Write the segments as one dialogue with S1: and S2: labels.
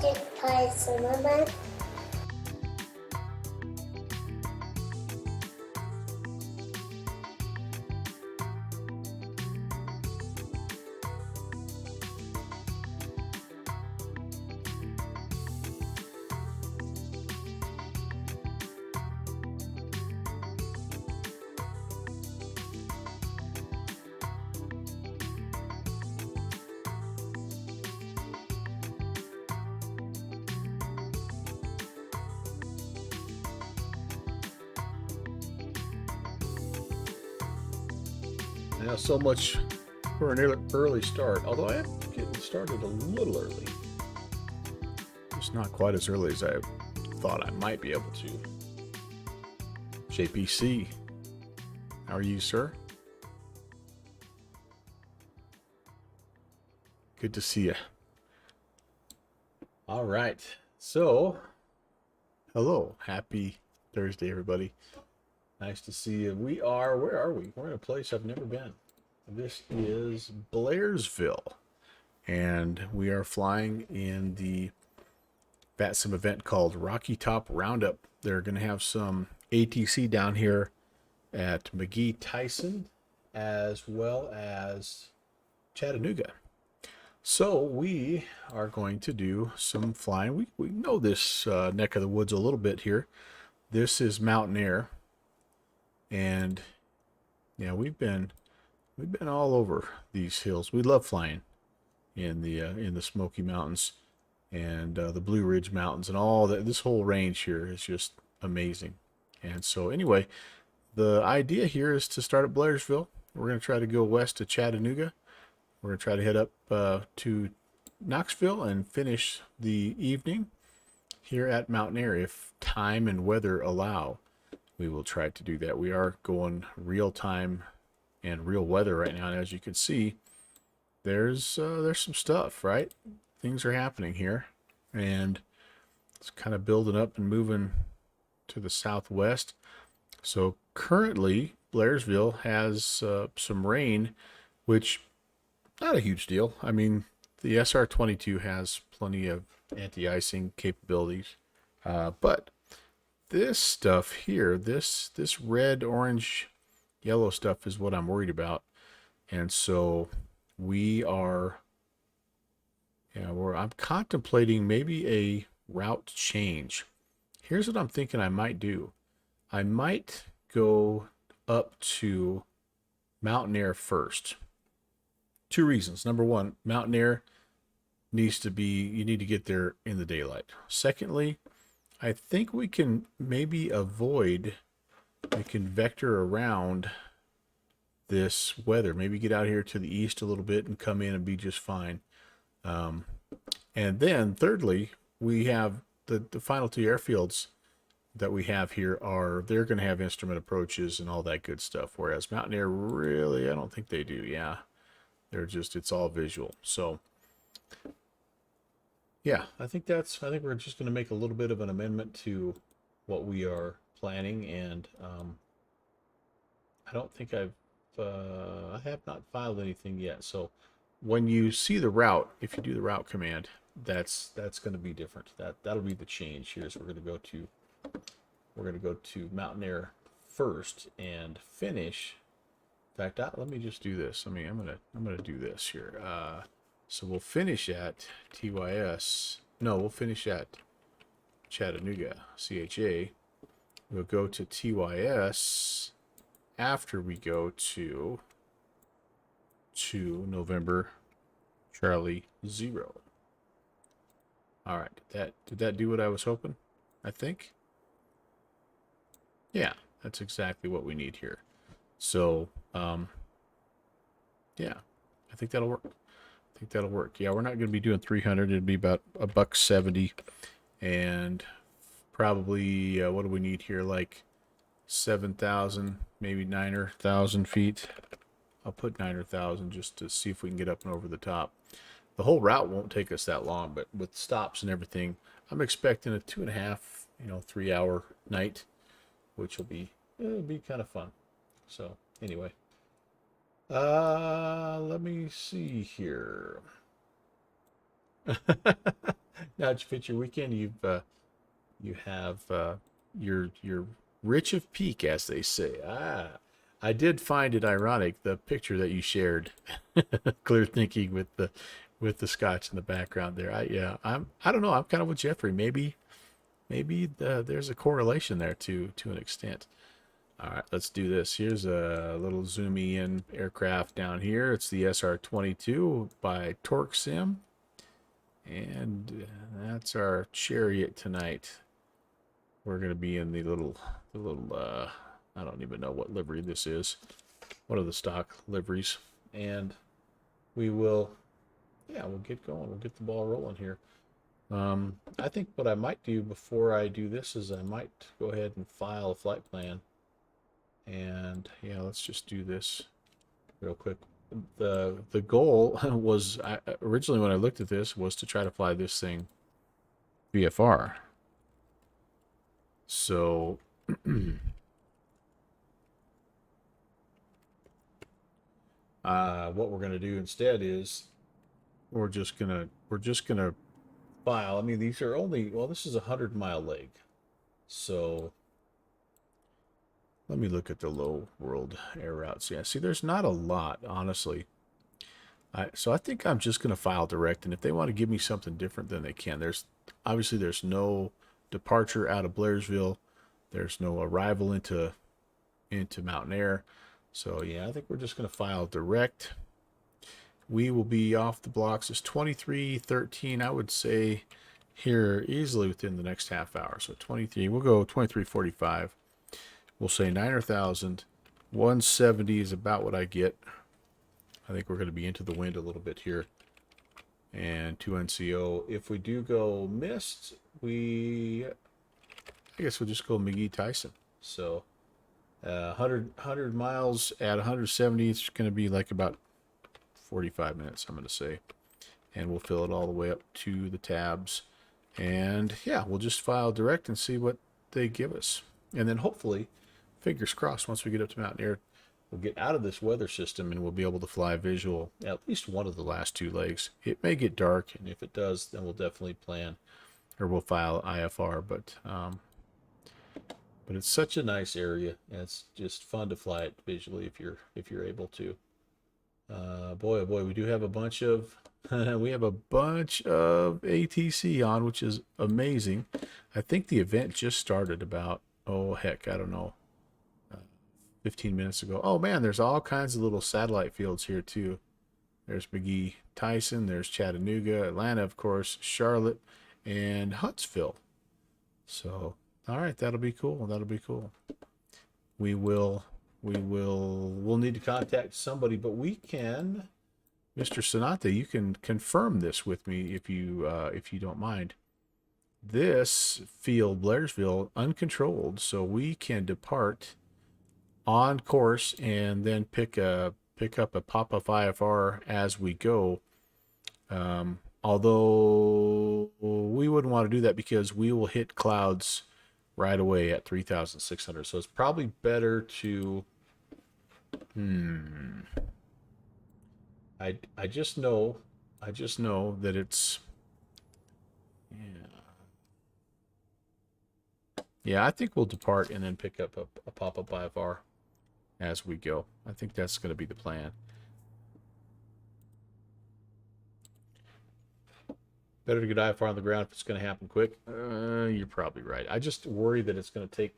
S1: SR22.
S2: Now, so much for an early start, although I am getting started a little early. Just not quite as early as I thought I might be able to. JPC, how are you, sir? Good to see you. All right, so hello, happy Thursday, everybody. Nice to see you. Where are we? We're in a place I've never been. This is Blairsville, and we are flying in the VATSIM event called Rocky Top Roundup. They're going to have some ATC down here at McGee Tyson, as well as Chattanooga. So we are going to do some flying. We know this neck of the woods a little bit here. This is Mountain Air. And yeah, we've been all over these hills. We love flying in the Smoky Mountains and the Blue Ridge Mountains and all that. This whole range here is just amazing. And so anyway, the idea here is to start at Blairsville. We're going to try to go west to Chattanooga. We're going to try to head up to Knoxville and finish the evening here at Mountain Air if time and weather allow. We will try to do that. We are going real time and real weather right now, and as you can see, there's some stuff, right? Things are happening here, and it's kind of building up and moving to the southwest. So currently, Blairsville has some rain, which not a huge deal. I mean, the SR22 has plenty of anti-icing capabilities, but this stuff here, this red, orange, yellow stuff is what I'm worried about. And so I'm contemplating maybe a route change. Here's what I'm thinking I might do. I might go up to Mountain Air first. Two reasons. Number one, Mountain Air you need to get there in the daylight. Secondly, I think we can maybe vector around this weather. Maybe get out here to the east a little bit and come in and be just fine. And then thirdly, we have the final two airfields that we have here they're going to have instrument approaches and all that good stuff. Whereas Mountain Air, really, I don't think they do. Yeah, it's all visual. So yeah, I think we're just going to make a little bit of an amendment to what we are planning, and I don't think I have not filed anything yet. So when you see the route, if you do the route command, that's going to be different. That'll be the change here. So we're going to go to Mountain Air first and finish. In fact, let me just do this. I'm gonna do this here. So we'll finish at TYS. No, we'll finish at Chattanooga, CHA. We'll go to TYS after we go to November Charlie 0. All right, did that do what I was hoping? I think. Yeah, that's exactly what we need here. So, yeah, I think that'll work. Yeah, we're not going to be doing 300. It'd be about $170, and probably what do we need here? Like 7,000, maybe 9,000 feet. I'll put 9,000 just to see if we can get up and over the top. The whole route won't take us that long, but with stops and everything, I'm expecting a 2.5, 3 hour night, which will be kind of fun. So anyway. Let me see here. Now to fit your weekend, you have you're rich of peak, as they say. I did find it ironic the picture that you shared, clear thinking with the scotch in the background there. I don't know. I'm kind of with Jeffrey. Maybe there's a correlation there to an extent. All right, let's do this. Here's a little zoomy in aircraft down here. It's the SR22 by Torque Sim. And that's our chariot tonight. We're going to be in the little, I don't even know what livery this is. One of the stock liveries. And we will, yeah, we'll get going. We'll get the ball rolling here. I think what I might do before I do this is I might go ahead and file a flight plan. And yeah, let's just do this real quick. The goal was originally when I looked at this was to try to fly this thing VFR. So what we're gonna do instead is we're just gonna file. I mean, these are only, well, this is a 100-mile leg. So let me look at the low world air routes. Yeah, see, there's not a lot, honestly. So I think I'm just gonna file direct, and if they want to give me something different, then they can. Obviously there's no departure out of Blairsville. There's no arrival into Mountain Air. So yeah, I think we're just gonna file direct. We will be off the blocks. It's 23:13. I would say here easily within the next half hour. So 23. We'll go 23:45. We'll say 9,000. 170 is about what I get. I think we're going to be into the wind a little bit here. And 2 NCO. If we do go missed, I guess we'll just go McGee Tyson. So 100 miles at 170, it's going to be like about 45 minutes, I'm going to say. And we'll fill it all the way up to the tabs. And yeah, we'll just file direct and see what they give us. And then hopefully, fingers crossed, once we get up to Mountain Air, we'll get out of this weather system and we'll be able to fly visual at least one of the last 2 legs. It may get dark, and if it does, then we'll definitely we'll file IFR. But it's such a nice area, and it's just fun to fly it visually if you're able to. Boy, oh boy, we do have a bunch of ATC on, which is amazing. I think the event just started about, oh heck, I don't know, 15 minutes ago. Oh man, there's all kinds of little satellite fields here too. There's McGee Tyson, there's Chattanooga, Atlanta, of course, Charlotte, and Huntsville. So, all right, that'll be cool. That'll be cool. We'll need to contact somebody, but we can, Mr. Sonata, you can confirm this with me if you don't mind. This field, Blairsville, uncontrolled, so we can depart on course and then pick up a pop-up IFR as we go. Although we wouldn't want to do that because we will hit clouds right away at 3,600. So it's probably better to. I just know that it's. Yeah, I think we'll depart and then pick up a pop-up IFR as we go. I think that's going to be the plan. Better to get IFR on the ground if it's going to happen quick. You're probably right. I just worry that it's going to take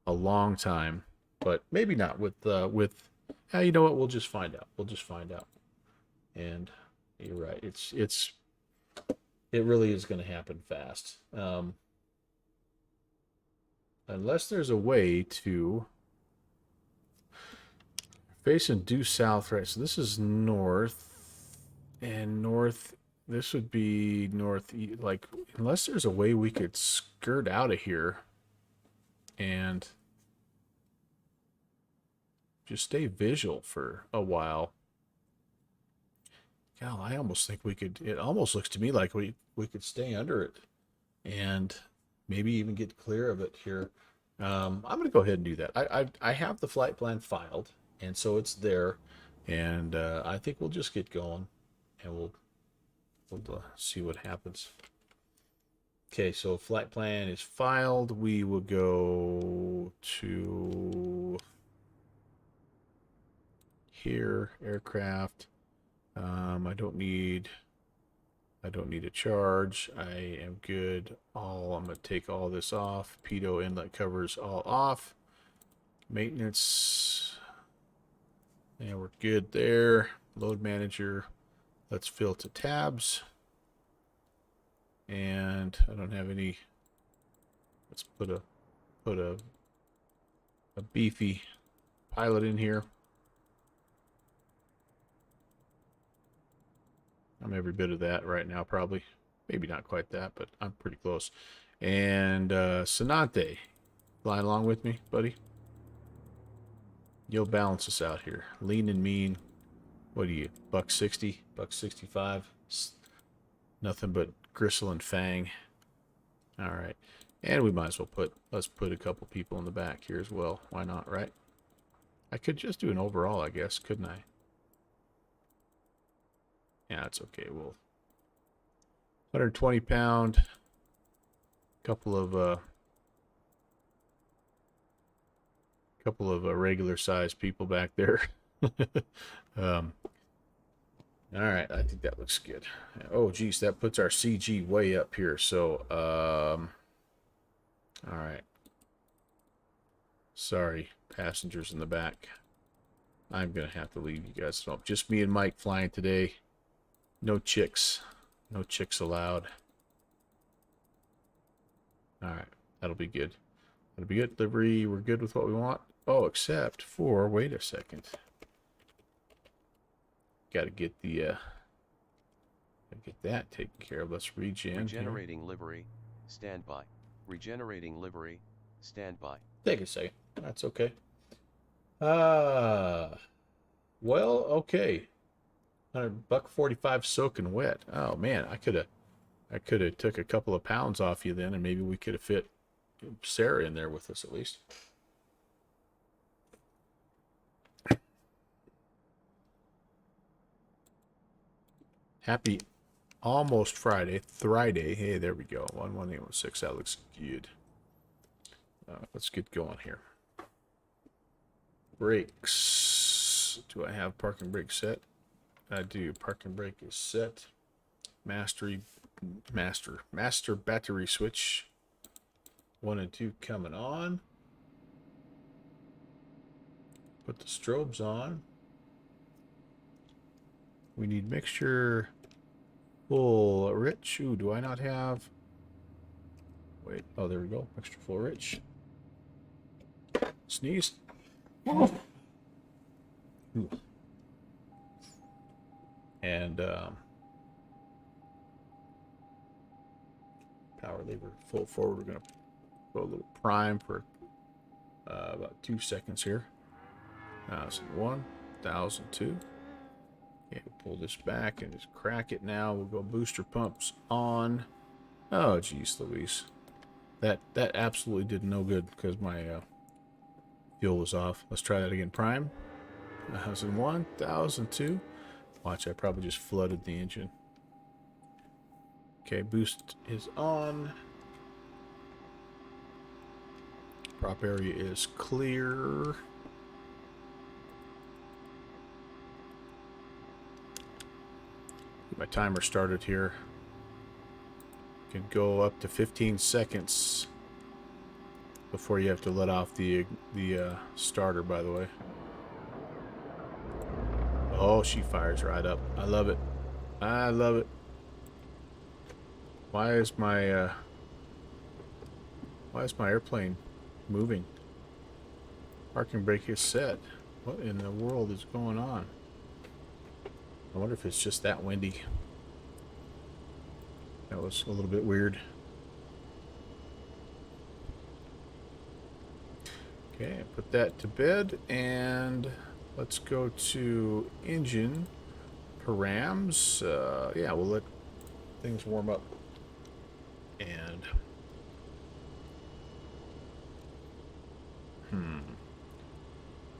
S2: a long time, but maybe not with. You know what? We'll just find out. And you're right. It really is going to happen fast. Unless there's a way to facing due south, right? So this is north, and north. This would be north. Like, unless there's a way we could skirt out of here and just stay visual for a while. God, I almost think we could. It almost looks to me like we could stay under it and maybe even get clear of it here. I'm going to go ahead and do that. I have the flight plan filed, and so it's there, and I think we'll just get going, and we'll see what happens. Okay, so flight plan is filed. We will go to here, aircraft. I don't need a charge. I am good. I'm gonna take all this off. Pitot inlet covers all off. Maintenance. And we're good there. Load manager. Let's fill to tabs. And I don't have any. Let's put a beefy pilot in here. I'm every bit of that right now, probably. Maybe not quite that, but I'm pretty close. And Sonante, flying along with me, buddy. You'll balance us out here. Lean and mean. What are you, $160, $165? Nothing but gristle and fang. All right. And we might as well let's put a couple people in the back here as well. Why not, right? I could just do an overall, I guess, couldn't I? Yeah, that's okay. We'll 120-pound, couple of regular sized people back there. All right, I think that looks good. Oh, geez, that puts our CG way up here. So, all right. Sorry, passengers in the back. I'm gonna have to leave you guys alone. Just me and Mike flying today. No chicks. No chicks allowed. All right, that'll be good. That'll be good. Livery, we're good with what we want. Oh, except for, wait a second. Got to get the get that taken care of. Let's regen.
S1: Regenerating livery, standby. Regenerating livery, standby.
S2: Take a second. That's okay. Well, okay. $145 soaking wet. Oh man, I could have took a couple of pounds off you then, and maybe we could have fit Sarah in there with us at least. Happy almost Friday. Hey, there we go. 11816. That looks good. Let's get going here. Brakes. Do I have parking brake set? I do. Parking brake is set. Master battery switch. 1 and 2 coming on. Put the strobes on. We need mixture full rich. Ooh, do I not have? Wait. Oh, there we go. Mixture full rich. Sneeze. Ooh. And power lever full forward. We're gonna put a little prime for about 2 seconds here. 1001, 1002. Okay, we'll pull this back and just crack it now. We'll go booster pumps on. Oh, geez, Louise. That absolutely did no good because my fuel was off. Let's try that again. Prime. 1001, 1002. Watch, I probably just flooded the engine. Okay, boost is on. Prop area is clear. Get my timer started here. Can go up to 15 seconds before you have to let off the starter, by the way. Oh, she fires right up. I love it. I love it. Why is my airplane moving? Parking brake is set. What in the world is going on? I wonder if it's just that windy. That was a little bit weird. Okay, put that to bed, and let's go to engine params. Yeah, we'll let things warm up. And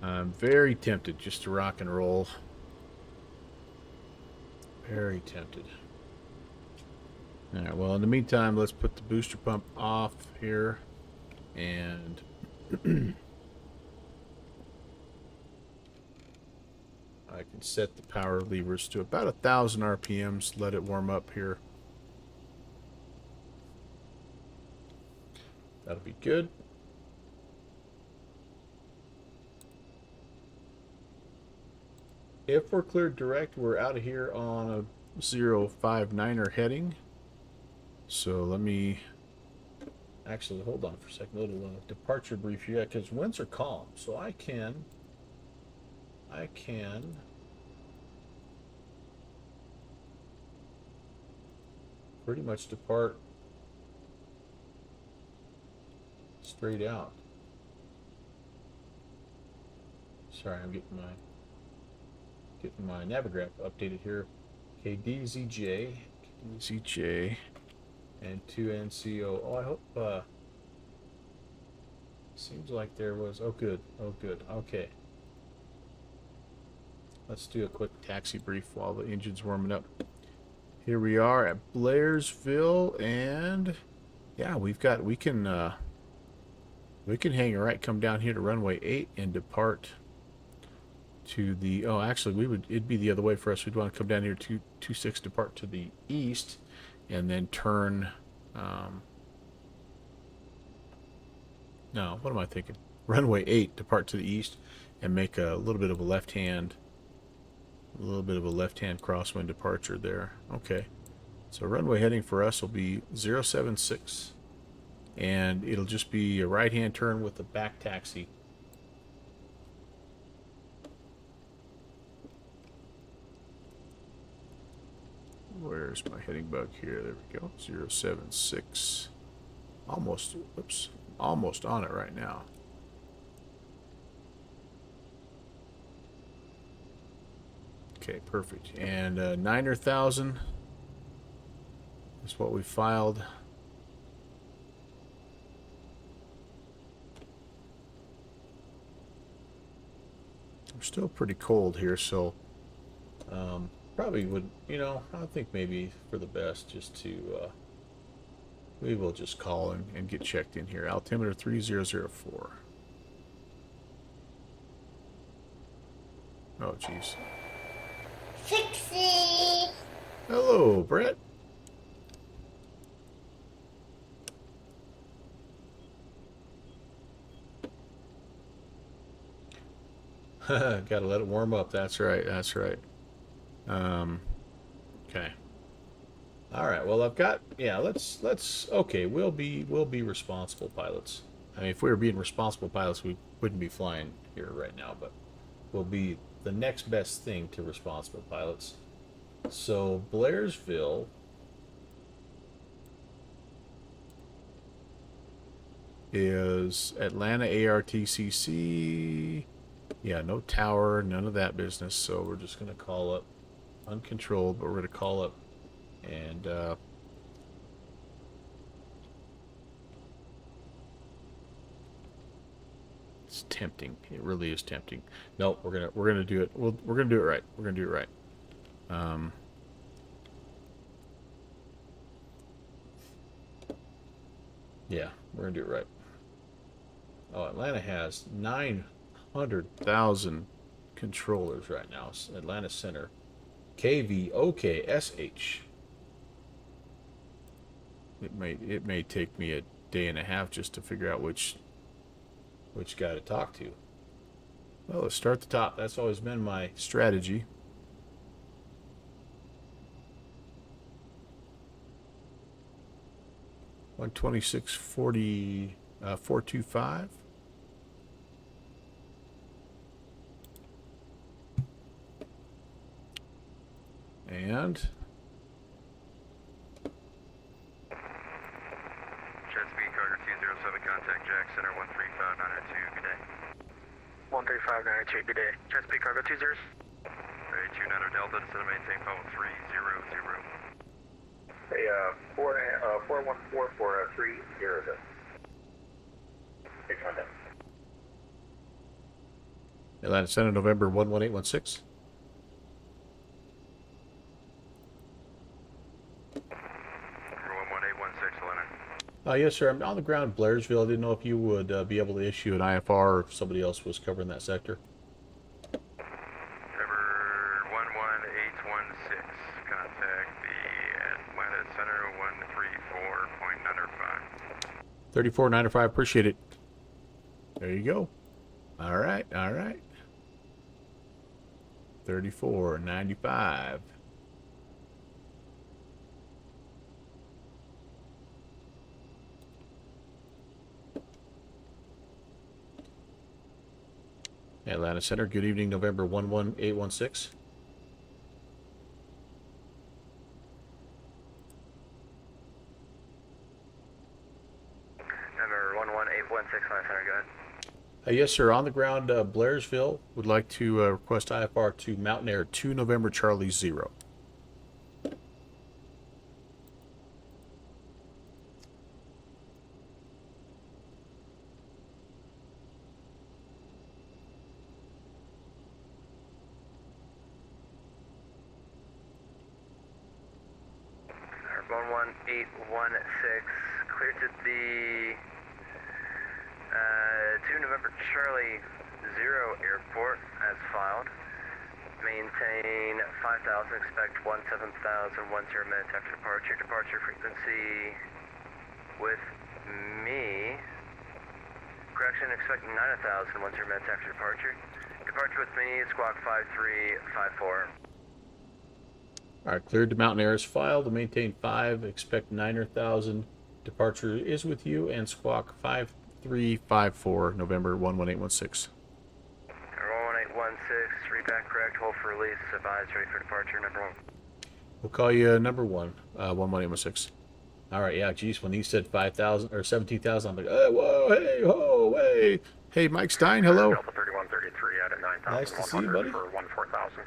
S2: I'm very tempted just to rock and roll. Very tempted. All right, well, in the meantime, let's put the booster pump off here. And I can set the power levers to about 1,000 RPMs. Let it warm up here. That'll be good. If we're cleared direct, we're out of here on a 059er heading. So let me actually hold on for a second. A little departure brief here, because winds are calm, so I can pretty much depart straight out. Sorry, I'm getting my navigraph updated here. Okay, DZJ, and 2NCO. Oh, I hope. Seems like there was. Oh, good. Oh, good. Okay. Let's do a quick taxi brief while the engine's warming up. Here we are at Blairsville, and yeah, we can hang a right, come down here to runway 8 and depart to the, oh, actually it'd be the other way for us. We'd want to come down here to 26, depart to the east, and then turn, no, what am I thinking? Runway 8, depart to the east, and make a little bit of a left-hand crosswind departure there. Okay. So runway heading for us will be 076, and it'll just be a right-hand turn with a back taxi. Where's my heading bug here? There we go. 076. Almost, whoops, almost on it right now. Okay, perfect. And 9,000 is what we filed. We're still pretty cold here, so probably would, I think maybe for the best just to, we will just call and get checked in here. Altimeter 3004. Oh, jeez.
S3: Trixie!
S2: Hello, Brett. Gotta let it warm up. That's right. That's right. Okay. All right. Well, I've got. Yeah. Let's. Okay. We'll be responsible pilots. I mean, if we were being responsible pilots, we wouldn't be flying here right now. But we'll be the next best thing to responsible pilots. So Blairsville is Atlanta ARTCC. Yeah, no tower, none of that business. So we're just going to call up uncontrolled, but we're going to call up and it's tempting. It really is tempting. No, we're gonna do it. We're gonna do it right. We're gonna do it right. Yeah, we're gonna do it right. Oh, Atlanta has 900,000 controllers right now. It's Atlanta Center, KVOKSH. It may take me a day and a half just to figure out which guy to talk to. Well, let's start at the top. That's always been my strategy. $126.40, 425. And
S4: Chesapeake Cargo 207, contact Jack Center 13592, good day.
S5: 13592, good day. Chesapeake Cargo 20.
S4: Ready, 29 Delta, descend and maintain phone 300.
S5: Hey, 414 for 300. Take contact.
S2: Atlanta Center, November 11816. Yes, sir. I'm on the ground, Blairsville. I didn't know if you would be able to issue an IFR or if somebody else was covering that sector.
S4: Number 11816, contact the Atlanta Center 134.95.
S2: 3495, appreciate it. There you go. All right, all right. 3495. Atlanta Center, good evening, November 11816.
S4: Number 11816, Atlanta Center, go ahead.
S2: Yes, sir. On the ground, Blairsville would like to request IFR to Mountain Air 2 November Charlie 0.
S4: Number 11816, clear to the 2 November Charlie 0 airport as filed. Maintain 5,000, expect 17,000, 10 minutes after departure. Departure frequency with me. Correction, expect 9,000, 10 minutes after departure. Departure with me, squawk 5354.
S2: All right, cleared to Mountain Air is filed. To maintain 5, expect 9,000. Departure is with you and squawk 5354, November 11816.
S4: 11816, read back correct, hold for release, advised, ready for departure, number 1.
S2: We'll call you number 11816. All right, yeah, geez, when he said 5,000 or 17,000, I'm like, whoa, hey, ho, hey. Hey, Mike Stein, hello.
S5: Delta 3133 out at 9,100
S2: Nice to see you, buddy.
S5: for 14,000.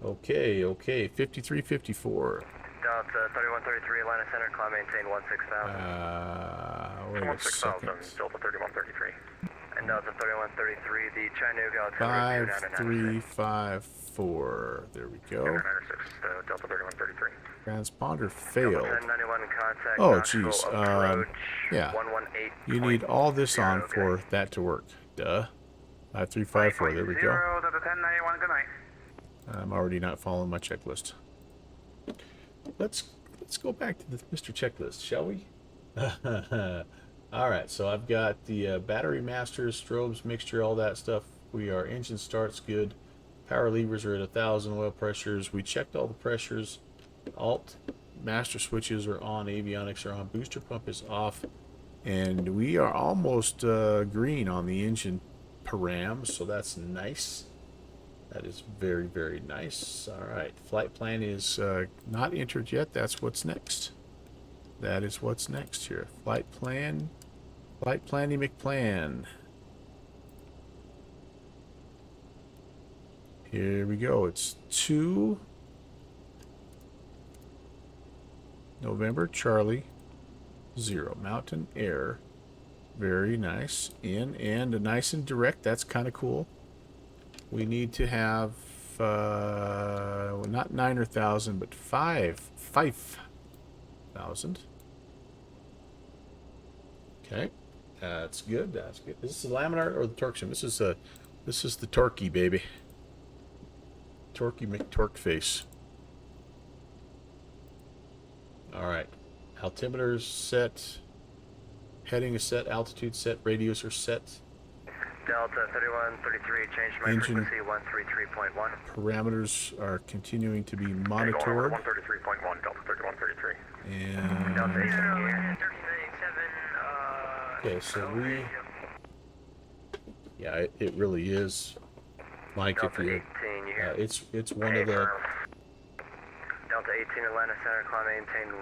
S2: Okay, 5354.
S4: Delta 3133, Atlanta Center, climb maintain 16,000.
S2: Wait a
S5: 16,000,
S2: second.
S5: Delta 3133.
S4: And Delta 3133, the Chinooga altimeter
S2: 5354. There we go.
S5: 996, Delta 3133.
S2: Transponder
S4: Delta
S2: failed.
S4: 1091 contact.
S2: Oh,
S4: Knoxville
S2: geez.
S4: approach,
S2: Yeah.
S4: 118.
S2: You need all this on
S4: okay.
S2: for that to work. Duh. 5354. There we go.
S5: Delta 1091, good night.
S2: I'm already not following my checklist. Let's go back to the Mr. Checklist, shall we? All right, so I've got the battery masters, strobes, mixture, all that stuff. We are engine starts good. Power levers are at 1,000. Oil pressures. We checked all the pressures. Alt master switches are on. Avionics are on. Booster pump is off, and we are almost green on the engine params. So that's nice. That is very, very nice. All right, flight plan is not entered yet. That's what's next. That is what's next here. Flight plan. Flight planny McPlan. Here we go. It's 2 November Charlie 0. Mountain Air. Very nice. In and nice and direct. That's kind of cool. We need to have not 9 or 1,000, but 5,000. Okay, that's good. That's good. Is this the laminar or the torque sim? This is the torquey, baby. Torquey McTorque face. All right, altimeter's set. Heading is set. Altitude set. Radios are set.
S4: Delta 3133, change my
S2: Engine
S4: frequency 133.1.
S2: parameters are continuing to be monitored.
S5: 133.1, Delta 3133.
S2: And
S4: Delta 18 here.
S2: okay, so yeah, it really is, Mike. If
S4: Delta
S2: you,
S4: 18, you hear?
S2: it's one of the.
S4: Delta 18, Atlanta Center, climb maintain.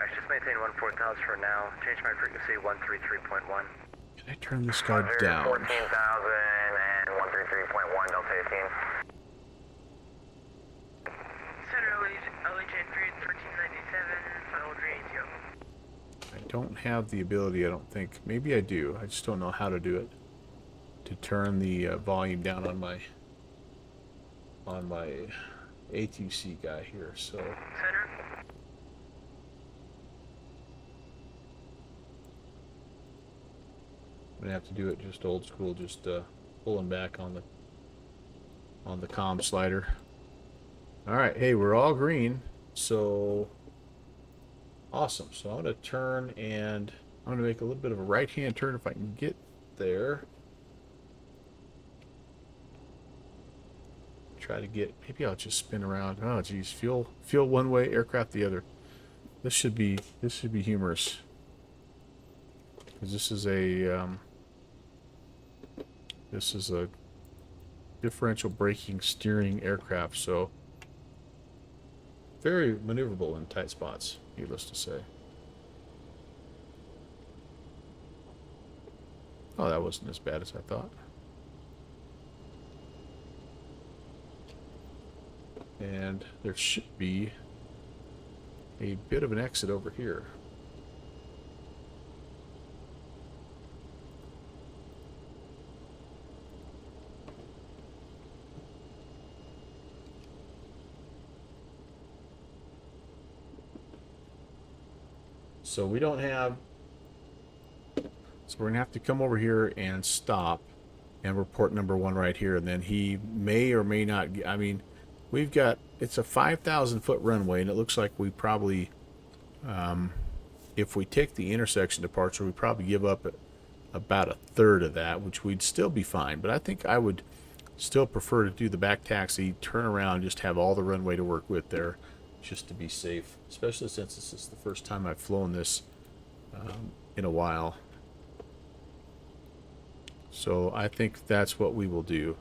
S4: Actually, just maintain 14,000 for now. Change my frequency 133.1.
S2: Can I turn this guy down?
S5: 14,000 and 133.1, Delta 18.
S4: Center Allegiant 1397, final green, yo.
S2: I don't have the ability. I don't think. Maybe I do. I just don't know how to do it. To turn the volume down on my ATC guy here. So
S4: Center?
S2: I'm gonna have to do it just old school, just pulling back on the comm slider. All right, hey, we're all green, so awesome. So I'm gonna turn and I'm gonna make a little bit of a right-hand turn if I can get there. Try to get, maybe I'll just spin around. Oh geez, fuel one way, aircraft the other. This should be humorous. Because this is a differential braking steering aircraft, so very maneuverable in tight spots, needless to say. Oh, that wasn't as bad as I thought. And there should be a bit of an exit over here. So we don't have, so we're gonna have to come over here and stop and report number 1 right here, and then he may or may not, I mean, we've got, it's a 5,000 foot runway, and it looks like we probably, if we take the intersection departure, we probably give up about a third of that, which we'd still be fine. But I think I would still prefer to do the back taxi, turn around, just have all the runway to work with there, just to be safe, especially since this is the first time I've flown this in a while. So I think that's what we will do.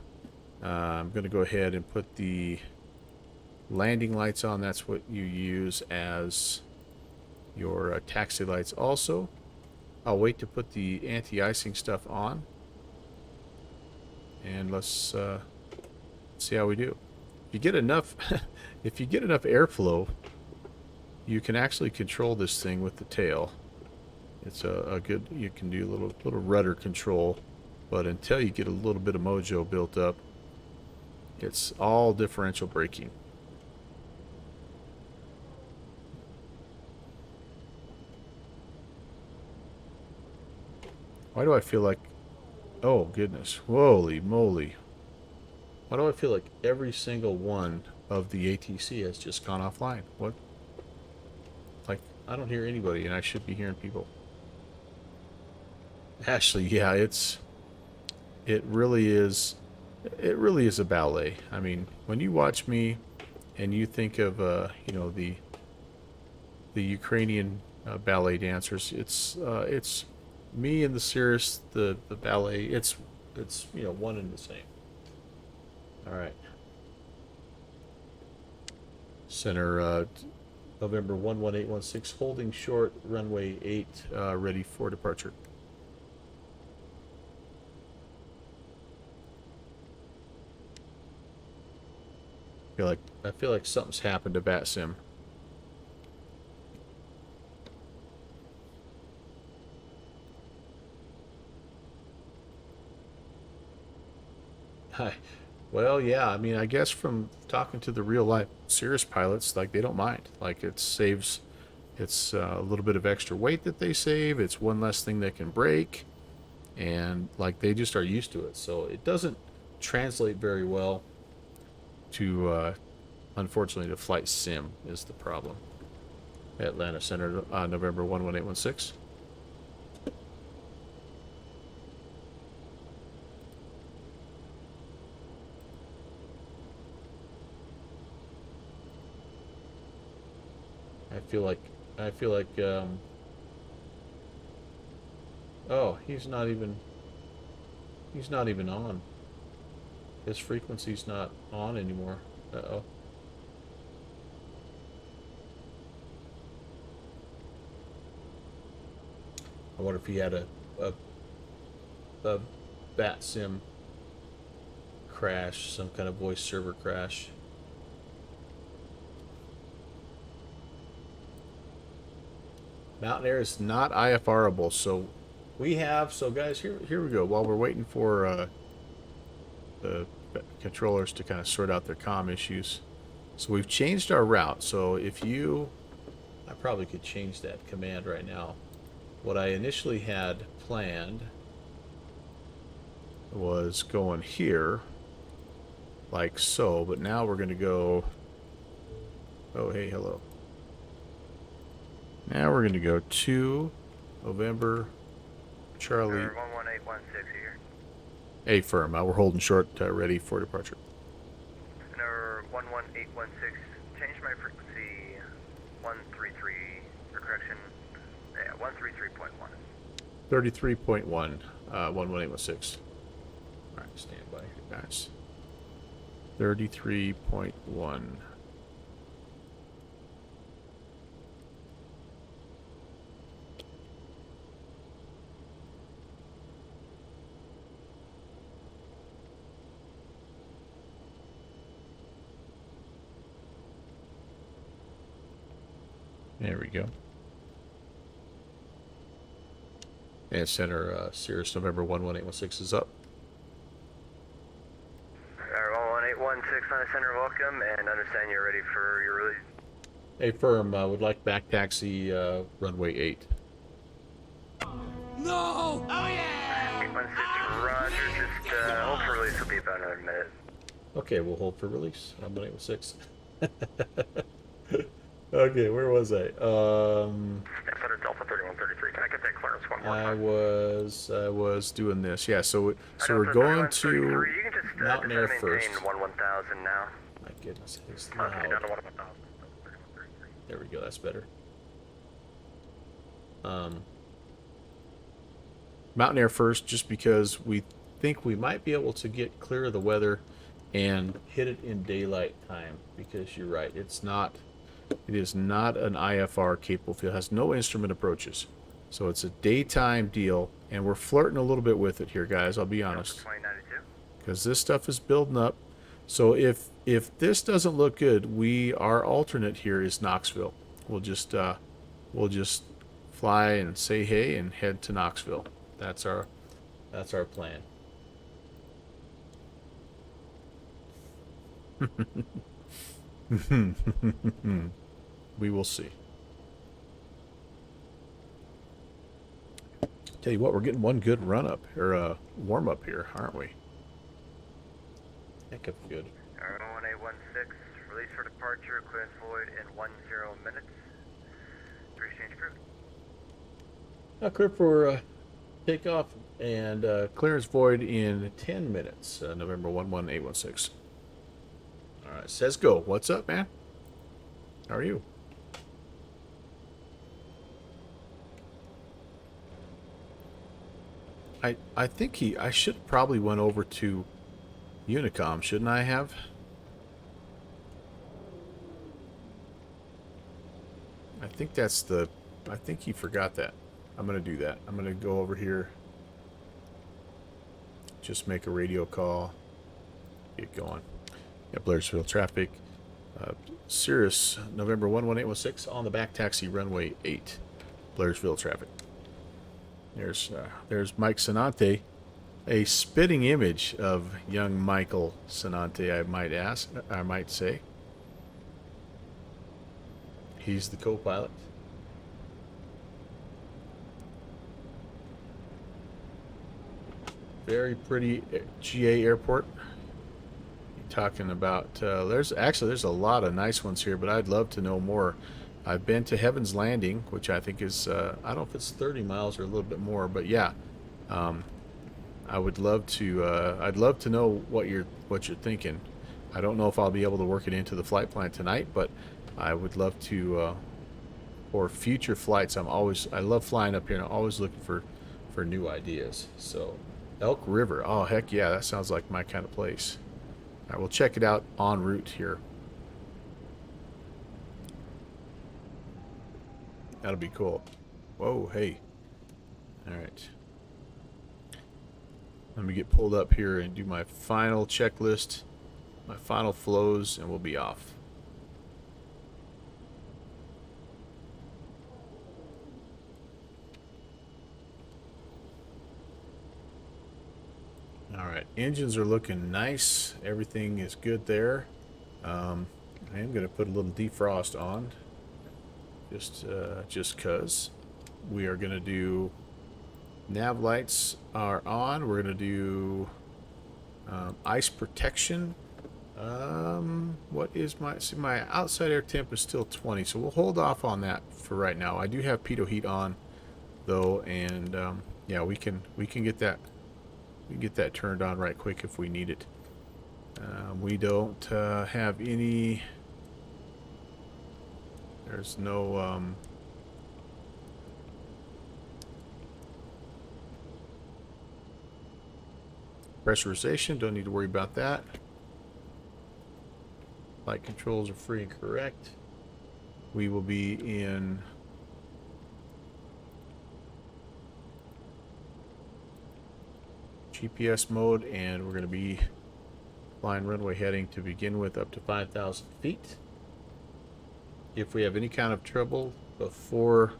S2: I'm going to go ahead and put the landing lights on. That's what you use as your taxi lights also. I'll wait to put the anti-icing stuff on, and let's see how we do. If you get enough if you get enough airflow, you can actually control this thing with the tail. It's a good, you can do a little rudder control, but until you get a little bit of mojo built up, it's all differential braking. Why do I feel like, oh goodness, holy moly. Why do I feel like every single one of the ATC has just gone offline? What? Like, I don't hear anybody, and I should be hearing people. Actually, yeah, it really is a ballet. I mean, when you watch me and you think of, you know, the Ukrainian ballet dancers, it's me and the Cirrus, the ballet, it's you know, one and the same. All right. Center November 11816, holding short, runway 8, ready for departure. I feel like something's happened to VATSIM. Hi. Well, yeah, I mean, I guess from talking to the real life Cirrus pilots, like, they don't mind. Like, it saves, it's a little bit of extra weight that they save. It's one less thing that can break. And, like, they just are used to it. So it doesn't translate very well to, unfortunately, to flight sim is the problem. Atlanta Center, November 11816. I feel like, oh, he's not even on. His frequency's not on anymore. Uh-oh. I wonder if he had a VATSIM crash, some kind of voice server crash. Mountain Air is not IFR-able, so we have, so guys, here we go. While we're waiting for the controllers to kind of sort out their comm issues. So we've changed our route. So if you, I probably could change that command right now. What I initially had planned was going here, like so, but now we're going to go... Oh, hey, hello. Now we're going to go to November Charlie
S4: 11816 here.
S2: A firm. We're holding short, ready for departure.
S4: Number 11816, change my frequency 133, or correction, yeah, 133.1.
S2: 33.1, 11816. Alright, stand by here, guys. 33.1. There we go. And center Cirrus November 11816 is up.
S4: 11816 on the center, welcome, and understand you're ready for your release.
S2: A firm would like back taxi runway 8.
S3: No! Oh yeah!
S4: 816, roger, just hold for release, will be about another minute.
S2: Okay, we'll hold for release. 11816. Okay, where was I?
S5: Center Delta 3133. Can I get that clearance one more
S2: I
S5: time?
S2: was doing this. Yeah, so we're
S4: Delta
S2: going
S4: 3133,
S2: to
S4: you can just,
S2: Mountain Air
S4: maintain
S2: first.
S4: 1000 now.
S2: My goodness, it's
S5: Okay, down
S2: loud.
S5: to 11000.
S2: There we go. That's better. Mountain Air first, just because we think we might be able to get clear of the weather and hit it in daylight time. Because you're right, it is not an IFR capable field. It has no instrument approaches, so it's a daytime deal, and we're flirting a little bit with it here, guys. I'll be honest,
S4: 2092.
S2: because this stuff is building up. So if this doesn't look good, our alternate here is Knoxville. We'll just fly and say hey and head to Knoxville. That's our plan. We will see. Tell you what, we're getting one good run up or warm up here, aren't we? Heck of good.
S4: 1816, release for departure, clearance void in 10 minutes. Exchange crew.
S2: Clear for takeoff and clearance void in 10 minutes. November 11816. All right, says go. What's up, man? How are you? I think I should probably went over to Unicom, shouldn't I have? I think he forgot that. I'm gonna do that. I'm gonna go over here. Just make a radio call. Get going. Yeah, Blairsville traffic. Cirrus, November 11816 on the back taxi runway 8. Blairsville traffic. There's Mike Senante, a spitting image of young Michael Senante, I might say. He's the co-pilot. Very pretty GA airport. You're talking about there's a lot of nice ones here, but I'd love to know more. I've been to Heaven's Landing, which I think is I don't know if it's 30 miles or a little bit more, but yeah, I would love to. I'd love to know what you're thinking. I don't know if I'll be able to work it into the flight plan tonight, but I would love to. For future flights, I love flying up here, and I'm always looking for new ideas. So, Elk River. Oh heck yeah, that sounds like my kind of place. All right, we'll check it out en route here. That'll be cool. Whoa, hey. All right. Let me get pulled up here and do my final checklist, my final flows, and we'll be off. All right, engines are looking nice. Everything is good there. I am going to put a little defrost on. Just cause we are gonna do nav lights are on. We're gonna do Ice protection. What is my... See, my outside air temp is still 20, so we'll hold off on that for right now. I do have pitot heat on, though, and yeah, we can get that... We can get that turned on right quick if we need it. We don't have any... There's no... pressurization, don't need to worry about that. Flight controls are free and correct. We will be in GPS mode, and we're going to be flying runway heading to begin with up to 5,000 feet. If we have any kind of trouble before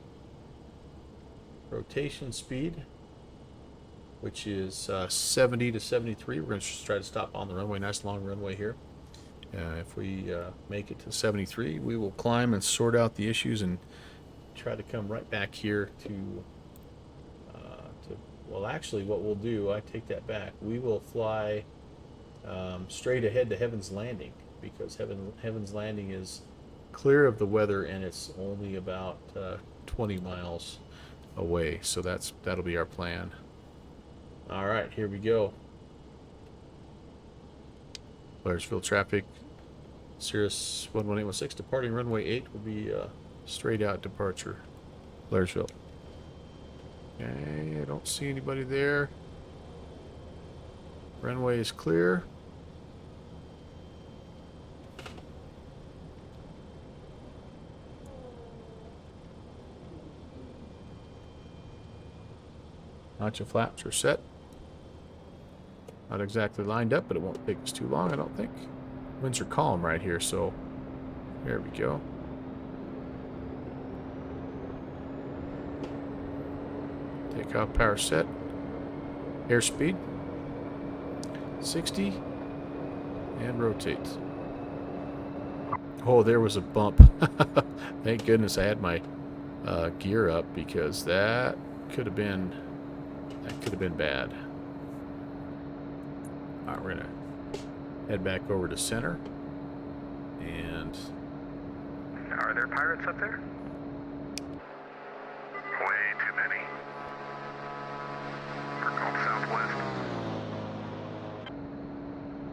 S2: rotation speed, which is 70 to 73, we're going to try to stop on the runway. Nice long runway here. If we make it to 73, we will climb and sort out the issues and try to come right back here to well, actually, what we'll do, I take that back. We will fly straight ahead to Heaven's Landing, because Heaven's Landing is clear of the weather, and it's only about 20 miles away. So that'll be our plan. All right, here we go. Blairsville traffic, Cirrus 11816 departing runway 8 will be straight out departure, Blairsville. Okay, I don't see anybody there. Runway is clear. Launch and flaps are set. Not exactly lined up, but it won't take us too long, I don't think. Winds are calm right here, so there we go. Takeoff power set. Airspeed 60, and rotate. Oh, there was a bump. Thank goodness I had my gear up, because that could have been bad. All right, we're gonna head back over to center. And
S5: Are there pirates up there? Way too many. We're going southwest.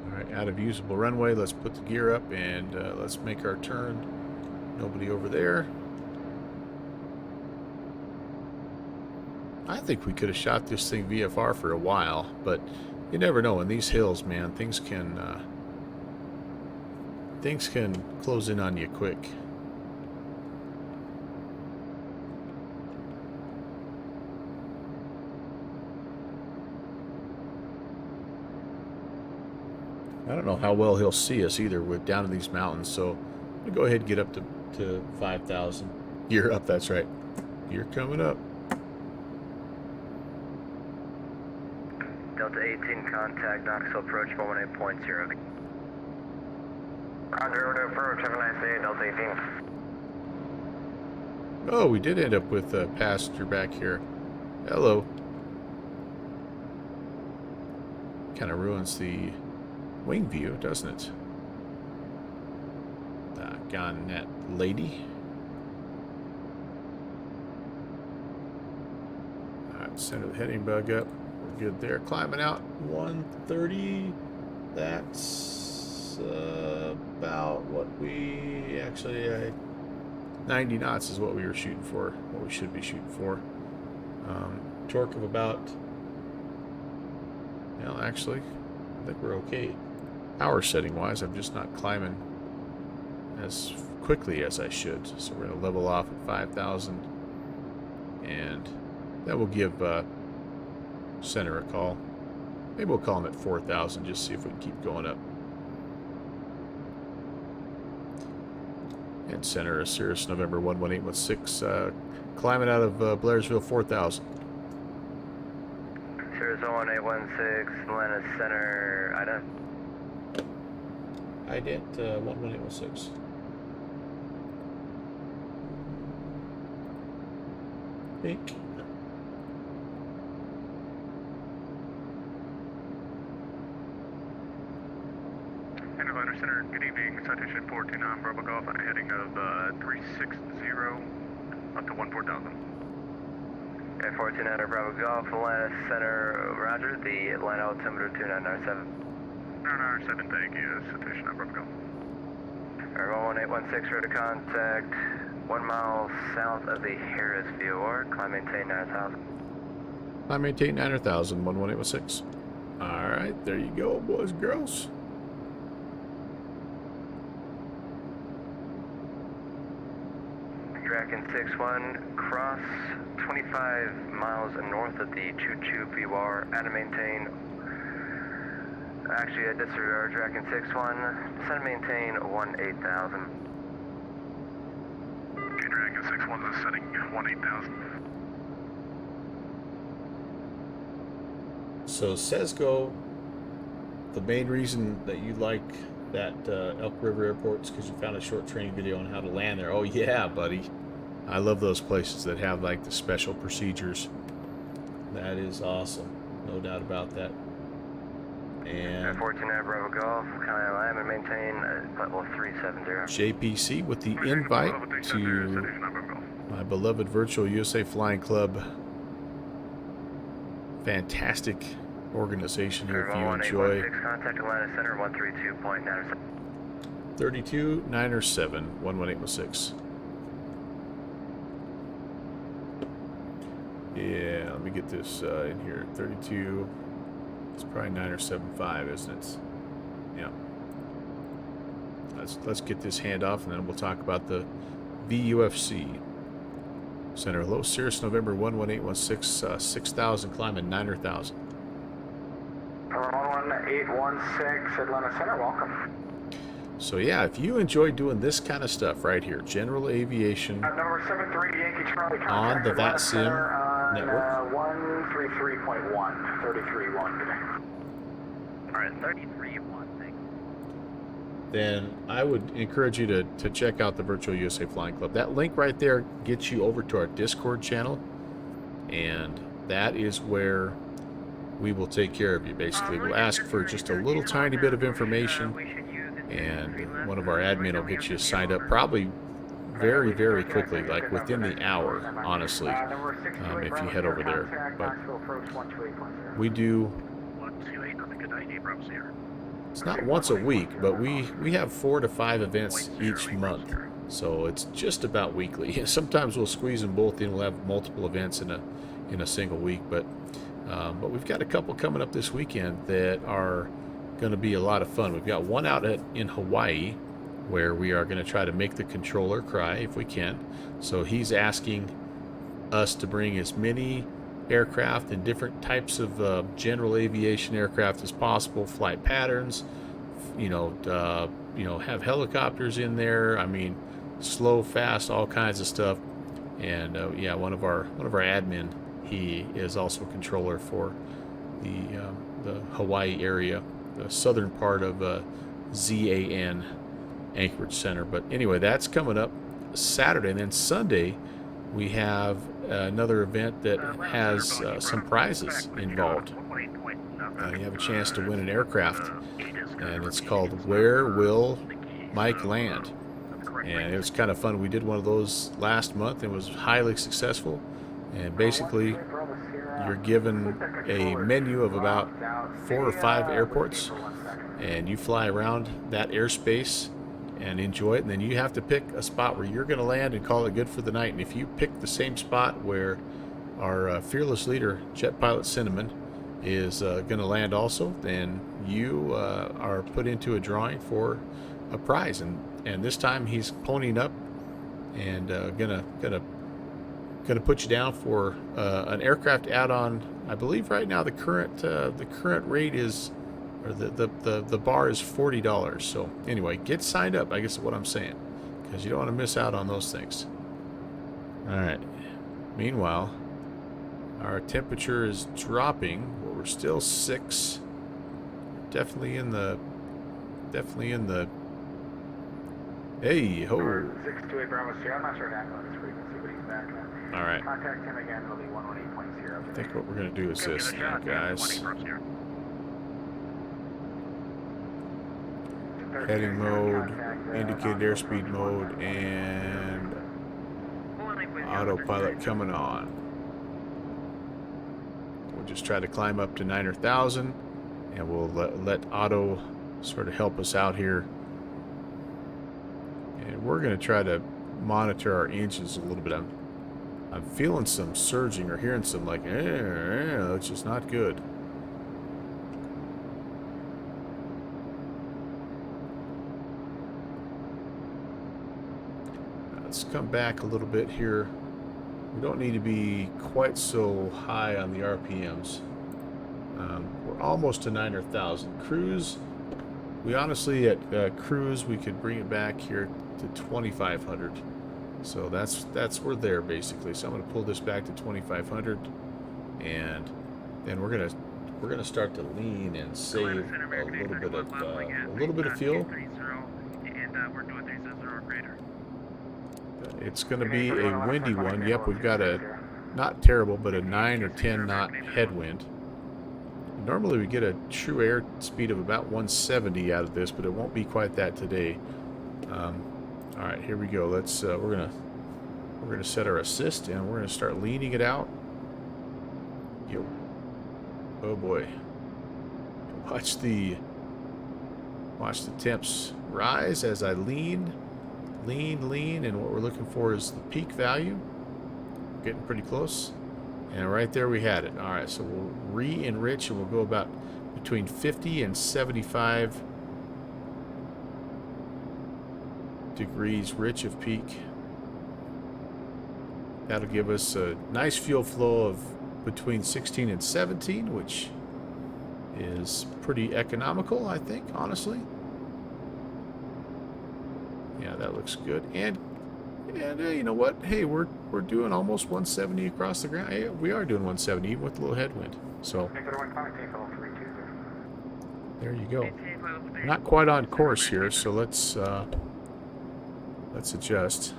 S2: all right, out of usable runway, let's put the gear up and let's make our turn. Nobody over there. I think we could have shot this thing VFR for a while, but you never know. In these hills, man, things can close in on you quick. I don't know how well he'll see us either. We're down in these mountains, so I'm gonna go ahead and get up to 5,000. Gear up, that's right. Gear coming up.
S4: Delta 18 contact, Knoxville approach 118.0.
S5: Roger, to approach, have a nice day, Delta 18.
S2: Oh, we did end up with a passenger back here. Hello. Kind of ruins the wing view, doesn't it? Doggone that lady. Alright, center the heading bug up. We're good there. Climbing out 130. That's about what we actually... 90 knots is what we were shooting for. What we should be shooting for. Torque of about... Well, actually, I think we're okay. Power setting wise, I'm just not climbing as quickly as I should. So we're going to level off at 5,000. And that will give center a call. Maybe we'll call him at 4,000, just see if we can keep going up. And center is Cirrus November 11816, climbing out of Blairsville 4,000.
S4: Cirrus 11816, Atlanta Center, Ida.
S2: Ident 11816. Pink.
S5: Atlanta Center, good evening. Citation 429 Bravo Golf on a heading of 360 up to 14,000.
S4: Okay, 429 Bravo Golf, Atlanta Center, Roger. The Atlanta altimeter 2997.
S5: 997, thank you. Citation on Bravo Golf.
S4: Alright, 11816, road to contact 1 mile south of the Harris VOR. Climb maintain 9000.
S2: I maintain 9,000, 11816. Alright, there you go, boys and girls.
S4: Dragon 61, cross 25 miles north of the Choo-Choo VOR. Out to maintain. Actually, I disregard Dragon 61. Set to maintain 18,000.
S5: Okay, Dragon 61 is setting 18,000.
S2: So Sesgo, the main reason that you like that Elk River Airport is because you found a short training video on how to land there. Oh yeah, buddy. I love those places that have like the special procedures. That is awesome. No doubt about that. And
S4: 429 Bravo Golf, climb and maintain level 370.
S2: JPC with the invite to my beloved Virtual USA Flying Club. Fantastic organization here if you enjoy.
S4: Contact Atlanta Center 132.97.
S2: 32 907 11816. Yeah, let me get this in here. 32. It's probably 907.5, isn't it? Yeah. Let's get this handoff, and then we'll talk about the VUFC Center. Hello, Cirrus November 11816, 6,000 climbing 9,000.
S6: 11816 Atlanta Center, welcome.
S2: So yeah, if you enjoy doing this kind of stuff right here, general aviation
S6: Number 73 Yankee Charlie,
S2: on the VATSIM network.
S6: 133.1, 33.1 today.
S5: Alright, 33.1, thanks.
S2: Then I would encourage you to check out the Virtual USA Flying Club. That link right there gets you over to our Discord channel, and that is where we will take care of you. Basically, we'll ask for just a little tiny bit of information, and one of our admin will get you signed up probably very, very quickly, like within the hour, honestly, if you head over there. But we do,
S5: 128 on the good idea, Bravo Sierra.
S2: it's not once a week, but we have 4 to 5 events each month, so it's just about weekly. Sometimes we'll squeeze them both in. We'll have multiple events in a single week, but we've got a couple coming up this weekend that are going to be a lot of fun. We've got one out in Hawaii, where we are going to try to make the controller cry if we can. So he's asking us to bring as many aircraft and different types of general aviation aircraft as possible, flight patterns, have helicopters in there. I mean, slow, fast, all kinds of stuff. And yeah, one of our admin, he is also a controller for the Hawaii area, the southern part of ZAN Anchorage Center. But anyway, that's coming up Saturday, and then Sunday we have another event that has some prizes involved. You have a chance to win an aircraft, and it's called Where Will Mike Land? And it was kind of fun. We did one of those last month. It was highly successful, and basically you're given a menu of about 4 or 5 airports, and you fly around that airspace and enjoy it, and then you have to pick a spot where you're going to land and call it good for the night. And if you pick the same spot where our fearless leader, Jet Pilot Cinnamon, is going to land also, then you are put into a drawing for a prize. And this time he's ponying up and gonna put you down for an aircraft add-on. I believe right now the current rate is, or the bar is $40. So anyway, get signed up, I guess is what I'm saying, because you don't want to miss out on those things. All right. Meanwhile, our temperature is dropping, but we're still 6. Definitely in the. Hey ho.
S6: 628 Bravo Sierra, I'm not sure exactly on this frequency, but he's back now.
S2: All right.
S6: Contact him again, it'll be 118.0.
S2: I think what we're gonna do is this, guys. heading mode, indicated airspeed mode, and autopilot coming on. We'll just try to climb up to 9,000, and we'll let auto sort of help us out here. And we're going to try to monitor our engines a little bit. I'm feeling some surging or hearing some like, it's just not good. Let's come back a little bit here. We don't need to be quite so high on the RPMs. We're almost to 9,000. Cruise, we honestly at cruise we could bring it back here to 2,500. So that's we're there basically. So I'm going to pull this back to 2,500, and then we're gonna start to lean and save a little bit of fuel. It's going to be a windy one. Yep, we've got a not terrible, but a 9 or 10 knot headwind. Normally we get a true air speed of about 170 out of this, but it won't be quite that today. All right, here we go. Let's we're gonna set our assist, and we're gonna start leaning it out. Yo, oh boy! Watch the temps rise as I lean, and what we're looking for is the peak value. Getting pretty close, and right there we had it. All right, so we'll re-enrich, and we'll go about between 50 and 75 degrees rich of peak. That'll give us a nice fuel flow of between 16 and 17, which is pretty economical, I think, honestly. Yeah, that looks good. And you know what? Hey, we're doing almost 170 across the ground. Hey, we are doing 170 even with a little headwind. So there you go. We're not quite on course here, so let's adjust.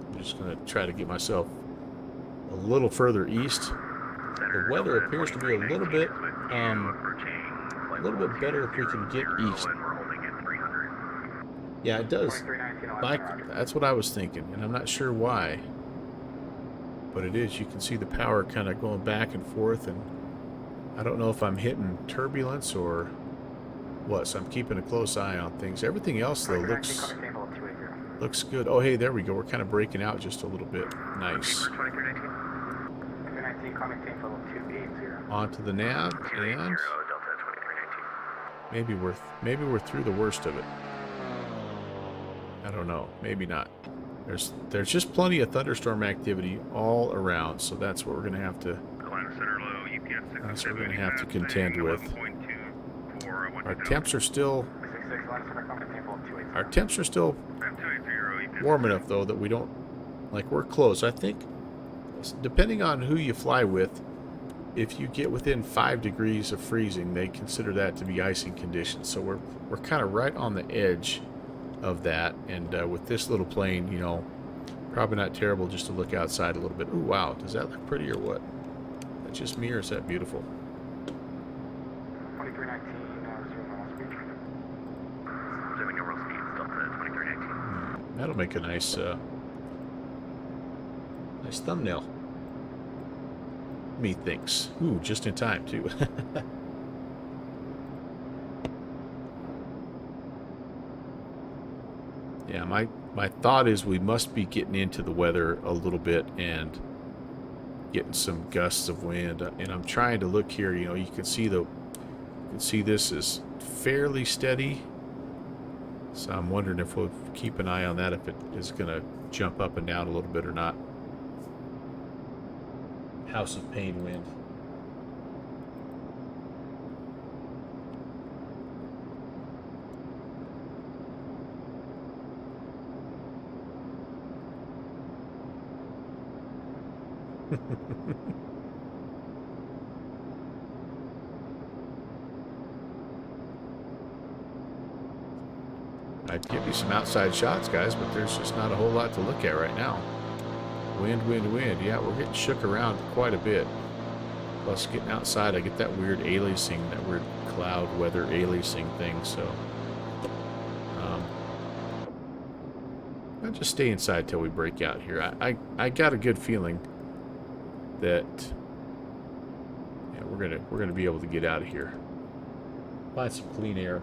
S2: I'm just going to try to get myself a little further east. The weather appears to be a little bit better if we can get east. Yeah, it does. That's what I was thinking, and I'm not sure why, but it is. You can see the power kind of going back and forth, and I don't know if I'm hitting turbulence or what, so I'm keeping a close eye on things. Everything else, though, looks good. Oh, hey, there we go. We're kind of breaking out just a little bit. Nice. Onto the nav, and maybe we're through the worst of it. I don't know. Maybe not. There's just plenty of thunderstorm activity all around, so that's what we're gonna have to. That's what we're gonna have to contend with. Our temps are still warm enough though that we don't we're close. I think depending on who you fly with, if you get within 5 degrees of freezing, they consider that to be icing conditions. So we're kind of right on the edge of that, and with this little plane, you know, probably not terrible just to look outside a little bit. Ooh, wow, does that look pretty or what? Is that just me or is that beautiful?
S4: 2319,
S2: That'll make a nice thumbnail. Methinks. Ooh, just in time too. Yeah, my thought is we must be getting into the weather a little bit and getting some gusts of wind. And I'm trying to look here. You know, you can see this is fairly steady. So I'm wondering if we'll keep an eye on that, if it is going to jump up and down a little bit or not. House of Pain wind. I'd give you some outside shots, guys, but there's just not a whole lot to look at right now. Wind, wind, wind. Yeah, we're getting shook around quite a bit. Plus, getting outside, I get that weird aliasing, that weird cloud weather aliasing thing, so I'll just stay inside till we break out here. I got a good feeling that we're gonna be able to get out of here. Find some clean air.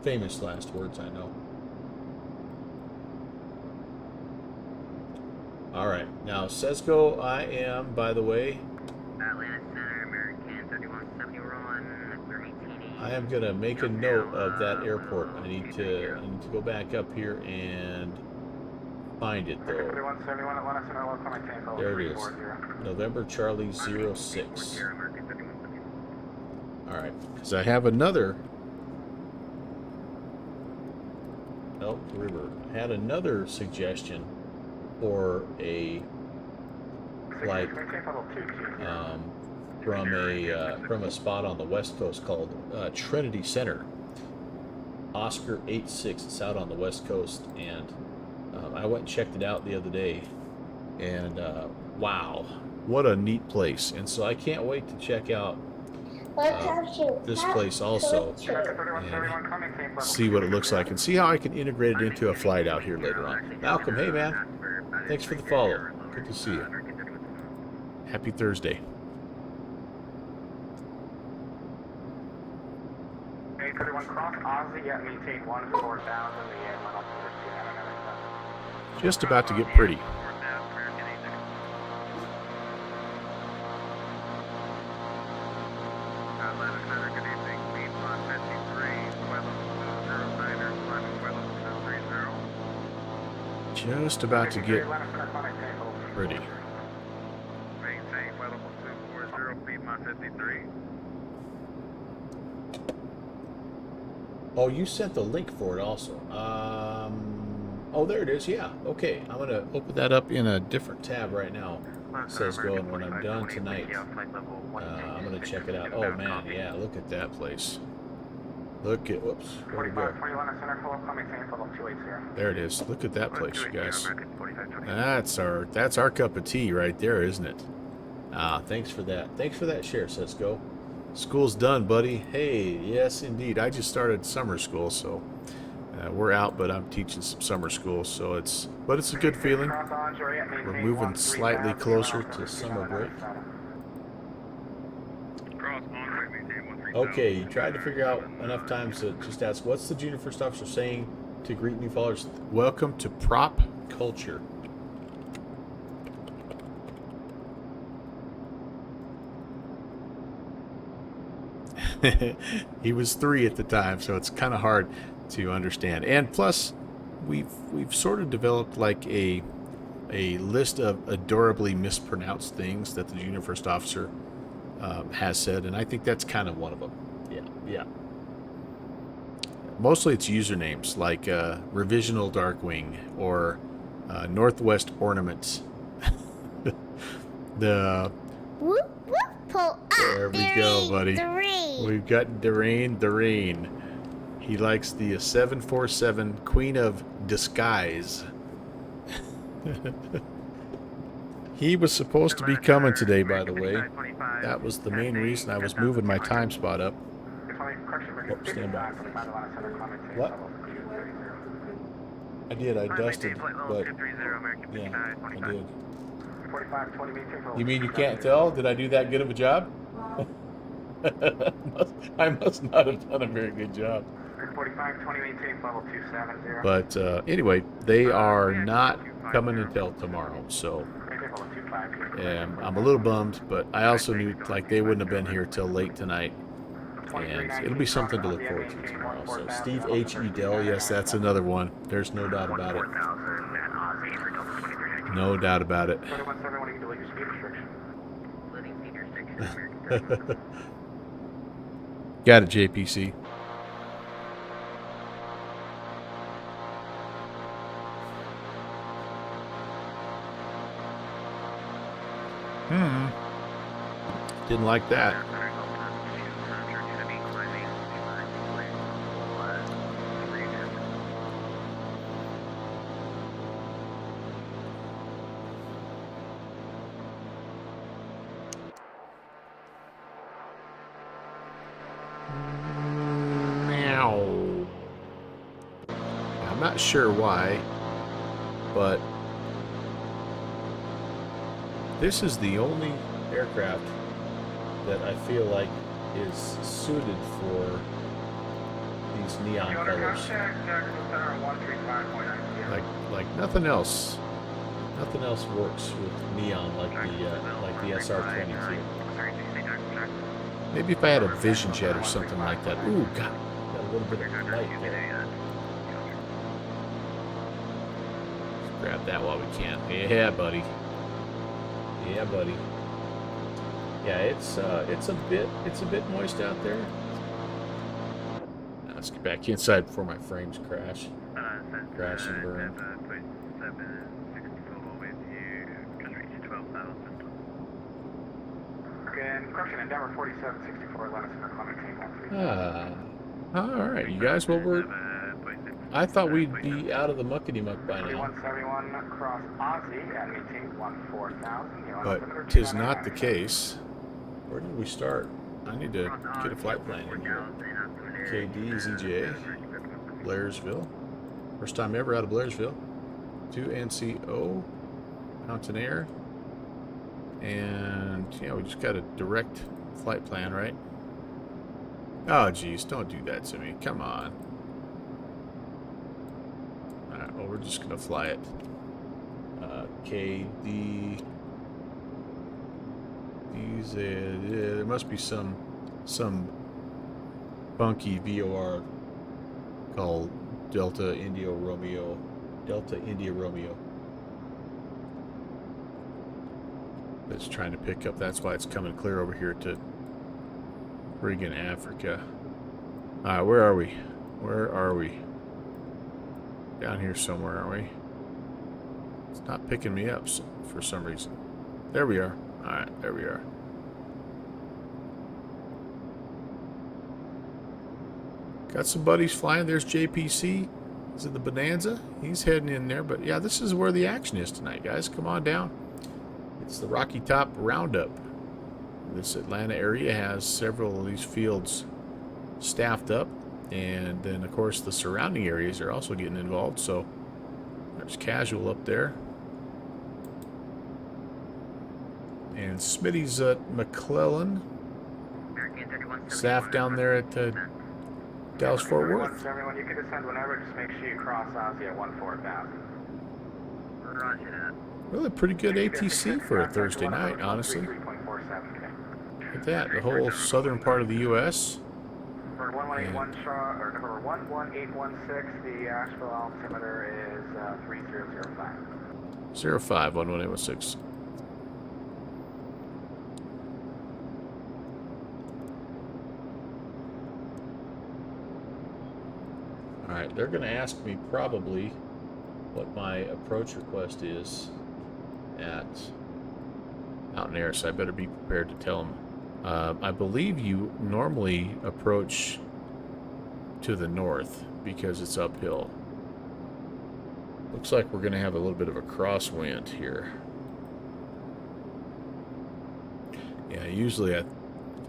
S2: Famous last words, I know. All right, now Sesco, I am, by the way,
S4: Atlanta Center, American 3171, we're 18.
S2: I am gonna make a note of that airport. I need to go back up here and find it though.
S6: 3171 Atlanta Center, welcome, maintain level
S2: There it is.
S6: 340.
S2: November Charlie 06. All right, because I have another. Oh, River had another suggestion for a flight from a spot on the west coast called Trinity Center. Oscar 86. It's out on the west coast, and I went and checked it out the other day, and wow, what a neat place! And so I can't wait to check out this place also and see what it looks like and see how I can integrate it into a flight out here later on. Malcolm, hey man, thanks for the follow. Good to see you. Happy Thursday.
S6: 831 cross Ozzy, yeah, maintain 14,000, the airline officer,
S2: Just about to get pretty. Just about to get pretty.
S5: Maintain flight level 240, Piedmont 53.
S2: Oh, you sent the link for it also. Oh, there it is. Yeah. Okay. I'm going to open that up in a different tab right now. It says go, and when I'm done tonight, I'm going to check it out. Oh, man. Yeah. Look at that place. Look at, whoops. Where'd it go? There it is. Look at that place, you guys. That's our cup of tea right there, isn't it? Ah, thanks for that. Thanks for that share, Cisco. School's done, buddy. Hey, yes, indeed. I just started summer school, so we're out, but I'm teaching some summer school, so it's a good feeling. We're moving slightly closer to summer break. Okay, you tried to figure out enough times to just ask, what's the junior first officer saying to greet new followers? Welcome to prop culture. He was 3 at the time, so it's kind of hard to understand. And plus, we've sort of developed like a list of adorably mispronounced things that the junior first officer has said, and I think that's kind of one of them. Yeah. Mostly it's usernames like Revisional Darkwing or Northwest Ornaments. There we go, buddy. We've got Doreen. He likes the 747 Queen of Disguise. He was supposed to be coming today, by the way. That was the main reason I was moving my time spot up. Oh, stand by. What? I did. I dusted, but yeah, I did. You mean you can't tell? Did I do that good of a job? I must not have done a very good job. But anyway, they are not coming until tomorrow, so I'm a little bummed, but I also knew like they wouldn't have been here till late tonight, and it'll be something to look forward to tomorrow. So Steve H. Edel, yes, that's another one. There's no doubt about it. No doubt about it. Got it, JPC. Didn't like that. Ow. I'm not sure why, but this is the only aircraft that I feel like is suited for these neon colors. Like nothing else. Nothing else works with neon like the SR22. Maybe if I had a Vision Jet or something like that. Ooh, got a little bit of light there. Let's grab that while we can. Yeah, buddy. Yeah, buddy. Yeah, it's a bit moist out there. Now let's get back inside before my frames crash. Crash and burn.
S6: Correction, Endeavor 4764, limits for Clementine 13.
S2: Alright, you guys, well, I thought we'd be out of the muckety-muck by now.
S6: 3171 cross Aussie and maintain 14,000.
S2: But 'tis not the case. Where did we start? I need to get a flight plan in here. KDZJ, Blairsville. First time ever out of Blairsville. 2NCO, Mountain Air. And, yeah, we just got a direct flight plan, right? Oh, geez, don't do that to me. Come on. Alright, well, we're just going to fly it. KD... there must be some funky VOR called Delta India Romeo. That's trying to pick up. That's why it's coming clear over here to friggin' Africa. Alright, where are we? Where are we? Down here somewhere, are we? It's not picking me up for some reason. There we are. Alright, there we are. Got some buddies flying. There's JPC. Is it the Bonanza? He's heading in there. But yeah, this is where the action is tonight, guys. Come on down. It's the Rocky Top Roundup. This Atlanta area has several of these fields staffed up. And then, of course, the surrounding areas are also getting involved. So there's Casual up there. And Smitty's at McClellan. Staff down there at Dallas Fort Worth.
S6: Everyone, you can descend whenever. Just make sure you cross Aussie at 14,000.
S2: Really pretty good ATC for a Thursday night, honestly. Look at that, the whole southern part of the U.S.
S6: For 1181 Shaw, or number 11816, the Asheville altimeter is 3005.
S2: 05, 11816. Alright, they're going to ask me probably what my approach request is at Mountain Air, so I better be prepared to tell them. I believe you normally approach to the north because it's uphill. Looks like we're going to have a little bit of a crosswind here. Yeah, usually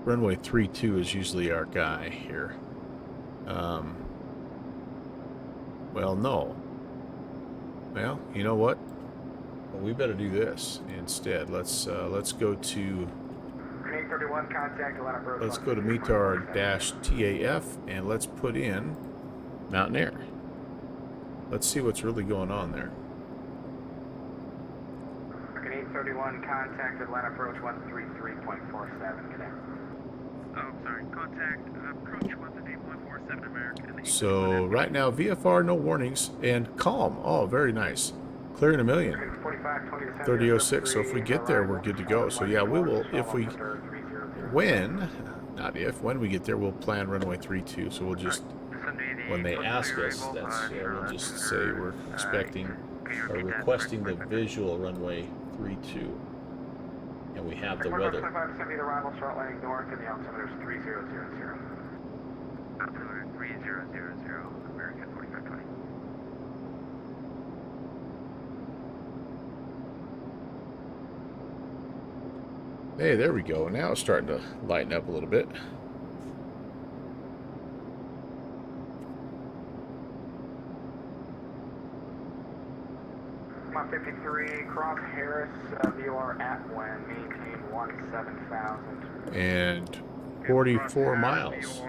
S2: runway 32 is usually our guy here. Well, no. Well, you know what? Well, we better do this instead. Let's go to. Let's go to METAR-TAF and let's put in Mountain Air. Let's see what's really going on there.
S6: 831, contact Atlanta approach 133.47. Connect.
S5: Oh, sorry. Contact approach 138.47 American.
S2: So right now VFR, no warnings, and calm. Oh, very nice. Clearing a million. 3006. So if we get there, we're good to go. So yeah, we will. If we, when we get there, we'll plan runway 32. So we'll just, when they ask us, that's we'll just say we're expecting or requesting the visual runway 32, and we have the weather.
S6: 25% meter arrival, short landing north, and the altimeter is 3000.
S4: Altimeter 3000, American 4520.
S2: Hey, there we go. Now it's starting to lighten up a little bit.
S6: 53, cross Harris, VOR at wind, maintain 17,000.
S2: And 44 miles.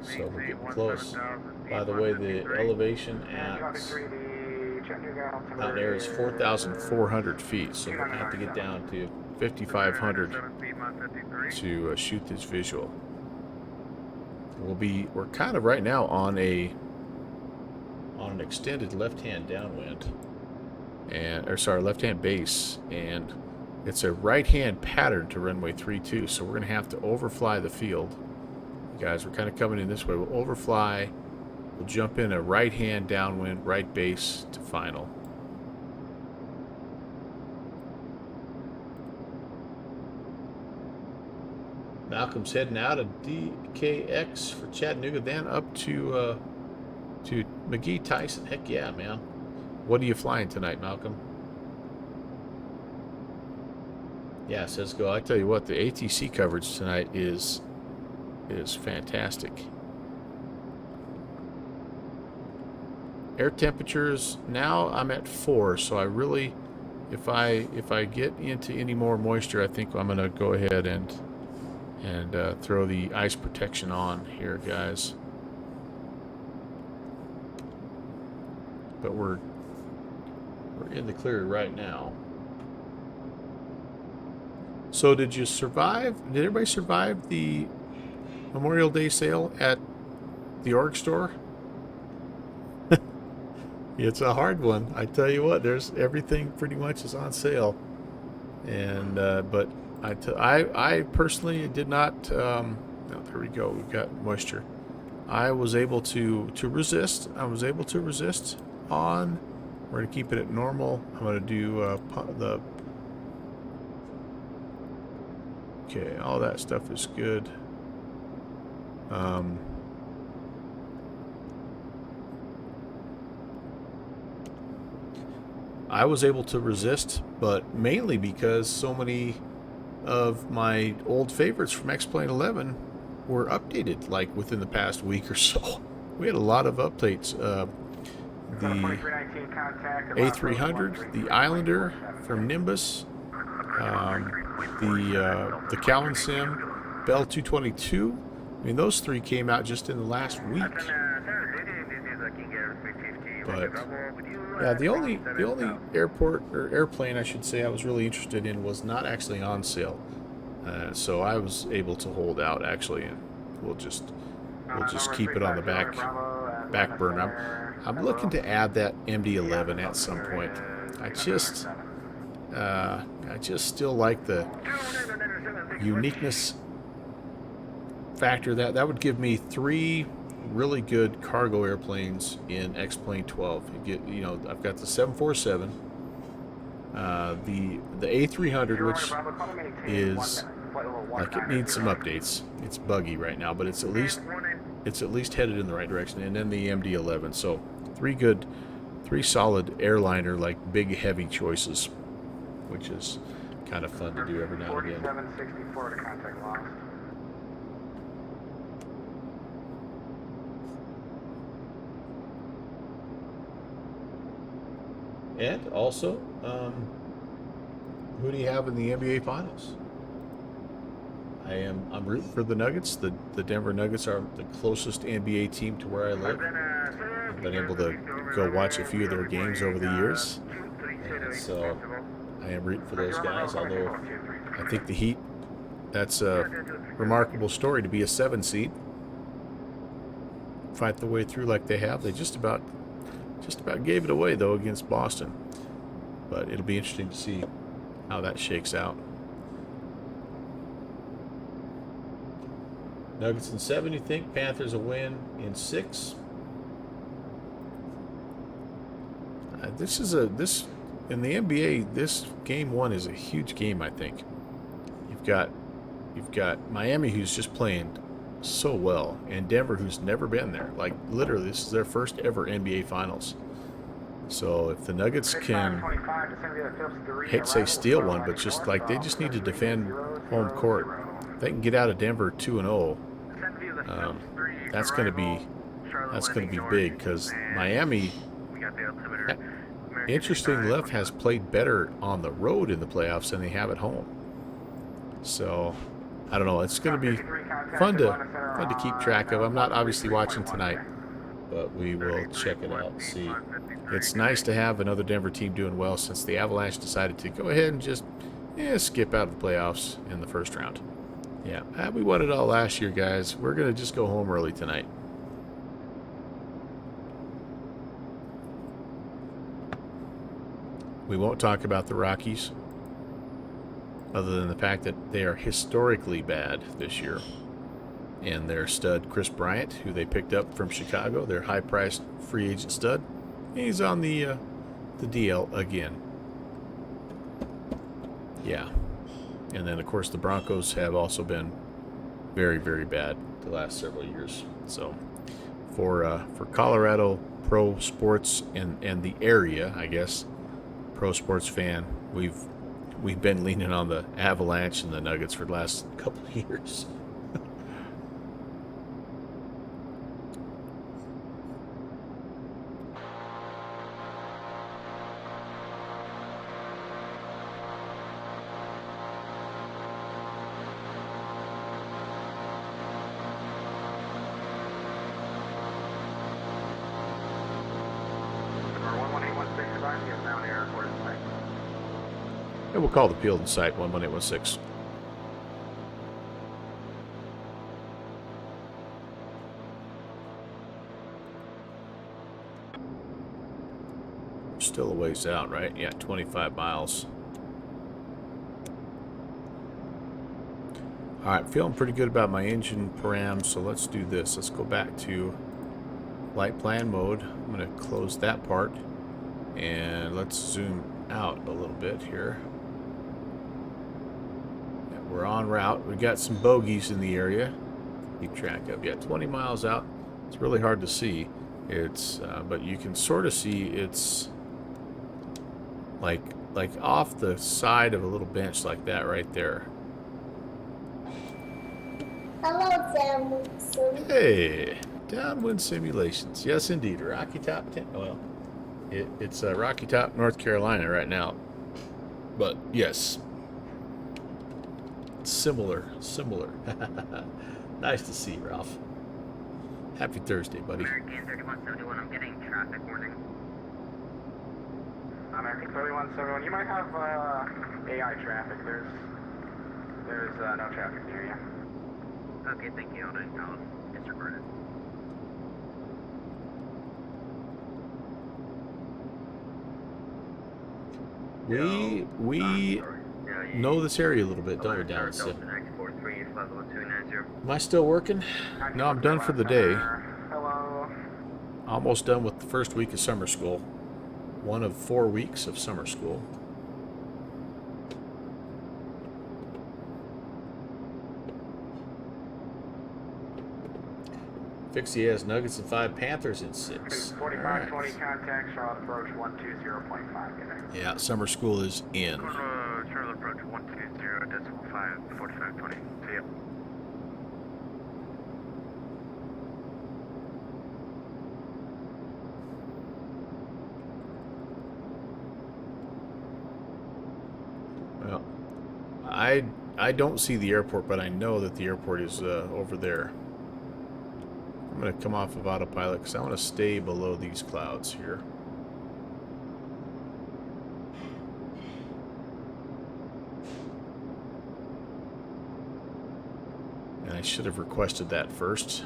S2: So we're getting close. By the way, the elevation at out there is 4,400 feet, so we'll have to get down to 5,500 to shoot this visual. We're kind of right now on an extended left-hand downwind, left-hand base, and it's a right-hand pattern to runway 32, so we're going to have to overfly the field. You guys, we're kind of coming in this way. We'll overfly, we'll jump in a right-hand downwind, right base to final. Malcolm's heading out of DKX for Chattanooga, then up to McGee Tyson. Heck yeah, man. What are you flying tonight, Malcolm? Yeah, says go. I tell you what, the ATC coverage tonight is fantastic. Air temperatures now I'm at 4, so I really, if I get into any more moisture, I think I'm gonna go ahead and throw the ice protection on here, guys. But we're in the clear right now. So did you survive? Did everybody survive the Memorial Day sale at the org store? It's a hard one. I tell you what, there's everything pretty much is on sale. And but I personally did not. No, there we go. We've got moisture. I was able to resist. I was able to resist on. We're gonna keep it at normal. I'm gonna do the. Okay, all that stuff is good. I was able to resist, but mainly because so many of my old favorites from X-Plane 11 were updated, like within the past week or so. We had a lot of updates. The A300, the Islander from Nimbus, the Cowan Sim, Bell 222. I mean, those three came out just in the last week. But yeah, the only airport or airplane I should say I was really interested in was not actually on sale, so I was able to hold out actually, and we'll just keep it on the back burner. I'm looking to add that MD-11 at some point. I just still like the uniqueness factor that would give me 3 really good cargo airplanes in X-Plane 12. You know, I've got the 747, the A300, which is like it needs some updates. It's buggy right now, but it's at least headed in the right direction. And then the MD-11. So 3 solid airliner, like big heavy choices, which is kind of fun to do every now and again.
S6: 4764 to contact lost.
S2: And also, who do you have in the NBA Finals? I'm rooting for the Nuggets. The Denver Nuggets are the closest NBA team to where I live. I've been able to go watch a few of their games over the years, and so I am rooting for those guys. Although I think the Heat, that's a remarkable story to be a 7 seed, fight the way through like they have. They just about gave it away though against Boston, but it'll be interesting to see how that shakes out. Nuggets in 7, you think? Panthers a win in 6. This in the NBA. This game 1 is a huge game. I think you've got Miami, who's just playing so well, and Denver, who's never been there. Like literally, this is their first ever NBA Finals. So if the Nuggets can, hate to say steal one, but just like they just need to defend home court. If they can get out of Denver 2-0. That's going to be big, because Miami interesting enough, has played better on the road in the playoffs than they have at home. So, I don't know. It's going to be fun to keep track of. I'm not obviously watching tonight, but we will check it out and see. It's nice to have another Denver team doing well since the Avalanche decided to go ahead and just skip out of the playoffs in the first round. Yeah, we won it all last year, guys. We're going to just go home early tonight. We won't talk about the Rockies, other than the fact that they are historically bad this year. And their stud, Chris Bryant, who they picked up from Chicago, their high-priced free agent stud, he's on the DL again. Yeah. And then, of course, the Broncos have also been very, very bad the last several years. So, for Colorado pro sports and the area, I guess, pro sports fan, we've been leaning on the Avalanche and the Nuggets for the last couple of years. And we'll call the field and site 11816. Still a ways out, right? Yeah, 25 miles. Alright, feeling pretty good about my engine params, so let's do this. Let's go back to flight plan mode. I'm going to close that part, and let's zoom out a little bit here. We're en route. We got some bogeys in the area. Keep track of. Yeah, 20 miles out. It's really hard to see. It's, but you can sort of see it's like off the side of a little bench like that right there.
S7: Hello, Sam.
S2: Hey, downwind simulations. Yes, indeed. Rocky Top 10. Well, it's Rocky Top, North Carolina right now. But yes. Similar. Nice to see you, Ralph. Happy Thursday, buddy.
S4: American 3171, I'm getting traffic warning.
S6: American 3171, you might have AI traffic. There's no traffic near you.
S4: Okay, thank you. I'll disregard it.
S2: We know this area a little bit, don't we, down the Am I still working? No, I'm done for the day.
S6: Hello.
S2: Almost done with the first week of summer school. One of 4 weeks of summer school. Fixie has Nuggets and 5, Panthers in 6.
S6: 4520 contact, Charlotte approach 120.5.
S2: Yeah, summer school is in.
S5: Charlotte approach 120.5, 4520. See ya.
S2: Well, I don't see the airport, but I know that the airport is over there. I'm going to come off of autopilot because I want to stay below these clouds here. And I should have requested that first.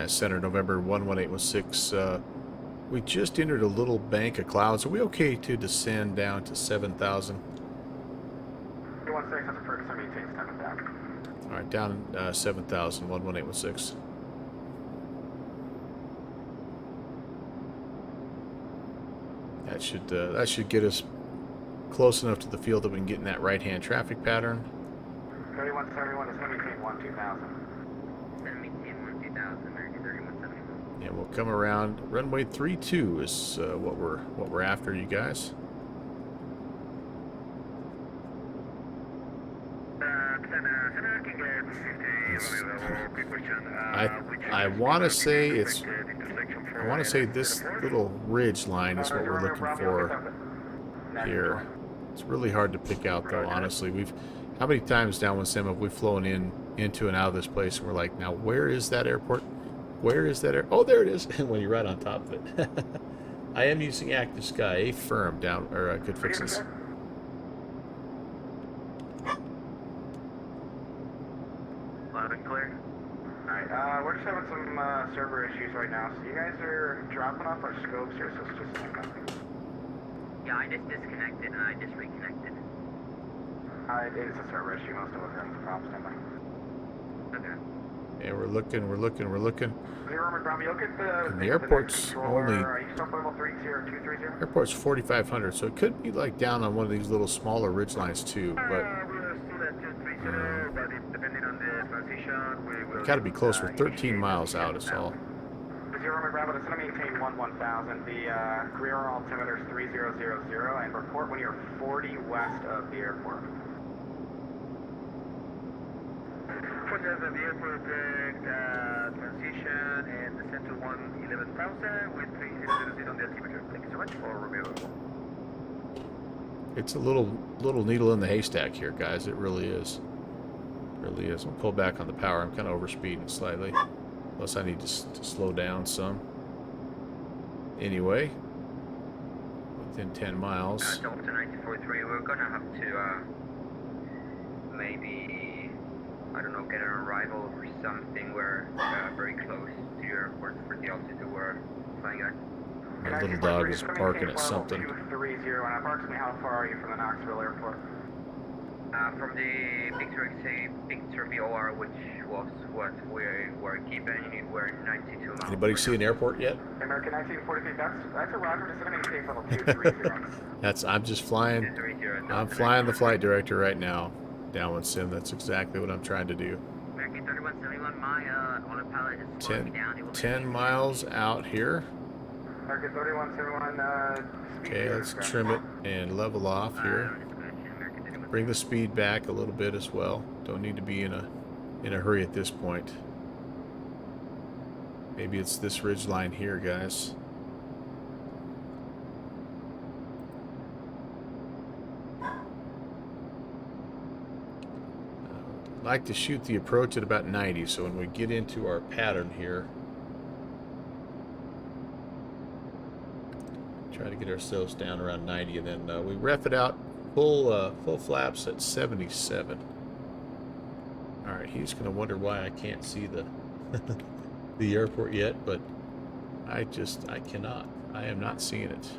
S2: Center November 11816. We just entered a little bank of clouds. Are we okay to descend down to 7,000?
S6: 216 has a first maintain standing down.
S2: All right, down 7,000, 11816. That should get us close enough to the field that we can get in that right-hand traffic pattern.
S6: 3171 is going to maintain 12,000.
S2: And we'll come around. Runway 32 is what we're after, you guys.
S4: Center, can
S5: quick question.
S2: I want to say it's. I want to say this little ridge line is what we're looking for here. It's really hard to pick out though, honestly. How many times down with Sim have we flown into and out of this place and we're like, now where is that airport? Where is that oh, there it is. When you're right on top of it. I am using Active Sky, a firm down, or good fixes.
S4: Loud and clear.
S6: Alright, we're just having some server issues right now, so you guys are dropping off our scopes here, so it's just like nothing.
S4: Yeah, I just disconnected and I just reconnected.
S6: It's a server issue, most of us are having some problems, stand by.
S4: Okay.
S2: Yeah, we're looking.
S6: Zero, Bravo, you'll get
S2: And the airport's only.
S6: You still level 30230?
S2: Airport's 4,500, so it could be like down on one of these little smaller ridge lines too, but.
S5: We're still at 230, but depending on the transition, we will.
S2: Gotta be close. We're 13 miles out, is all.
S6: Zero, Bravo, it's going to maintain 1000. The career altimeter is 3000, and report when you're 40 west of the airport.
S5: For the airport transition and descent to 11,000 with 3000 on the altimeter. Thank you so much for reviewing.
S2: It's a little needle in the haystack here, guys. It really is. It really is. I'll pull back on the power. I'm kind of overspeeding slightly. Plus, I need to slow down some. Anyway, within 10 miles.
S4: Delta 1943, we're gonna have to maybe, I don't know, get an arrival or something. We're very close to the airport for the altitude we're flying at.
S2: My little dog is barking at something.
S6: 230, and approximately how far are you from the Knoxville airport?
S4: From the Victor VOR, which was what we were given, we're 92 miles.
S2: Anybody see an airport yet?
S6: American 1943, that's a Roger, just going to maintain level 230.
S2: I'm just flying. I'm flying the flight director right now. Downwind Sim, that's exactly what I'm trying to do.
S4: American 3171, my autopilot is slowing me down.
S2: 10 miles out here.
S6: American 3171,
S2: Okay, let's trim it and level off here. Bring the speed back a little bit as well. Don't need to be in a hurry at this point. Maybe it's this ridge line here, guys. I'd like to shoot the approach at about 90, so when we get into our pattern here, try to get ourselves down around 90, and then we ref it out full flaps at 77. All right, he's gonna wonder why I can't see the the airport yet, but I cannot. I am not seeing it.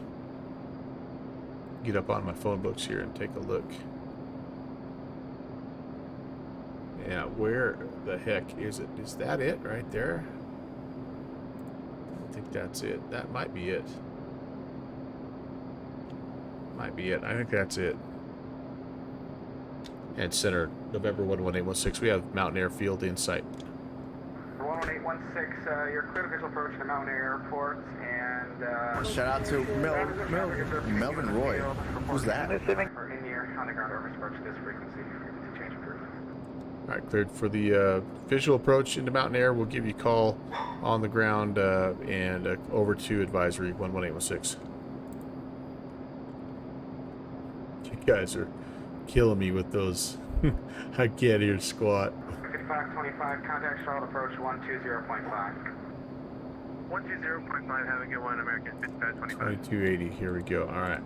S2: Get up on my phone books here and take a look. Yeah, where the heck is it? Is that it right there? I don't think that's it. That might be it. Might be it. I think that's it. And center, November 11816. We have Mountain Airfield in sight.
S6: 11816, you're clear to visual approach to Mountain Air Airport, and
S3: Shout out to Melvin Roy. Who's that?
S6: for in-air underground orbit approach to this frequency to change approved.
S2: All right, cleared for the visual approach into Mountain Air. We'll give you a call on the ground and over to advisory 11816. You guys are killing me with those. I can't hear squat.
S6: 5525, contact Charlotte approach 120.5.
S5: 120.5, have a good one, American 5525.
S2: 2280, here we go. All right.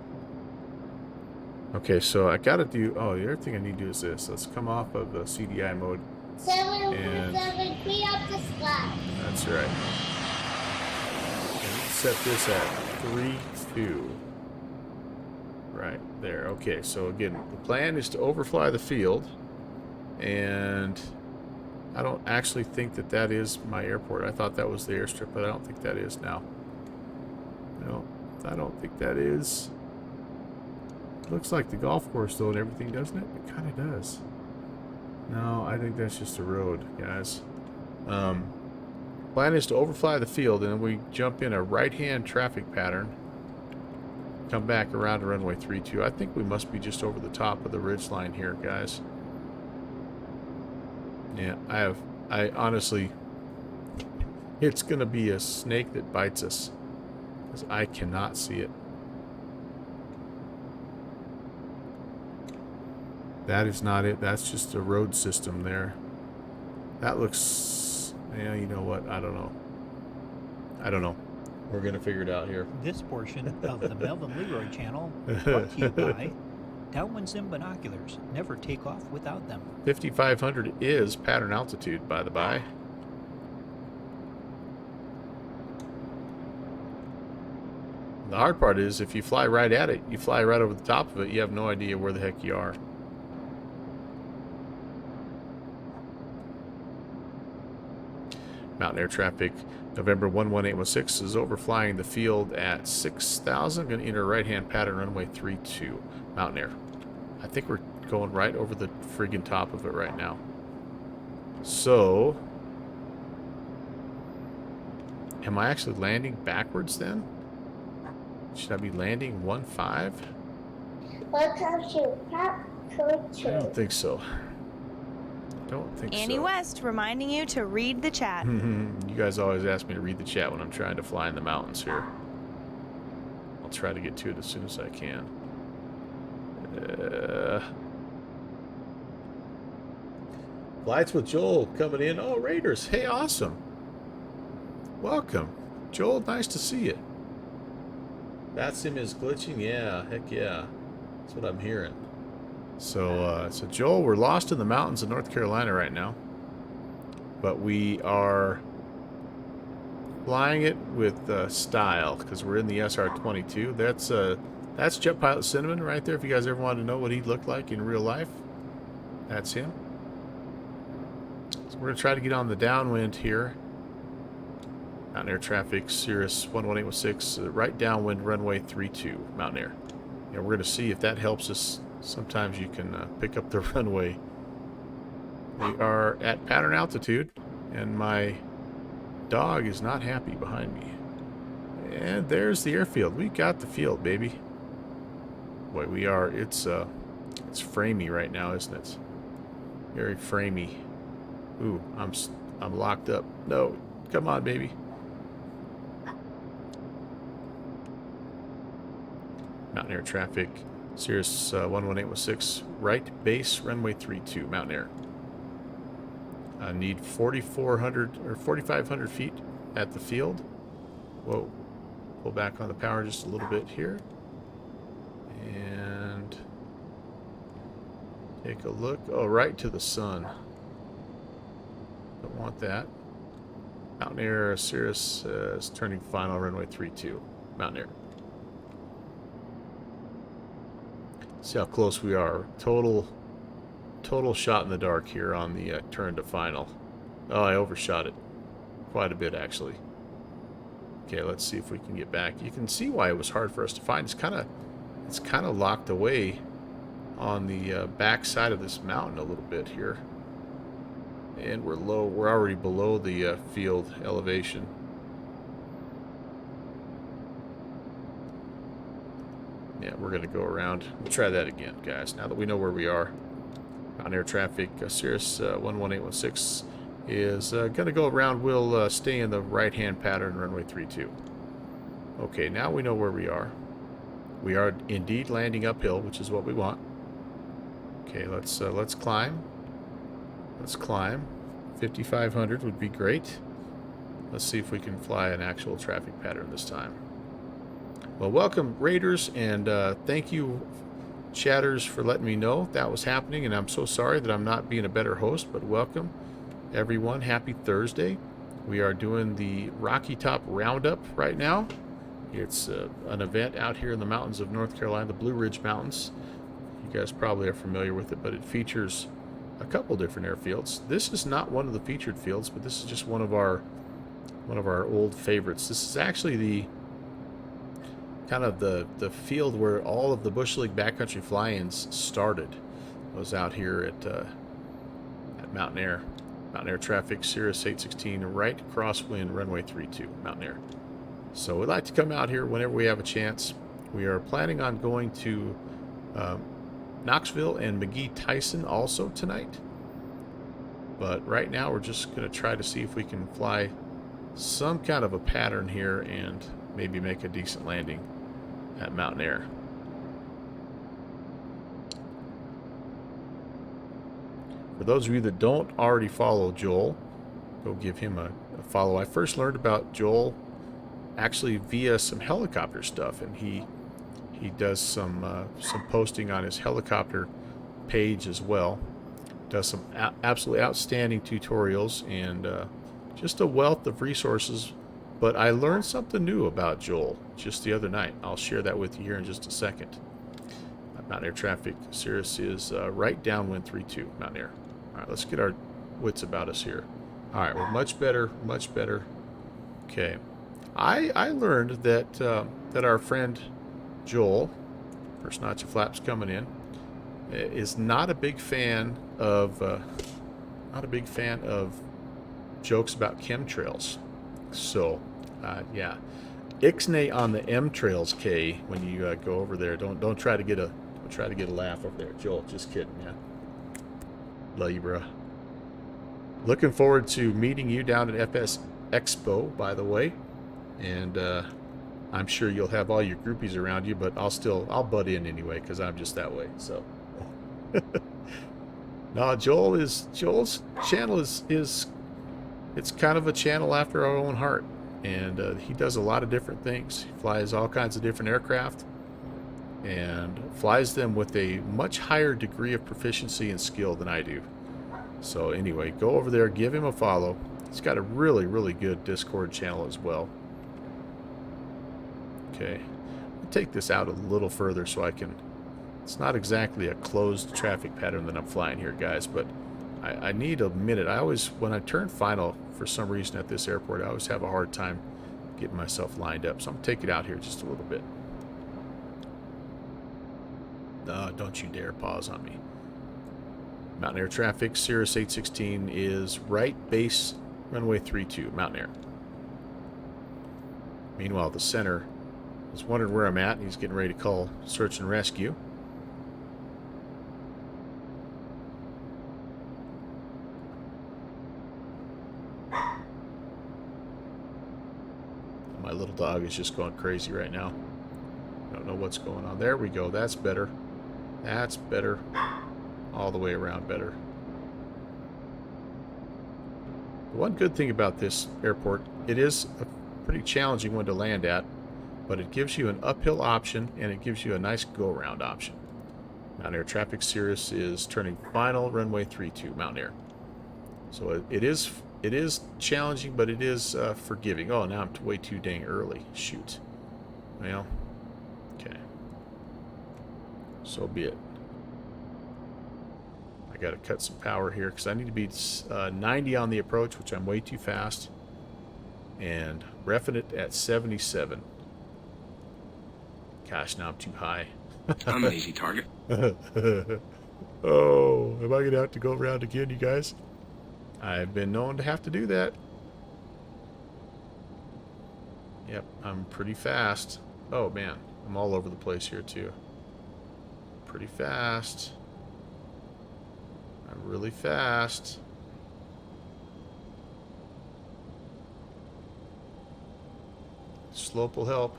S2: Okay, so I gotta do, the other thing I need to do is this. Let's come off of the CDI mode.
S7: 747, clean up the slide.
S2: That's right. And set this at 3-2. Right there. Okay, so again, the plan is to overfly the field, and I don't actually think that is my airport. I thought that was the airstrip, but I don't think that is now. No, I don't think that is. It looks like the golf course though and everything, doesn't it? It kind of does. No, I think that's just a road, guys. Plan is to overfly the field, and then we jump in a right-hand traffic pattern. Come back around to runway 32. I think we must be just over the top of the ridge line here, guys. Yeah, I have I honestly, it's going to be a snake that bites us, because I cannot see it. That is not it. That's just a road system there. That looks... Yeah, you know what? I don't know. I don't know. We're going to figure it out here.
S8: This portion of the Melvin Leroy channel brought to you by Downwind Sim Binoculars. Never take off without them.
S2: 5,500 is pattern altitude, by the by. The hard part is if you fly right at it, you fly right over the top of it, you have no idea where the heck you are. Mountain air traffic, November 11816 is overflying the field at 6,000. Going to enter right-hand pattern runway 32. Mountain air. I think we're going right over the friggin' top of it right now. So, am I actually landing backwards then? Should I be landing 1.5?
S7: Welcome to Pop
S2: I
S7: Culture.
S2: don't think so. Don't think
S9: Annie
S2: so.
S9: West reminding you to read the chat.
S2: You guys always ask me to read the chat when I'm trying to fly in the mountains here. I'll try to get to it as soon as I can. Flights with Joel coming in. Oh, Raiders. Hey, awesome. Welcome. Joel, nice to see you. That sim is glitching? Yeah, heck yeah. That's what I'm hearing. So Joel, we're lost in the mountains of North Carolina right now. But we are flying it with style because we're in the SR22. That's Jet Pilot Cinnamon right there. If you guys ever wanted to know what he looked like in real life, that's him. So we're going to try to get on the downwind here. Mountain air traffic, Cirrus 11816, right downwind runway 32, Mountain air. Yeah, we're going to see if that helps us. Sometimes you can pick up the runway. We are at pattern altitude, and my dog is not happy behind me. And there's the airfield. We got the field, baby. Boy, we are. It's framey right now, isn't it? Very framey. Ooh, I'm locked up. No, come on, baby. Mountain air traffic, Cirrus 11816, right base runway 32, Mountain air. I need 4,400 or 4,500 feet at the field. Whoa, pull back on the power just a little bit here, and take a look. Oh, right to the sun. Don't want that. Mountain air, Cirrus is turning final runway 32, Mountain air. See how close we are. Total shot in the dark here on the turn to final. Oh, I overshot it quite a bit actually. Okay, let's see if we can get back. You can see why it was hard for us to find. It's kind of locked away on the back side of this mountain a little bit here, and we're low. We're already below the field elevation. Yeah, we're going to go around. We'll try that again, guys, now that we know where we are. On air traffic, Cirrus 11816 is going to go around. We'll stay in the right-hand pattern, runway 32. Okay, now we know where we are. We are indeed landing uphill, which is what we want. Okay, let's climb. Let's climb. 5,500 would be great. Let's see if we can fly an actual traffic pattern this time. Well, welcome, Raiders, and thank you, chatters, for letting me know that was happening, and I'm so sorry that I'm not being a better host, but welcome, everyone. Happy Thursday. We are doing the Rocky Top Roundup right now. It's an event out here in the mountains of North Carolina, the Blue Ridge Mountains. You guys probably are familiar with it, but it features a couple different airfields. This is not one of the featured fields, but this is just one of our old favorites. This is actually the kind of the field where all of the Bush League backcountry fly-ins started. It was out here at Mountain Air. Mountain Air traffic, Cirrus 816, right crosswind, runway 32, Mountain Air. So we'd like to come out here whenever we have a chance. We are planning on going to Knoxville and McGee Tyson also tonight. But right now we're just going to try to see if we can fly some kind of a pattern here and maybe make a decent landing at Mountain Air. For those of you that don't already follow Joel, go give him a follow. I first learned about Joel actually via some helicopter stuff, and he does some posting on his helicopter page as well. Does some absolutely outstanding tutorials and just a wealth of resources. But I learned something new about Joel just the other night. I'll share that with you here in just a second. Mountain Air traffic, Cirrus is right downwind 32, Mountain Air. All right, let's get our wits about us here. All right, we're much better, much better. Okay, I learned that that our friend Joel, first notch of flaps coming in, is not a big fan of jokes about chemtrails. So, yeah, ixnay on the M-trails, K. When you go over there, don't try to get a laugh over there, Joel. Just kidding, man. Love you, bro. Looking forward to meeting you down at FS Expo, by the way, and I'm sure you'll have all your groupies around you, but I'll butt in anyway because I'm just that way. So, no, Joel's channel is it's kind of a channel after our own heart, and he does a lot of different things. He flies all kinds of different aircraft and flies them with a much higher degree of proficiency and skill than I do. So anyway, go over there, give him a follow. He's got a really, really good Discord channel as well. Okay, I'll take this out a little further so I can... It's not exactly a closed traffic pattern that I'm flying here, guys, but I need a minute. When I turn final, for some reason at this airport, I always have a hard time getting myself lined up. So I'm going to take it out here just a little bit. Don't you dare pause on me. Mountain Air traffic, Cirrus 816 is right base runway 32, Mountain Air. Meanwhile, the center is wondering where I'm at, and he's getting ready to call search and rescue. My little dog is just going crazy right now. I don't know what's going on. There we go. That's better. That's better. All the way around better. One good thing about this airport, it is a pretty challenging one to land at, but it gives you an uphill option and it gives you a nice go-around option. Mountain Air traffic, Cirrus is turning final runway 32, Mountain Air. So it is challenging, but it is forgiving. Oh, now I'm way too dang early. Shoot. Well, okay. So be it. I got to cut some power here because I need to be 90 on the approach, which I'm way too fast, and roughing it at 77. Gosh, now I'm too high.
S10: I'm an easy target.
S2: Oh, am I going to have to go around again, you guys? I've been known to have to do that. Yep, I'm pretty fast. Oh, man, I'm all over the place here, too. Pretty fast. I'm really fast. Slope will help.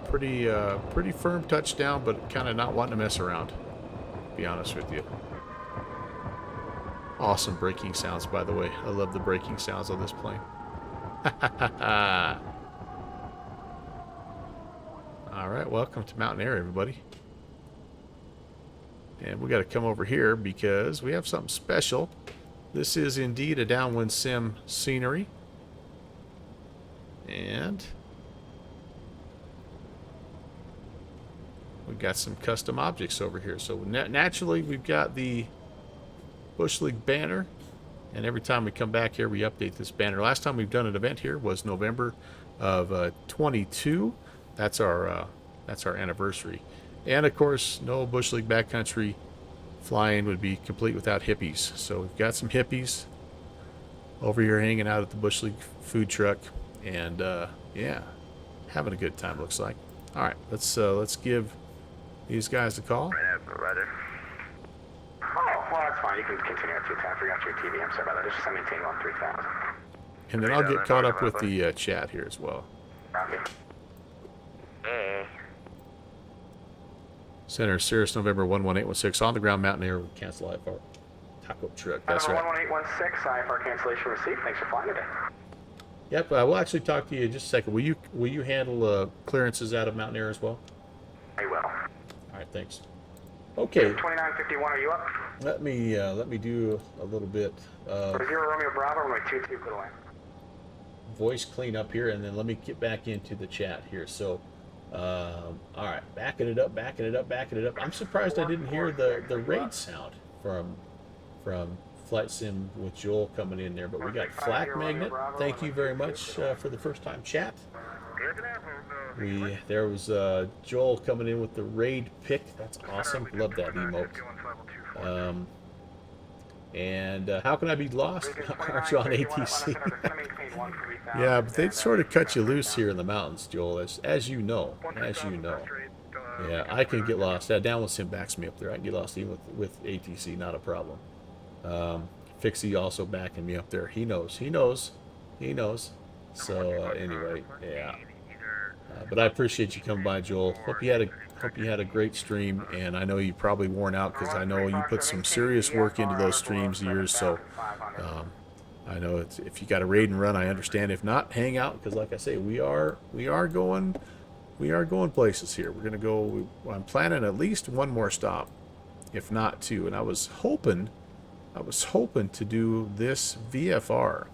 S2: Pretty firm touchdown, but kind of not wanting to mess around, to be honest with you. Awesome braking sounds, by the way. I love the braking sounds on this plane. All right, welcome to Mountain Air, everybody. And we got to come over here because we have something special. This is indeed a downwind sim scenery. And we've got some custom objects over here. So naturally, we've got the Bush League banner. And every time we come back here, we update this banner. Last time we've done an event here was November of 22. That's our anniversary. And of course, no Bush League backcountry flying would be complete without hippies. So we've got some hippies over here hanging out at the Bush League food truck, and yeah, having a good time, looks like. All right, let's give these guys a call.
S4: Right, provider.
S6: You can continue at 210. I forgot your TV. I'm sorry about that. Just maintain 3000.
S2: And then I'll get caught up with the chat here as well.
S6: Copy.
S2: Center, Cirrus, November 11816. On the ground, Mountaineer. Cancel IFR. Taco truck. That's right.
S6: 11816. IFR cancellation received. Thanks for flying today.
S2: Yep. We'll actually talk to you in just a second. Will you handle clearances out of Mountaineer as well?
S6: I will.
S2: All right. Thanks. Okay.
S6: 2951. Are you up?
S2: Let me do a little bit of
S6: 0 Romeo Bravo. Runway 22. Clear to land.
S2: voice cleanup here, and then let me get back into the chat here. So, all right, backing it up. I'm surprised I didn't hear the raid sound from Flight Sim with Joel coming in there, but we got Flak Magnet. Thank you very much for the first time chat. There was Joel coming in with the raid pick. That's awesome. Love that emote. And how can I be lost? Aren't you on ATC? Yeah, but they sort of cut you loose here in the mountains, Joel, as you know. Yeah, I can get lost. Downwind Sim backs me up there. I can get lost even with ATC, not a problem. Fixie also backing me up there. He knows. So anyway, yeah. But I appreciate you coming by, Joel. Hope you had a great stream, and I know you probably worn out because I know you put some serious work into those streams of yours. So I know if you got a raid and run, I understand. If not, hang out because, like I say, we are going places here. We're gonna go. I'm planning at least one more stop, if not two. And I was hoping to do this VFR.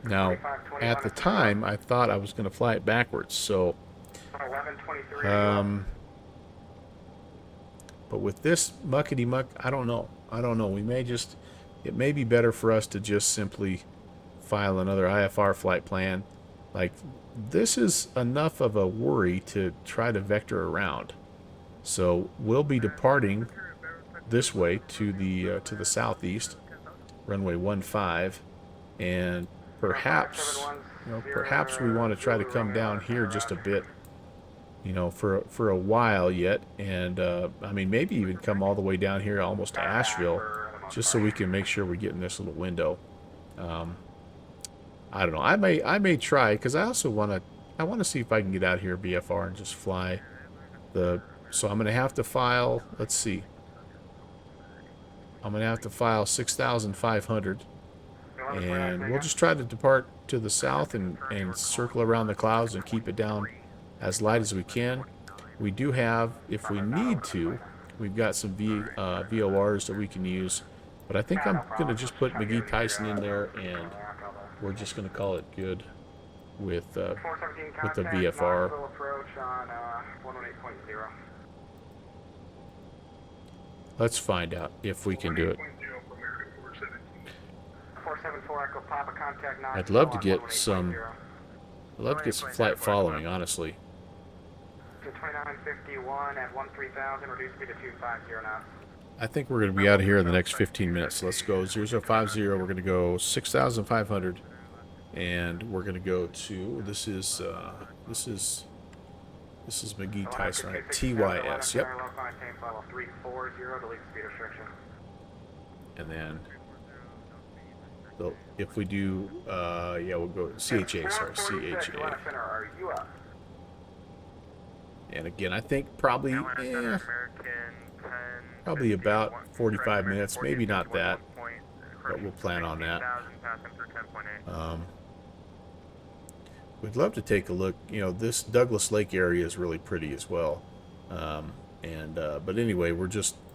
S2: Now, at the time, I thought I was going to fly it backwards, so, but with this muckety-muck, I don't know. It may be better for us to just simply file another IFR flight plan. Like, this is enough of a worry to try to vector around. So, we'll be departing this way to the southeast, runway 15, and perhaps we want to try to come down here just a bit, for a while yet, and I mean maybe even come all the way down here almost to Asheville, just so we can make sure we get in this little window. I don't know. I may try because I want to see if I can get out here VFR and just fly the. So I'm gonna have to file. Let's see. I'm gonna have to file 6,500. And we'll just try to depart to the south and circle around the clouds and keep it down as light as we can. We do have, if we need to, we've got some VORs that we can use. But I think I'm going to just put McGee Tyson in there, and we're just going to call it good with the VFR. Let's find out if we can do it. I'd love to get some. I'd love to get some flight following, honestly.
S6: 2951 at 13,000. Reduce speed to 250 knots.
S2: I think we're going to be out of here in the next 15 minutes. Let's go 0050. We're going to go 6,500, and we're going to go to this is McGee Tyson, right? TYS. Yep. And then. So if we do, yeah, we'll go CHA, sorry, CHA. And again, I think probably about 45 minutes, maybe not that, but we'll plan on that. We'd love to take a look. This Douglas Lake area is really pretty as well. But anyway,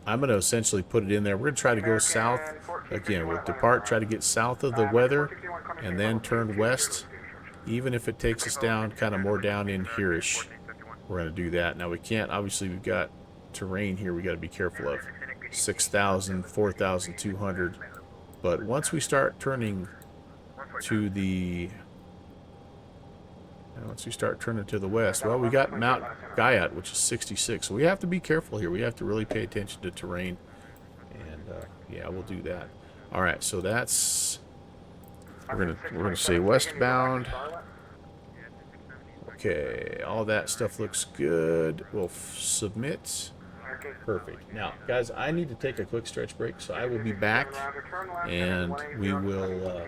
S2: I'm going to essentially put it in there. We're going to try to go south. Again, we'll depart, try to get south of the weather, and then turn west. Even if it takes us down, kind of more down in here-ish, we're going to do that. Now, we can't, obviously, we've got terrain here we got to be careful of. 6,000, 4,200. But once we start turning to the... Once we start turning to the west, well, we got Mount Guyot, which is 66. So we have to be careful here. We have to really pay attention to terrain. And yeah, we'll do that. All right, so that's we're gonna say westbound. Okay, all that stuff looks good. We'll submit. Perfect. Now, guys, I need to take a quick stretch break, so I will be back, and we will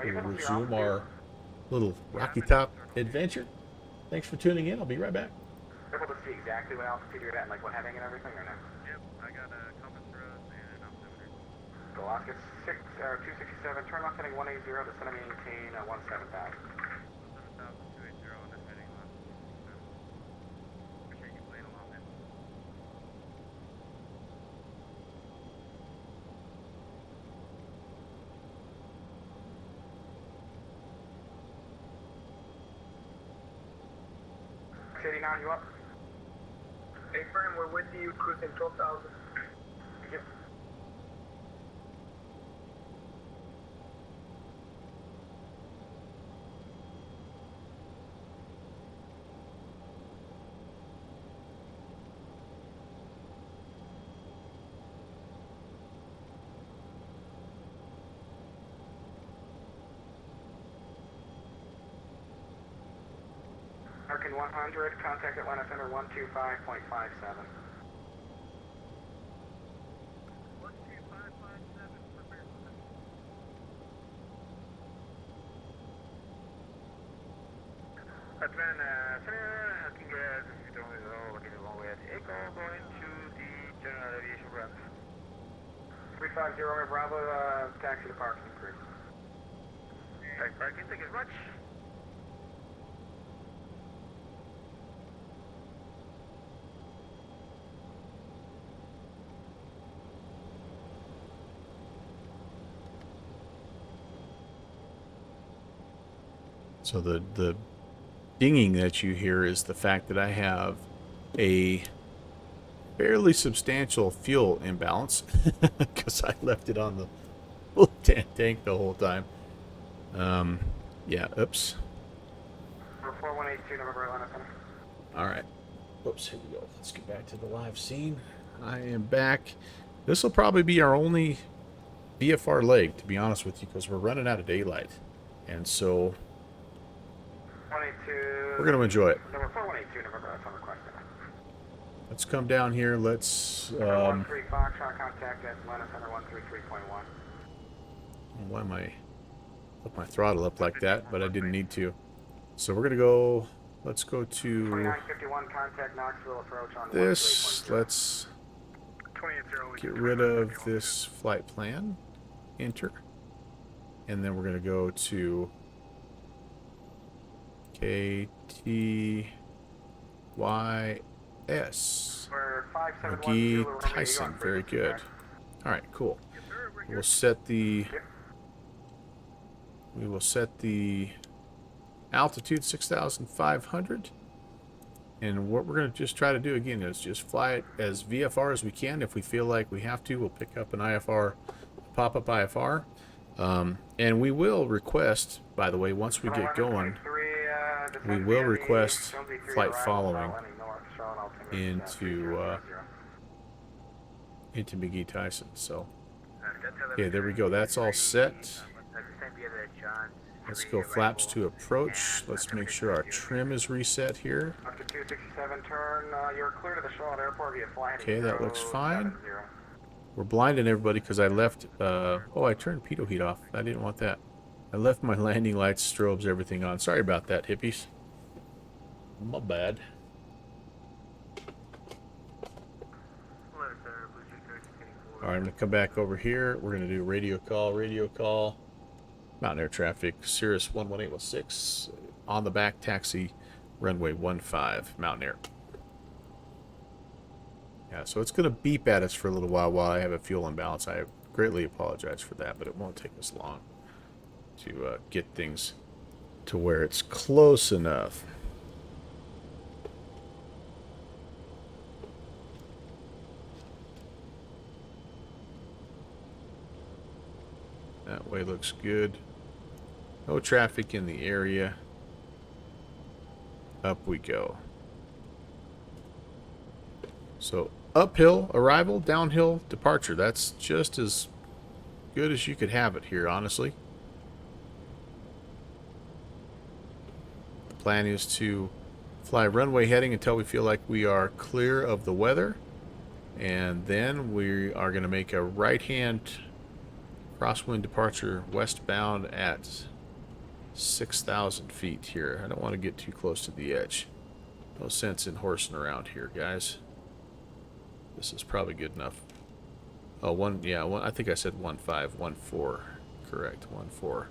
S2: resume our little Rocky Top adventure. Thanks for tuning in. I'll be right back.
S6: Able to see exactly what altitude you're at and like what heading and everything, or no?
S5: Yep, I got a compass for us and an altimeter.
S6: Alaska 267, turn left heading 180, descend and maintain 17,000.
S5: 17,280 on this heading left. Appreciate you playing along, man.
S6: City, now you up?
S10: Hey, friend, we're with you, cruising 12,000.
S6: Yep. American 100, contact Atlanta Center 125.57.
S10: Atlanta Center, I think this is looking a long way at Echo, going to the general aviation ramp.
S6: 350 Bravo, taxi to parking crew.
S10: Alright, parking, thank you very much.
S2: So the dinging that you hear is the fact that I have a fairly substantial fuel imbalance because I left it on the full tank the whole time. Yeah, oops.
S6: 4182 November Atlanta Center.
S2: All right. Oops, here we go. Let's get back to the live scene. I am back. This will probably be our only VFR leg, to be honest with you, because we're running out of daylight. And so
S6: 182.
S2: we're going to enjoy it.
S6: Number 4182 November, that's on request.
S2: Let's come down here. Let's...
S6: 13 Foxtrot, contact Atlanta Center 133.1.
S2: Why am I... Put my throttle up like that, but I didn't need to. So we're going to go... Let's go to
S6: 2951, contact Knoxville approach on
S2: this.
S6: 13.0.
S2: Let's get rid of this flight plan. Enter. And then we're going to go to KTYS. McGee Tyson. Very good. All right, cool. We'll set the... We will set the altitude 6,500. And what we're going to just try to do again is just fly it as VFR as we can. If we feel like we have to, we'll pick up an IFR, pop-up IFR. And we will request, by the way, once we get going, we will request flight following into McGee Tyson. So, okay, there we go. That's all set. Let's go flaps to approach. Let's make sure our trim is reset here.
S6: Up to 267, turn, you're clear to the Charlotte Airport via flight.
S2: Okay, that looks fine. We're blinding everybody because I left, oh, I turned pitot heat off. I didn't want that. I left my landing lights, strobes, everything on. Sorry about that, hippies. My bad. All right, I'm going to come back over here. We're going to do radio call. Mountain air traffic, Cirrus 11816, on the back, taxi, runway 15, Mountain Air. Yeah, so it's going to beep at us for a little while I have a fuel imbalance. I greatly apologize for that, but it won't take us long to get things to where it's close enough. That way looks good. No traffic in the area. Up we go. So uphill arrival, downhill departure. That's just as good as you could have it here, honestly. The plan is to fly runway heading until we feel like we are clear of the weather. And then we are going to make a right-hand crosswind departure westbound at 6,000 feet here. I don't want to get too close to the edge. No sense in horsing around here, guys. This is probably good enough. Oh, I think I said 1514. Correct, 14.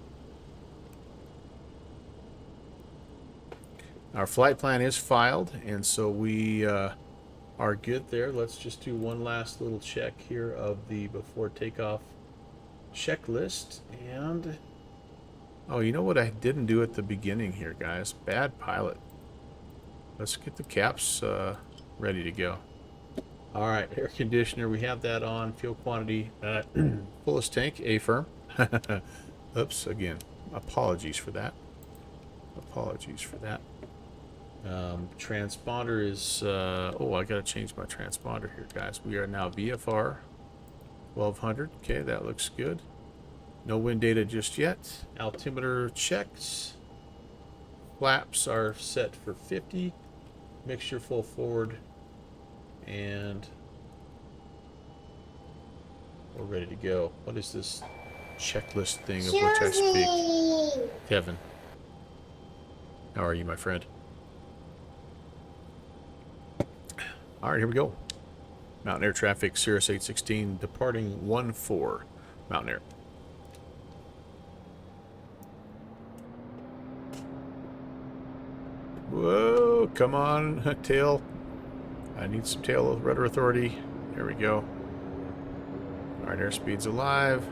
S2: Our flight plan is filed, and so we are good there. Let's just do one last little check here of the before takeoff checklist. And oh, you know what I didn't do at the beginning here, guys? Bad pilot. Let's get the caps ready to go. All right, air conditioner, we have that on. Fuel quantity, fullest tank, A-firm. Oops, again, apologies for that. Apologies for that. Transponder is, oh, I gotta change my transponder here, guys. We are now VFR 1200. Okay, that looks good. No wind data just yet. Altimeter checks. Flaps are set for 50. Mixture full forward. And we're ready to go. What is this checklist thing of which I speak? Kevin. How are you, my friend? All right, here we go. Mountain Air traffic, Cirrus 816, departing 14, Mountain Air. Whoa, come on, tail. I need some tail rudder authority. There we go. All right, airspeed's alive.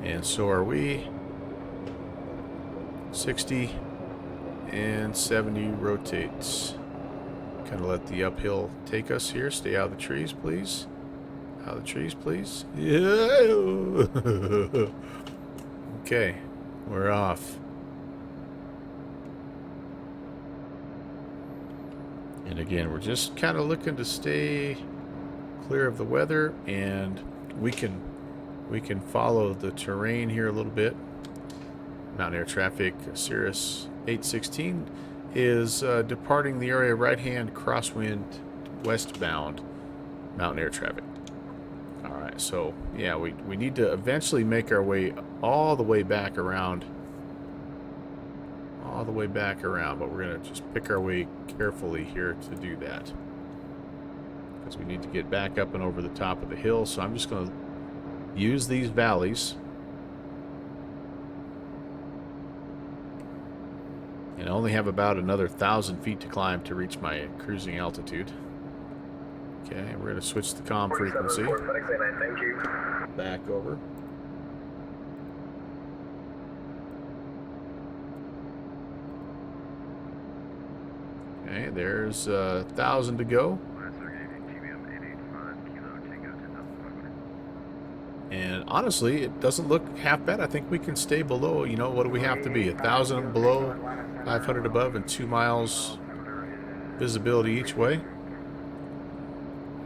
S2: And so are we. 60 and 70 rotates. Kind of let the uphill take us here. Stay out of the trees, please. Out of the trees, please. Yeah. Okay, we're off. And again, we're just kind of looking to stay clear of the weather, and we can follow the terrain here a little bit. Mountain Air traffic, Cirrus 816 is departing the area right-hand crosswind westbound, Mountain Air traffic. All right, so yeah, we need to eventually make our way all the way back around. All the way back around, but we're going to just pick our way carefully here to do that. Because we need to get back up and over the top of the hill, so I'm just going to use these valleys. And I only have about another 1,000 feet to climb to reach my cruising altitude. Okay, we're going to switch the comm frequency.
S4: Thank you.
S2: Back over. Okay, there's 1,000 to go. And honestly, it doesn't look half bad. I think we can stay below, you know, what do we have to be? 1,000 below, 500 above, and 2 miles visibility each way.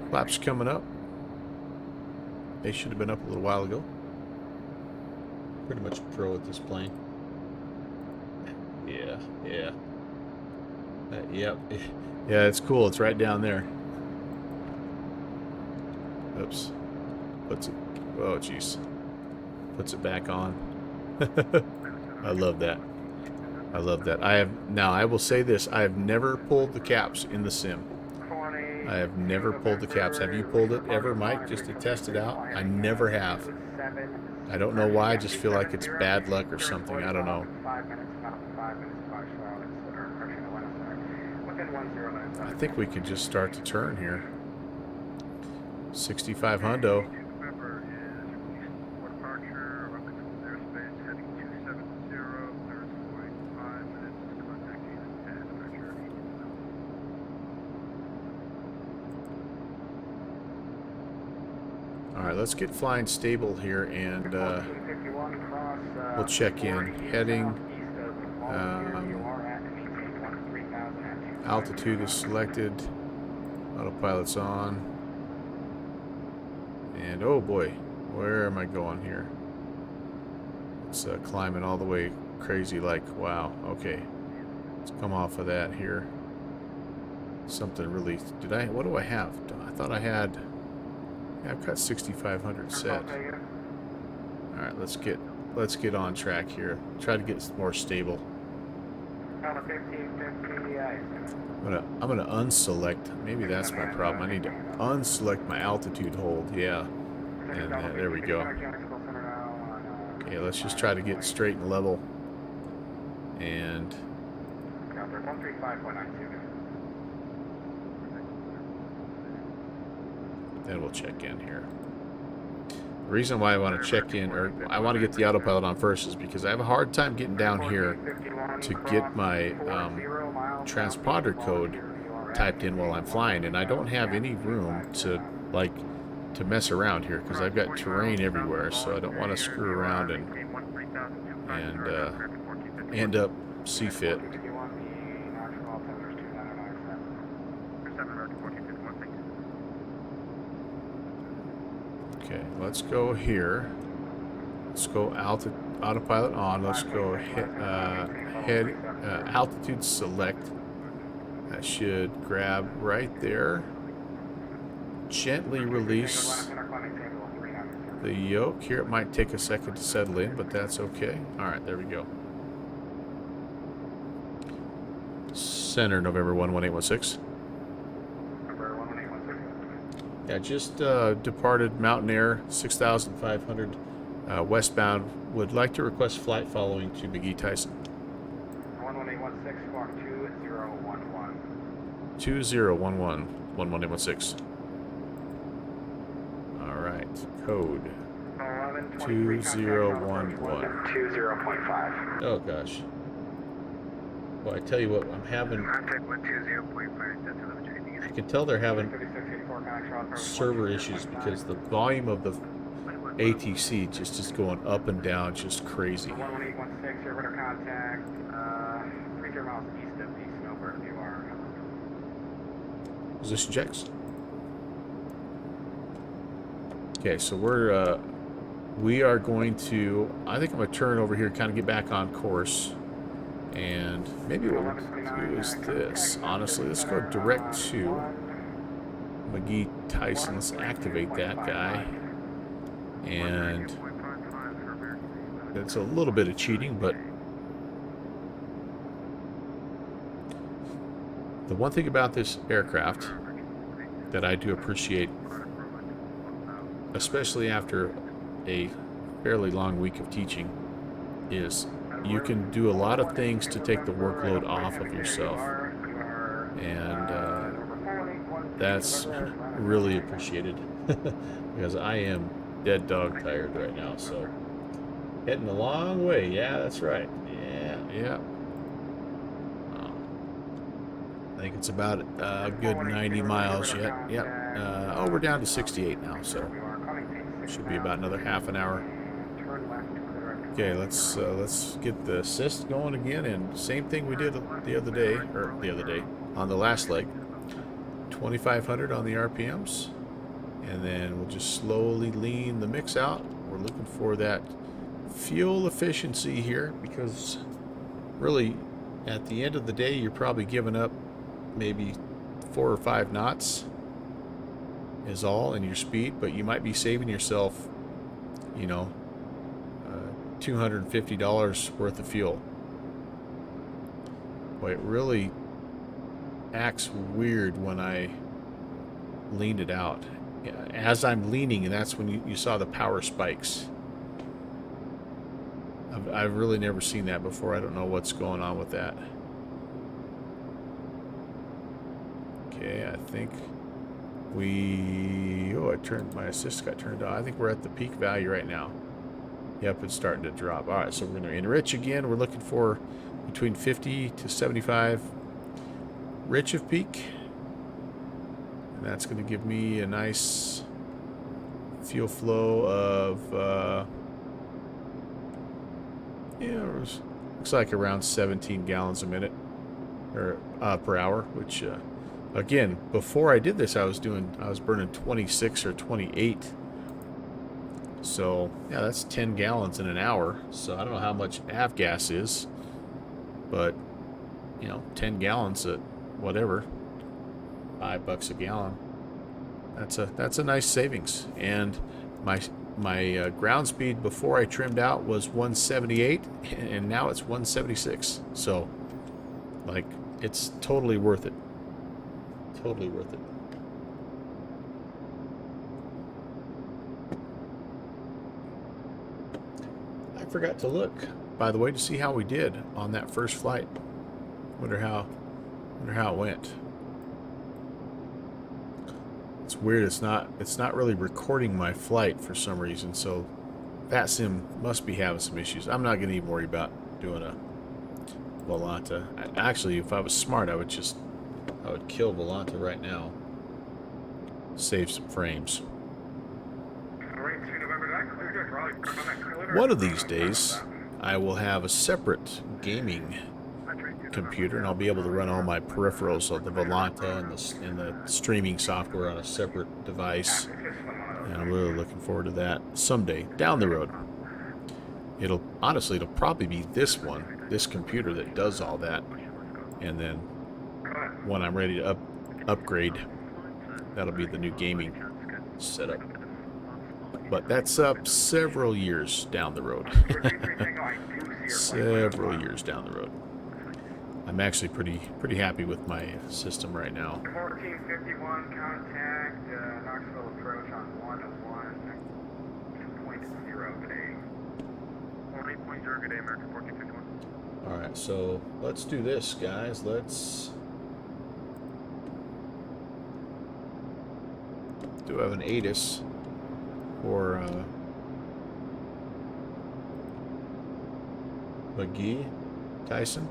S2: Flaps coming up. They should have been up a little while ago. Pretty much pro at this plane. Yeah. Yep. Yeah, it's cool. It's right down there. Oops. Puts it. Oh, jeez. Puts it back on. I love that. I love that. I will say this. I have never pulled the caps in the sim. I have never pulled the caps. Have you pulled it ever, Mike, just to test it out? I never have. I don't know why. I just feel like it's bad luck or something. I don't know. I think we could just start to turn here. 65 hundo. Alright, let's get flying stable here, and we'll check in. Heading, altitude is selected, autopilot's on, and oh boy, where am I going here? It's climbing all the way crazy, like, wow. Okay, let's come off of that here. something really. Did I? What do I have? I thought I had. Yeah, I've got 6,500 set. All right, let's get on track here. Try to get more stable. I'm gonna unselect. Maybe that's my problem. I need to unselect my altitude hold. Yeah, and there we go. Okay, let's just try to get straight and level. And then we'll check in here. The reason why I want to check in, or I want to get the autopilot on first, is because I have a hard time getting down here to get my transponder code typed in while I'm flying, and I don't have any room to mess around here because I've got terrain everywhere, so I don't want to screw around and end up CFIT. Okay, let's go here. Let's go autopilot on. Let's go altitude select. That should grab right there. Gently release the yoke. Here it might take a second to settle in, but that's okay. Alright, there we go. Center, November 11816. Yeah, just departed Mountain Air 6,500 westbound. Would like to request flight following to McGee Tyson.
S6: 11816, squawk 2011.
S2: 2011, 11816. Alright, code 2011.
S6: 20.5.
S2: Oh gosh. Well, I tell you what, I'm having. I can tell they're having server issues because the volume of the ATC just is going up and down, just crazy.
S6: 11816, you're under contact. 3 miles east of East Melbourne, you are.
S2: Position checks. Okay, so we are going to. I think I'm gonna turn over here, kind of get back on course. And maybe what we'll do is this. Honestly, let's go direct to McGee Tyson. Let's activate that guy. And it's a little bit of cheating, but the one thing about this aircraft that I do appreciate, especially after a fairly long week of teaching, is you can do a lot of things to take the workload off of yourself, and that's really appreciated because I am dead dog tired right now. So heading a long way. Yeah, that's right. Yeah. I think it's about a good 90 miles yet. Yep. Oh, we're down to 68 now, so should be about another half an hour. Okay, let's get the assist going again, and same thing we did the other day on the last leg. 2,500 on the RPMs, and then we'll just slowly lean the mix out. We're looking for that fuel efficiency here, because really at the end of the day you're probably giving up maybe 4 or 5 knots is all in your speed, but you might be saving yourself, you know, $250 worth of fuel. Boy, it really acts weird when I leaned it out. As I'm leaning, and that's when you saw the power spikes. I've really never seen that before. I don't know what's going on with that. Okay, I think my assist got turned on. I think we're at the peak value right now. Yep, it's starting to drop. All right, so we're going to enrich again. We're looking for between 50 to 75 rich of peak. And that's going to give me a nice fuel flow of, looks like around 17 gallons a minute, or per hour, which, again, before I did this, I was burning 26 or 28. So, yeah, that's 10 gallons in an hour. So, I don't know how much avgas is, but, 10 gallons at whatever, $5 a gallon. That's a nice savings. And my ground speed before I trimmed out was 178, and now it's 176. So, like, it's totally worth it. Totally worth it. I forgot to look, by the way, to see how we did on that first flight. Wonder how it went. It's weird. It's not really recording my flight for some reason. So that sim must be having some issues. I'm not going to even worry about doing a Volanta. Actually, if I was smart, I would kill Volanta right now. Save some frames. One of these days, I will have a separate gaming computer, and I'll be able to run all my peripherals of the Volanta and the streaming software on a separate device. And I'm really looking forward to that someday down the road. It'll probably be this computer that does all that, and then when I'm ready to upgrade, that'll be the new gaming setup. But that's up several years down the road. Several years down the road. I'm actually pretty happy with my system right now.
S6: 1451 contact, Knoxville approach on 101.0 today.
S5: 18.0 good day, American 1451.
S2: Alright, so let's do this, guys. Let's do have an ATIS for McGee Tyson.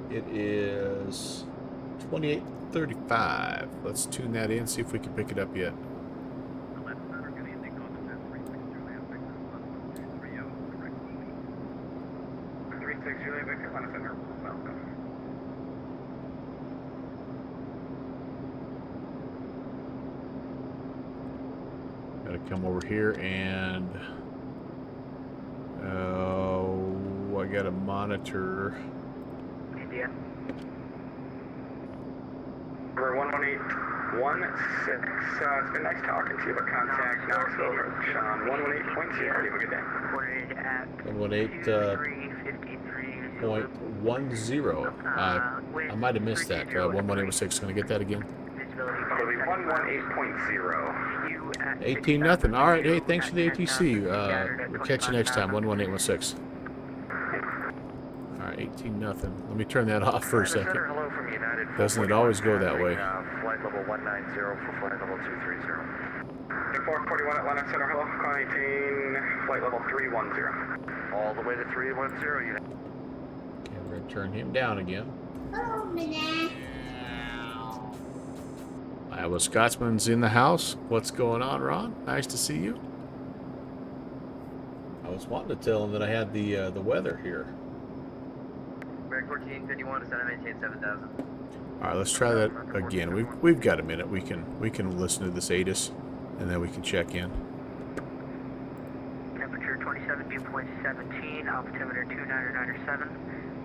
S2: It is 2835. Let's tune that in, see if we can pick it up yet. Gotta come over here and I gotta monitor.
S6: India. Number 11816. It's been nice talking to you, but contact Knoxville approach on 118.0. Have a good day.
S2: 118.10. I might have missed that. 11816. Can I get that again?
S6: It'll be 118.0.
S2: 18-0. All right. Hey, thanks for the ATC. We'll catch you next time. 11816. All right, 18-0. Let me turn that off for a second. Doesn't it always go that way?
S4: Flight level 190 for flight level 230.
S6: 441 Atlanta Center, hello. Call 18, flight level 310.
S4: All the way to 310.
S2: Okay, we're going to turn him down again.
S7: Oh, Minette.
S2: Iowa Scotsman's in the house. What's going on, Ron? Nice to see you. I was wanting to tell him that I had the weather here.
S4: American 1451 to Center, maintain 7,000.
S2: All right, let's try that again. We've got a minute. We can listen to this ATIS, and then we can check in.
S11: Temperature 27, dew point 17, altimeter 2997.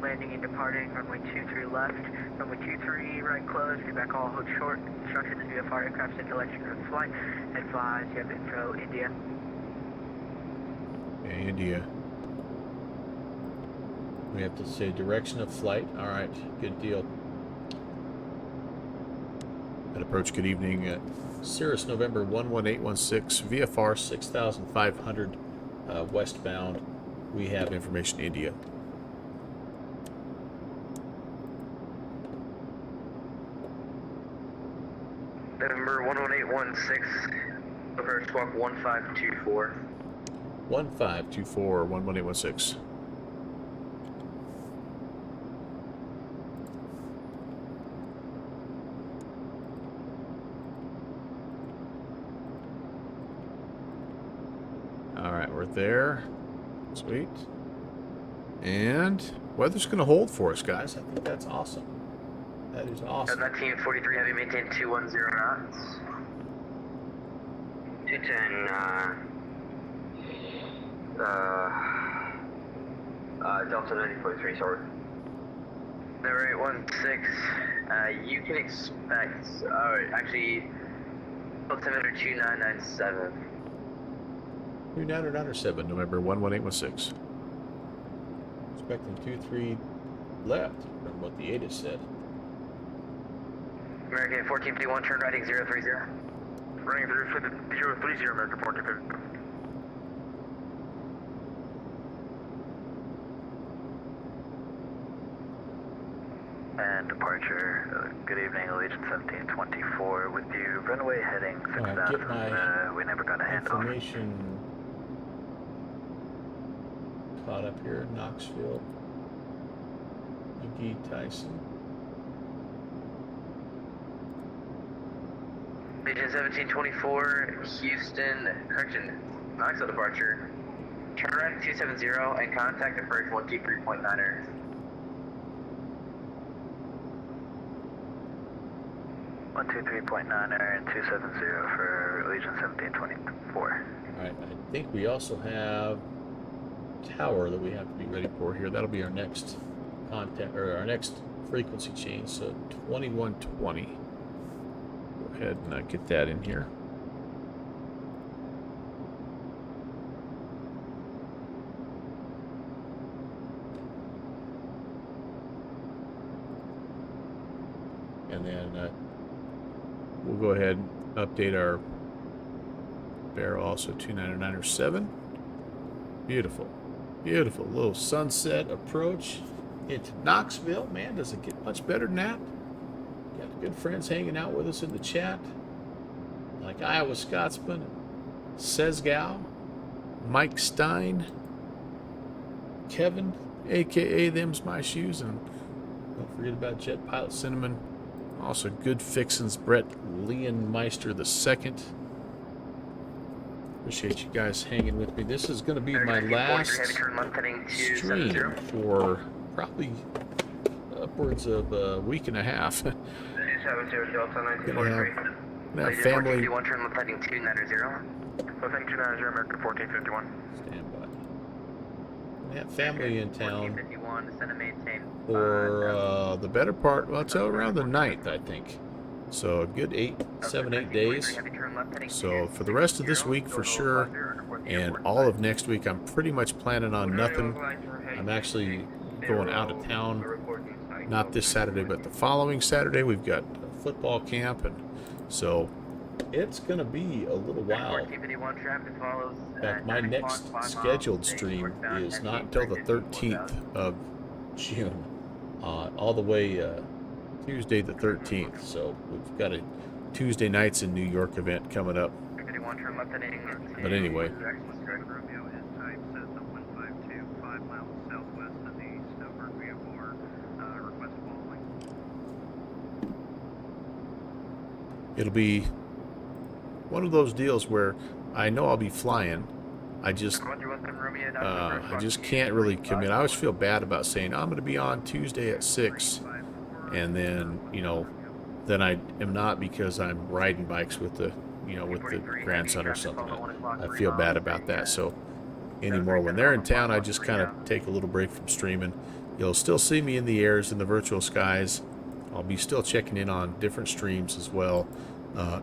S11: Landing and departing, runway 23 left, runway 23 right closed, feedback all hold short. Instructions to VFR aircraft in direction of flight. Advise you have info, India.
S2: Okay, India. We have to say direction of flight. All right, good deal. At approach, good evening. Cirrus November 11816, VFR 6500 westbound. We have information, India.
S4: November 11816, over squawk 1524.
S2: 1524, 11816. Alright, we're there. Sweet. And weather's going to hold for us, guys. I think that's awesome. That is awesome.
S4: 1943, have you maintained 210 knots?
S11: 210,
S4: Delta 9043, sorry. Number 816, you can expect, actually, altimeter 2997.
S2: 2997, November 11816. Expecting 23 left from what the ATIS said.
S4: American 1451, turn righting 030.
S5: Running 030, American 1452.
S4: And departure, good evening, Allegiant 1724 with you, runway heading 6000,
S2: get my
S4: we never got a handoff.
S2: information caught up here, Knoxville, McGee, Tyson.
S4: Allegiant 1724, Houston, correction, Knoxville departure, turn right 270 and contact approach 123.9er. 123.9er and 270 for Allegiant 1724.
S2: Alright, I think we also have tower that we have to be ready for here. That'll be our next contact, or our next frequency change. So 2120. Go ahead and get that in here. And then we'll go ahead and update our barrel also 2997. Beautiful, beautiful little sunset approach into Knoxville. Man, does it get much better than that? Got good friends hanging out with us in the chat, like Iowa Scotsman, Sesgow, Mike Stein, Kevin, aka Them's My Shoes, and don't forget about Jet Pilot Cinnamon. Also, Good Fixins, Brett Leonmeister II. Appreciate you guys hanging with me. This is going to be my last stream for probably upwards of a week and a half. Gonna have family. Stand by. We have family in town for the better part, well, it's around the 9th, I think. So a good 7, 8 days. So for the rest of this week for sure, and all of next week, I'm pretty much planning on nothing. I'm actually going out of town, not this Saturday, but the following Saturday. We've got a football camp, and so it's going to be a little while. In fact, my next scheduled stream is not until the 13th of June, all the way Tuesday the 13th. So we've got a Tuesday nights in New York event coming up. But anyway, it'll be one of those deals where I know I'll be flying. I just can't really commit. I always feel bad about saying, I'm going to be on Tuesday at 6, and then, then I am not, because I'm riding bikes with the, with the grandson or something. I feel bad about that. So anymore, when they're in town, I just kind of take a little break from streaming. You'll still see me in the airs, in the virtual skies. I'll be still checking in on different streams as well.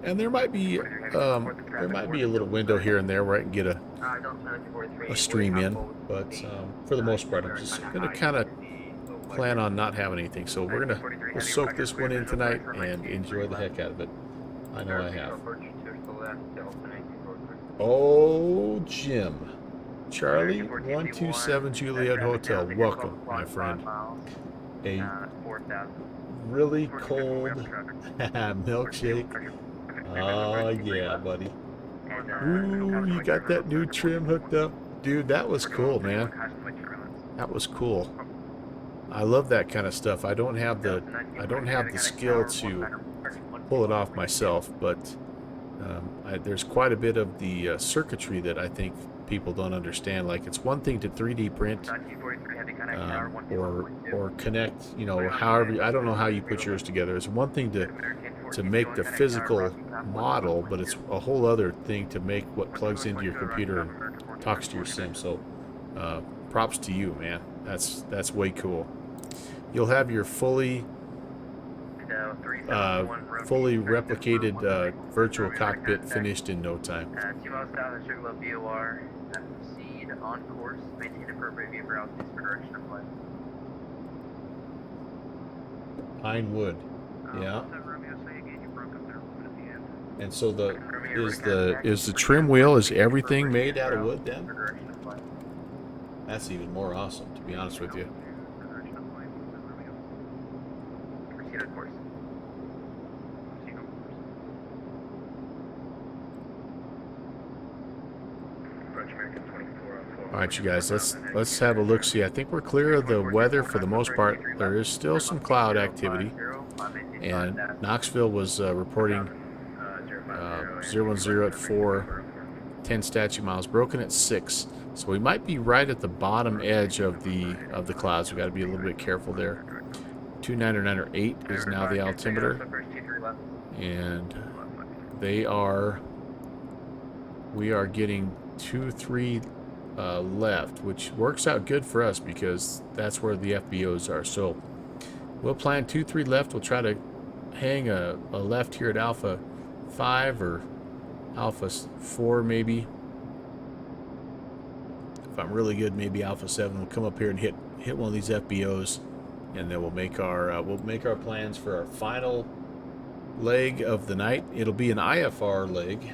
S2: And there might be a little window here and there where I can get a stream in, but for the most part, I'm just going to kind of plan on not having anything. So we'll soak this one in tonight and enjoy the heck out of it. I know I have. Oh, Jim. Charlie 127 Juliet Hotel. Welcome, my friend. A really cold milkshake. Oh, yeah, buddy. Ooh, you got that new trim hooked up? Dude, that was cool, man. That was cool. I love that kind of stuff. I don't have the skill to pull it off myself, but there's quite a bit of the circuitry that I think people don't understand. Like, it's one thing to 3D print or connect, however, I don't know how you put yours together. It's one thing to make the physical model, but it's a whole other thing to make what plugs into your computer and talks to your sim. So props to you, man. That's way cool. You'll have your fully replicated virtual cockpit finished in no time.
S4: 2 miles south of Sugarloaf BOR. Proceed on course. Maintain appropriate view for altitude for direction of flight.
S2: Pine wood. Yeah. And so is the trim wheel, is everything made out of wood then? That's even more awesome, to be honest with you.
S4: Proceed on course.
S2: All right, you guys, let's have a look. See, I think we're clear of the weather for the most part. There is still some cloud activity, and Knoxville was reporting 010 at 4, 10 statute miles, broken at 6. So we might be right at the bottom edge of the clouds. We got to be a little bit careful there. 29908 is now the altimeter, and we are getting 2-3 left, which works out good for us because that's where the FBOs are. So we'll plan 2-3 left. We'll try to hang a left here at Alpha 5 or Alpha 4 maybe. If I'm really good, maybe Alpha 7. We'll come up here and hit one of these FBOs, and then we'll make our plans for our final leg of the night. It'll be an IFR leg.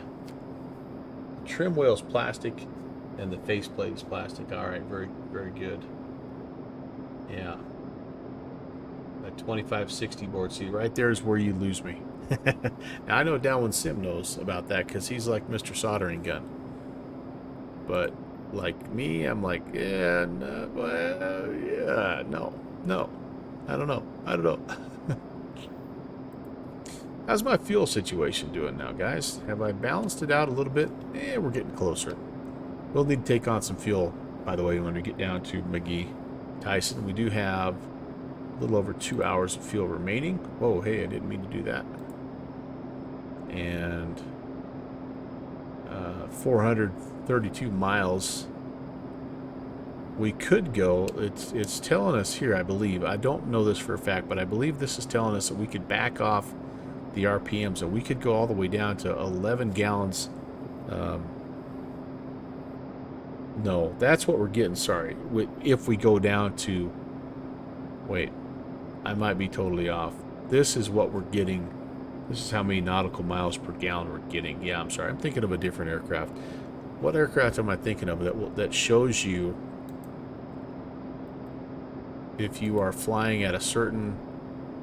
S2: Trim wheel's plastic, and the faceplate is plastic. All right, very, very good. Yeah. That 2560 board. See, right there is where you lose me. Now, I know Downwind Sim knows about that because he's like Mr. Soldering Gun. But like me, I'm like, yeah, no, well, yeah, no. I don't know. How's my fuel situation doing now, guys? Have I balanced it out a little bit? We're getting closer. We'll need to take on some fuel, by the way, when we get down to McGee. Tyson, we do have a little over 2 hours of fuel remaining. Whoa, hey, I didn't mean to do that. And 432 miles. We could go, it's telling us here, I believe, I don't know this for a fact, but I believe this is telling us that we could back off the RPMs, and we could go all the way down to 11 gallons. No, that's what we're getting, sorry. If we go down to, wait, I might be totally off. This is what we're getting. This is how many nautical miles per gallon we're getting. Yeah, I'm sorry, I'm thinking of a different aircraft. What aircraft am I thinking of that shows you if you are flying at a certain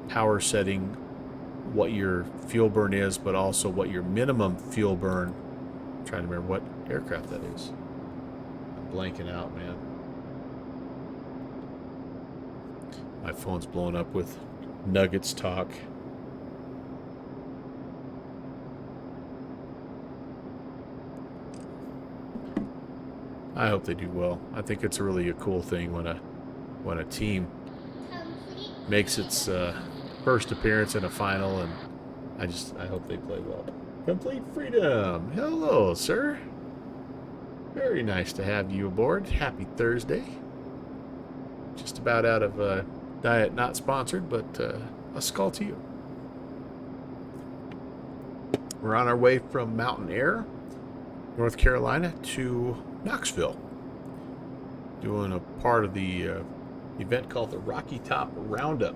S2: power setting, what your fuel burn is, but also what your minimum fuel burn. I'm trying to remember what aircraft that is. I'm blanking out, man. My phone's blowing up with Nuggets talk. I hope they do well. I think it's really a cool thing when a team makes its first appearance in a final, and I hope they play well. Complete Freedom. Hello, sir. Very nice to have you aboard. Happy Thursday. Just about out of diet, not sponsored, but a skull to you. We're on our way from Mountain Air, North Carolina, to Knoxville, doing a part of the event called the Rocky Top Roundup.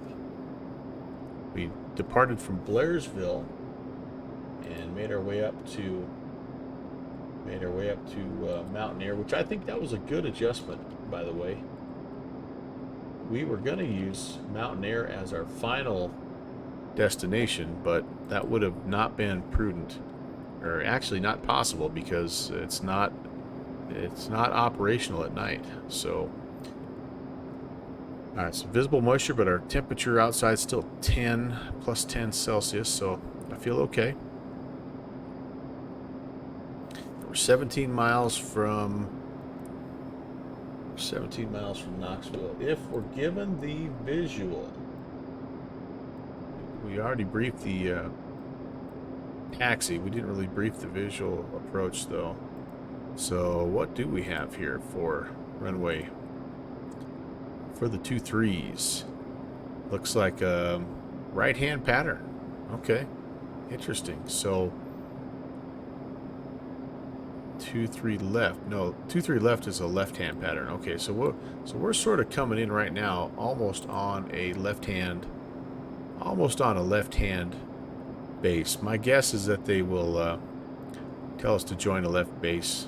S2: We departed from Blairsville and made our way up to Mountain Air, which I think that was a good adjustment, by the way. We were going to use Mountain Air as our final destination, but that would have not been prudent, or actually not possible, because it's not operational at night. So, all right, so visible moisture, but our temperature outside is still 10 plus 10 Celsius, so I feel okay. We're 17 miles from Knoxville. If we're given the visual, we already briefed the taxi. We didn't really brief the visual approach, though. So what do we have here for runway for the 23s? Looks like a right-hand pattern. Okay, interesting. So 2-3 left. No, 2-3 left is a left-hand pattern. Okay, so we're sort of coming in right now, almost on a left-hand base. My guess is that they will tell us to join a left base.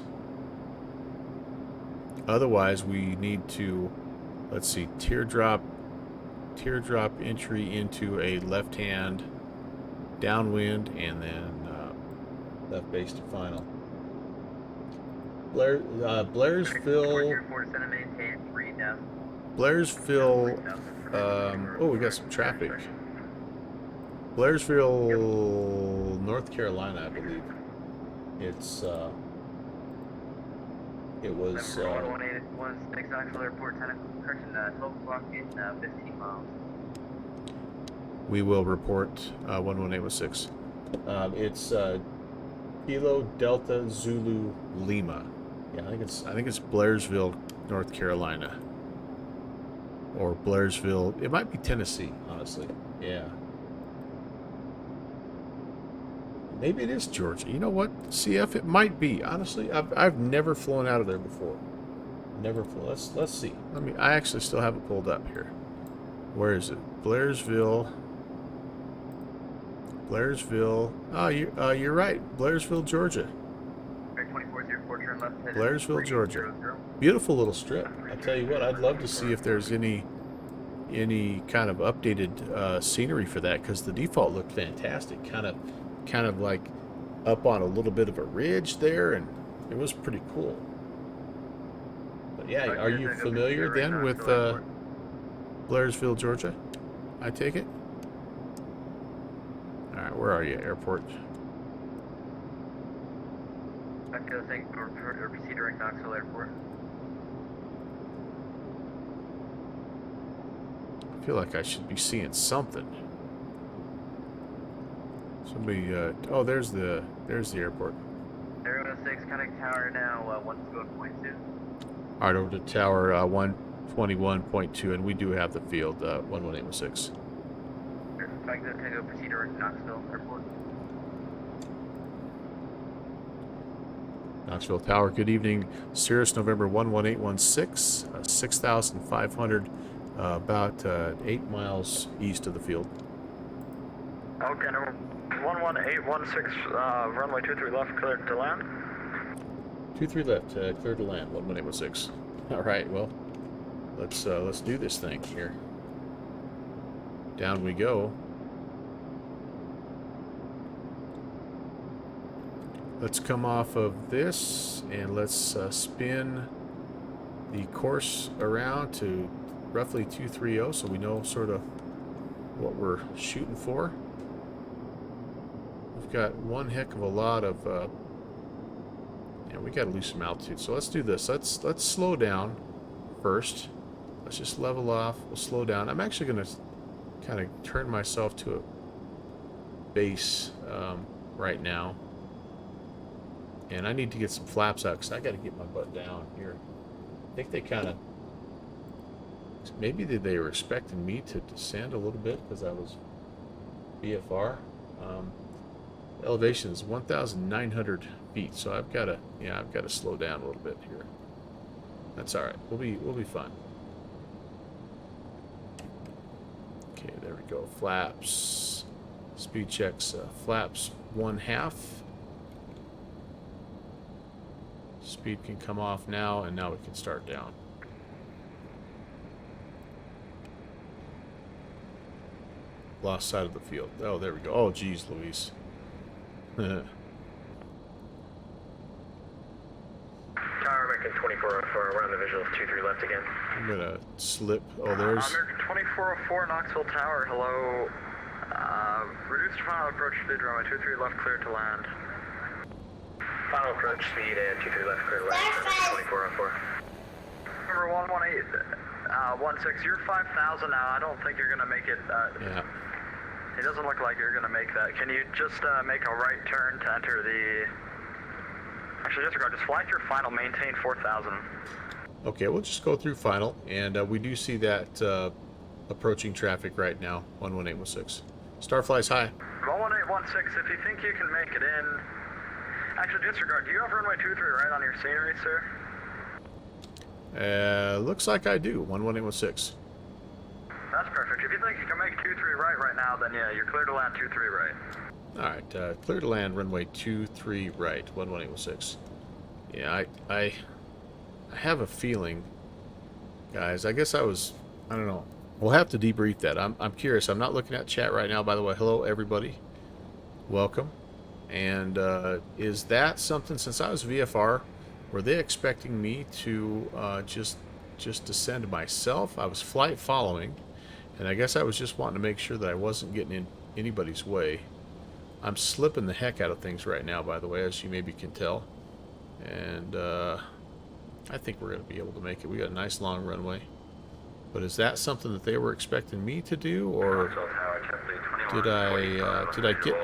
S2: Otherwise, we need to, let's see, teardrop entry into a left-hand downwind, and then left base to final. Blairsville. Oh, we got some traffic. Blairsville, North Carolina, I believe. It's it was
S11: 11816 Knoxville Airport, 12 o'clock in 15 miles.
S2: We will report 11816. It's Kilo Delta Zulu Lima. Yeah, I think it's Blairsville, North Carolina, or Blairsville. It might be Tennessee, honestly. Yeah. Maybe it is Georgia. You know what, CF? It might be. Honestly, I've never flown out of there before. Never flown. Let's see. I actually still have it pulled up here. Where is it? Blairsville. Oh, you're right. Blairsville, Georgia. Blairsville, Georgia. Beautiful little strip. I tell you what, I'd love to see if there's any kind of updated scenery for that, because the default looked fantastic. Kind of like up on a little bit of a ridge there, and it was pretty cool. But yeah, are you familiar then with Blairsville, Georgia? I take it. All right, where are you, airport?
S11: I think we're proceeding Knoxville Airport.
S2: I feel like I should be seeing something. Somebody, oh, there's the airport.
S11: Area 106, connect tower now, 121.2.
S2: All right, over to tower 121.2, and we do have the field 11816.
S11: Tango, proceed to Knoxville Airport.
S2: Knoxville Tower, good evening. Cirrus November 11816, 6,500, about 8 miles east of the field.
S10: Okay, number 11816, runway 23 left, cleared to land.
S2: 23 left, cleared to land, 11816. All right, well, let's do this thing here. Down we go. Let's come off of this, and let's spin the course around to roughly 230, so we know sort of what we're shooting for. We've got one heck of a lot of yeah, we got to lose some altitude, so let's do this. Let's slow down first. Let's just level off. We'll slow down. I'm actually going to kind of turn myself to a base right now. And I need to get some flaps out because I got to get my butt down here. I think they kind of, maybe they were expecting me to descend a little bit because I was BFR. Elevation is 1,900 feet, so I've got to slow down a little bit here. That's all right. We'll be fine. Okay, there we go. Flaps, speed checks. Flaps 1/2. Speed can come off now, and now we can start down. Lost sight of the field. Oh, there we go. Oh, geez, Louise.
S10: Tower American 2404, we're on the visual, 23 left again.
S2: I'm gonna slip. Oh, there's.
S10: American 2404, Knoxville Tower, hello. Reduced final approach speed, runway 23 left, cleared to land. Final approach speed and 23 left, clear to land. 2404. Number 11816, you're 5,000 now. I don't think you're gonna make it.
S2: Yeah.
S10: It doesn't look like you're gonna make that. Can you just make a right turn to enter the? Actually, disregard. Just fly through final. Maintain 4,000.
S2: Okay, we'll just go through final, and we do see that approaching traffic right now. 11816. Starflies, hi.
S10: 11816, if you think you can make it in... Actually, disregard. Do you have runway 23 right on your scenery, sir?
S2: Looks like I do. 11816.
S10: That's perfect. If you think you can make 23 right now, then yeah, you're clear to land 23 right.
S2: Alright, clear to land runway 23 right, 11816. Yeah, I have a feeling, guys, I guess I don't know. We'll have to debrief that. I'm curious. I'm not looking at chat right now, by the way. Hello, everybody. Welcome. And is that something, since I was VFR, were they expecting me to just descend myself? I was flight following, and I guess I was just wanting to make sure that I wasn't getting in anybody's way. I'm slipping the heck out of things right now, by the way, as you maybe can tell. And I think we're going to be able to make it. We got a nice long runway. But is that something that they were expecting me to do, or did I get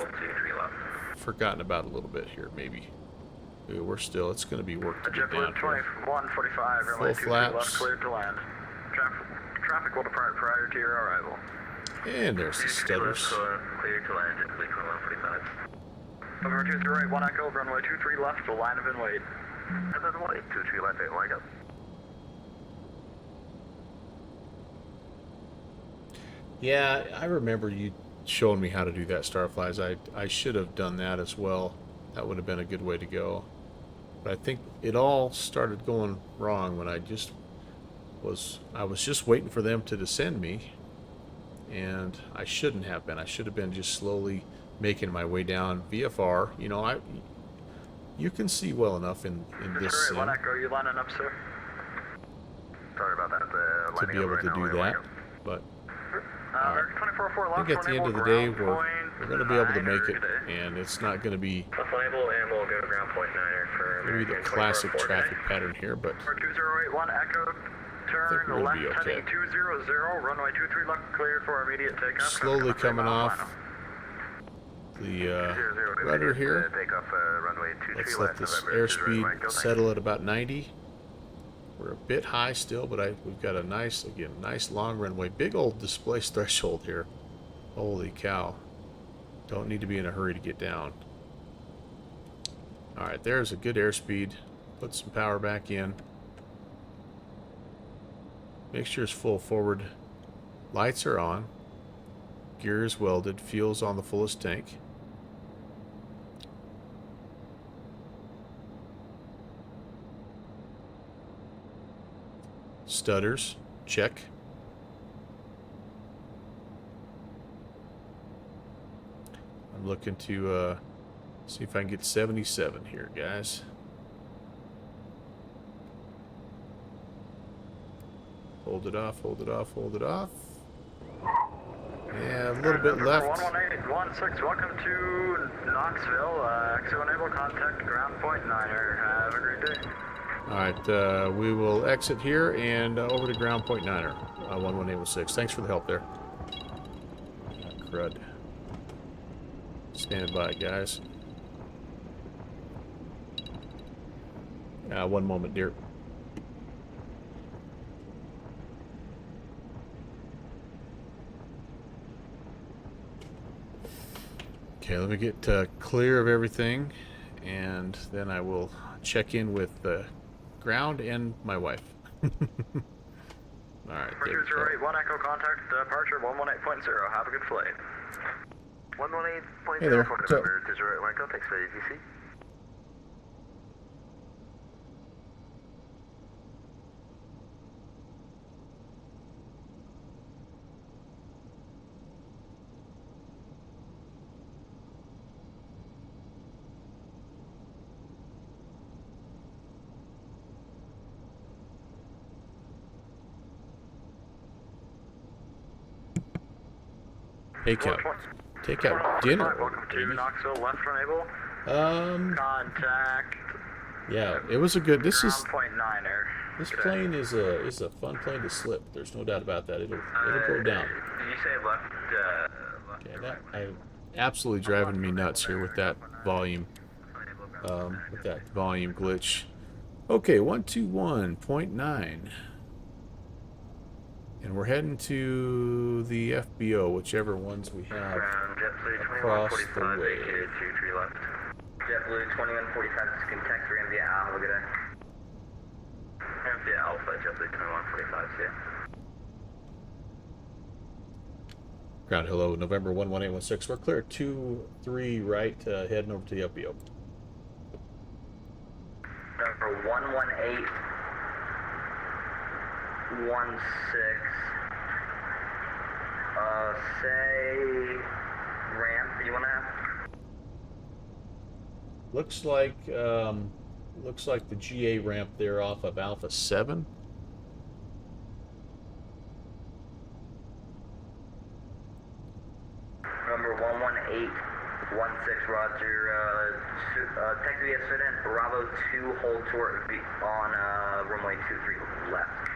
S2: forgotten about a little bit here, maybe? Ooh, we're still, it's going to be work to get down to.
S10: 2145,
S2: full flaps.
S10: left, cleared to land. Traffic will depart prior to your arrival.
S2: And there's the stutters.
S10: Clear to land at 2145. Number 23 right, 1 echo, runway 23 left, the line of in wait. And then wait, 23 left, 8 line up.
S2: Yeah, I remember you showing me how to do that, Starflies. I should have done that as well. That would have been a good way to go. But I think it all started going wrong when I was just waiting for them to descend me, and I shouldn't have been. I should have been just slowly making my way down VFR. You know, you can see well enough in this sim
S10: One echo, you lining up, sir? Sorry about that.
S2: to be able to do that. But I
S10: 24-4
S2: think at the end of the day, we're going to be able to make it, and it's not going to be
S10: Unable, and we'll go ground point 9er for
S2: maybe the classic traffic pattern here, but
S10: 2081 echo, turn
S2: we're gonna be
S10: left
S2: okay.
S10: heading 200, runway 23 left, cleared for immediate takeoff.
S2: slowly coming off the rudder here. Let's let this airspeed settle at about 90. We're a bit high still, but we've got a nice long runway. Big old displace threshold here. Holy cow. Don't need to be in a hurry to get down. Alright, there's a good airspeed. Put some power back in. Mixture's full forward. Lights are on. Gear is welded. Fuel's on the fullest tank. Stutters, check. I'm looking to see if I can get 77 here, guys. Hold it off, hold it off, hold it off. Yeah, a little bit left.
S10: 11816, welcome to Knoxville. Exo enable, contact ground point 9er. Have a great day.
S2: Alright, we will exit here and over to ground point 9er, 11816. Thanks for the help there. Crud. Stand by, guys. One moment, dear. Okay, let me get clear of everything, and then I will check in with the ground and my wife. Alright, there we go.
S10: 1 echo contact departure 118.0. Have a good flight. 118.0
S2: Hey there.
S10: for
S2: So,
S10: November 1 echo. Thanks for the ATC.
S2: take out dinner.
S10: Welcome to Knoxville, left enable. Contact.
S2: Yeah, it was a good. This is
S10: Ground point 9er.
S2: this plane is a fun plane to slip. There's no doubt about that. It'll go down.
S10: Did you say left?
S2: Okay, that absolutely driving me nuts here with that volume glitch. Okay, 121.9. And we're heading to the FBO, whichever ones we have
S4: JetBlue
S2: across the
S4: 2145,
S2: way.
S4: vacated 23 left. JetBlue 2145, this is contact 3 via Alpha, good day. Via Alpha, JetBlue 2145, see ya.
S2: Ground hello, November 11816. We're clear 23 right, heading over to the FBO.
S4: Number 11816. Say ramp you wanna have?
S2: Looks like the GA ramp there off of Alpha 7.
S4: Number 11816, Roger. Taxi via Sudan, Bravo 2, hold short on runway 23 left.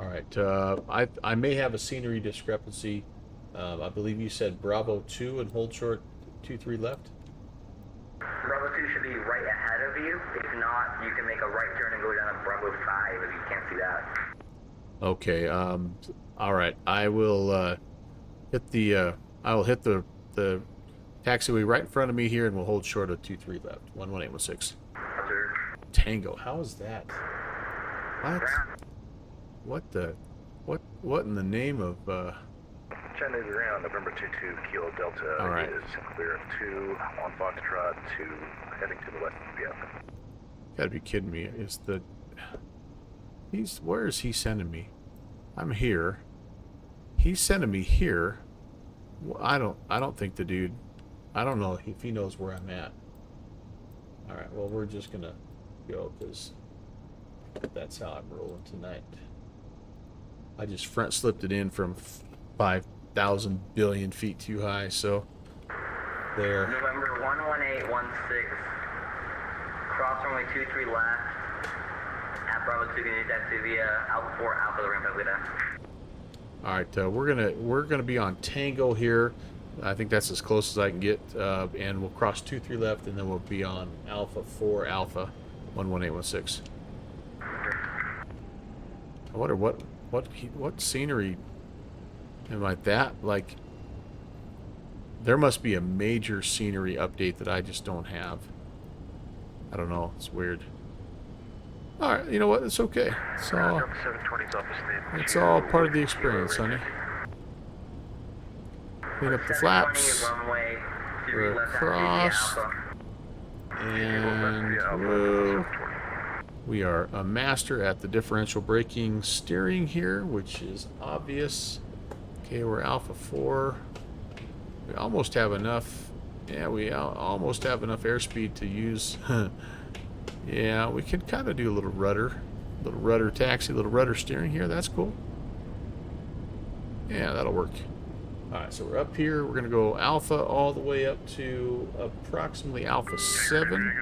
S2: All right, I may have a scenery discrepancy. I believe you said Bravo 2 and hold short 23 left.
S4: Bravo 2 should be right ahead of you. If not, you can make a right turn and go down to Bravo 5 if you can't see that.
S2: Okay. All right. I will hit the taxiway right in front of me here, and we'll hold short of 23 left. 11816.
S4: Roger.
S2: Tango. How is that? What in the name of
S12: Chattanooga ground, November 22, Kilo Delta
S2: all right.
S12: is clear of 2 on Foxtrot, 2 heading to the west of the
S2: Gotta be kidding me. Where is he sending me? I'm here. He's sending me here. Well, I don't think the dude, I don't know if he knows where I'm at. All right, well, we're just gonna go because that's how I'm rolling tonight. I just front slipped it in from 5,000 billion feet too high, so there.
S4: November 11816. Cross runway 23 left. At Bravo 2, can you taxi via Alpha 4, Alpha the ramp up down.
S2: All right, we're gonna be on Tango here. I think that's as close as I can get, and we'll cross 23 left, and then we'll be on Alpha 4 Alpha 11816. I wonder what scenery am I that like? There must be a major scenery update that I just don't have. I don't know. It's weird. All right, you know what? It's okay. It's all part of the experience, honey. Clean up the flaps. We're across. And whoa. We are a master at the differential braking steering here, which is obvious. Okay, we're Alpha 4. We almost have enough. Yeah, we almost have enough airspeed to use. Yeah, we can kind of do a little rudder taxi, little rudder steering here. That's cool. Yeah, that'll work. All right, so we're up here. We're gonna go Alpha all the way up to approximately Alpha 7.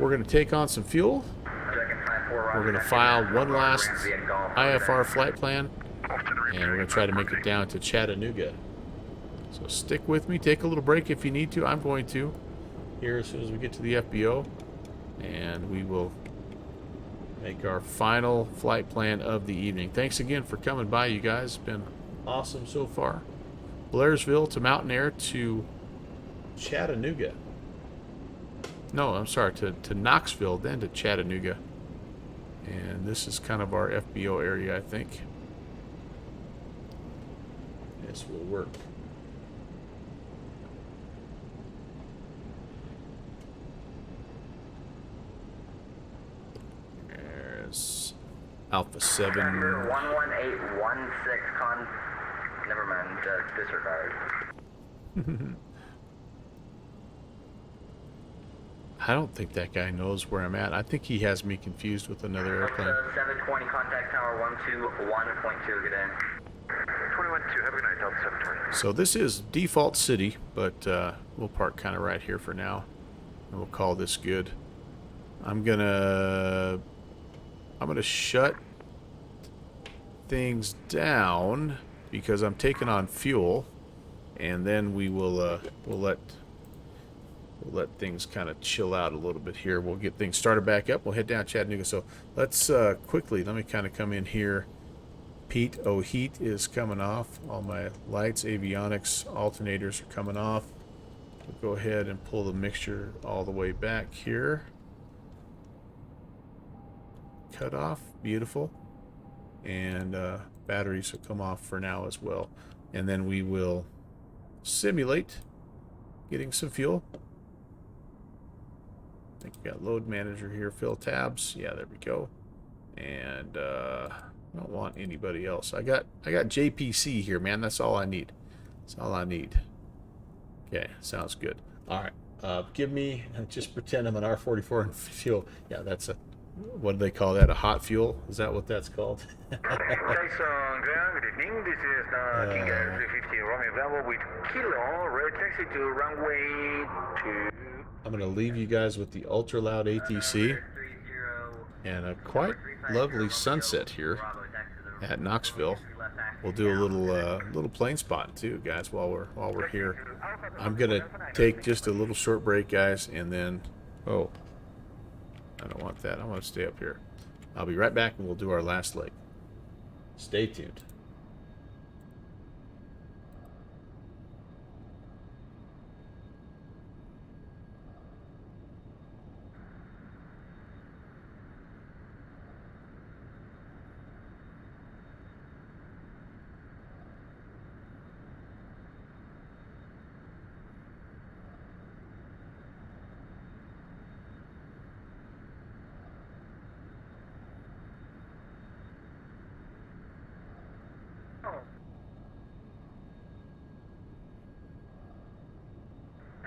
S2: We're gonna take on some fuel. We're gonna file one last IFR flight plan, and we're gonna try to make it down to Chattanooga. So stick with me. Take a little break if you need to. I'm going to here as soon as we get to the FBO, and we will make our final flight plan of the evening. Thanks again for coming by, you guys. It's been awesome so far. Blairsville to Mountain Air to Chattanooga. No, I'm sorry, to Knoxville, then to Chattanooga. And this is kind of our FBO area, I think. This will work. There's Alpha 7.
S4: Number 11816 never mind, disregard.
S2: I don't think that guy knows where I'm at. I think he has me confused with another airplane.
S4: 720, contact tower 121.2, good day.
S12: 21-2, have a good night, Delta 720.
S2: So this is default city, but we'll park kind of right here for now, and we'll call this good. I'm gonna shut things down because I'm taking on fuel, and then we will we'll let we'll let things kind of chill out a little bit here. We'll get things started back up. We'll head down Chattanooga. So let's quickly, let me kind of come in here. Pete O'Heat is coming off. All my lights, avionics, alternators are coming off. We'll go ahead and pull the mixture all the way back here. Cut off, beautiful. And batteries will come off for now as well. And then we will simulate getting some fuel. I think we got load manager here, fill tabs. Yeah, there we go. And I don't want anybody else. I got JPC here, man. That's all I need. That's all I need. Okay, sounds good. All right, give me, just pretend I'm an R44 and fuel. Yeah, that's a, what do they call that? A hot fuel? Is that what that's called?
S10: Tyson Ground, good evening. This is King Air 350 Romeo Bravo with Kilo, red taxi to runway 2.
S2: I'm going to leave you guys with the ultra loud ATC and a quite lovely sunset here at Knoxville. We'll do a little plane spot too, guys, while we're here. I'm gonna take just a little short break, guys, and then I don't want that. I want to stay up here. I'll be right back, and we'll do our last leg. Stay tuned.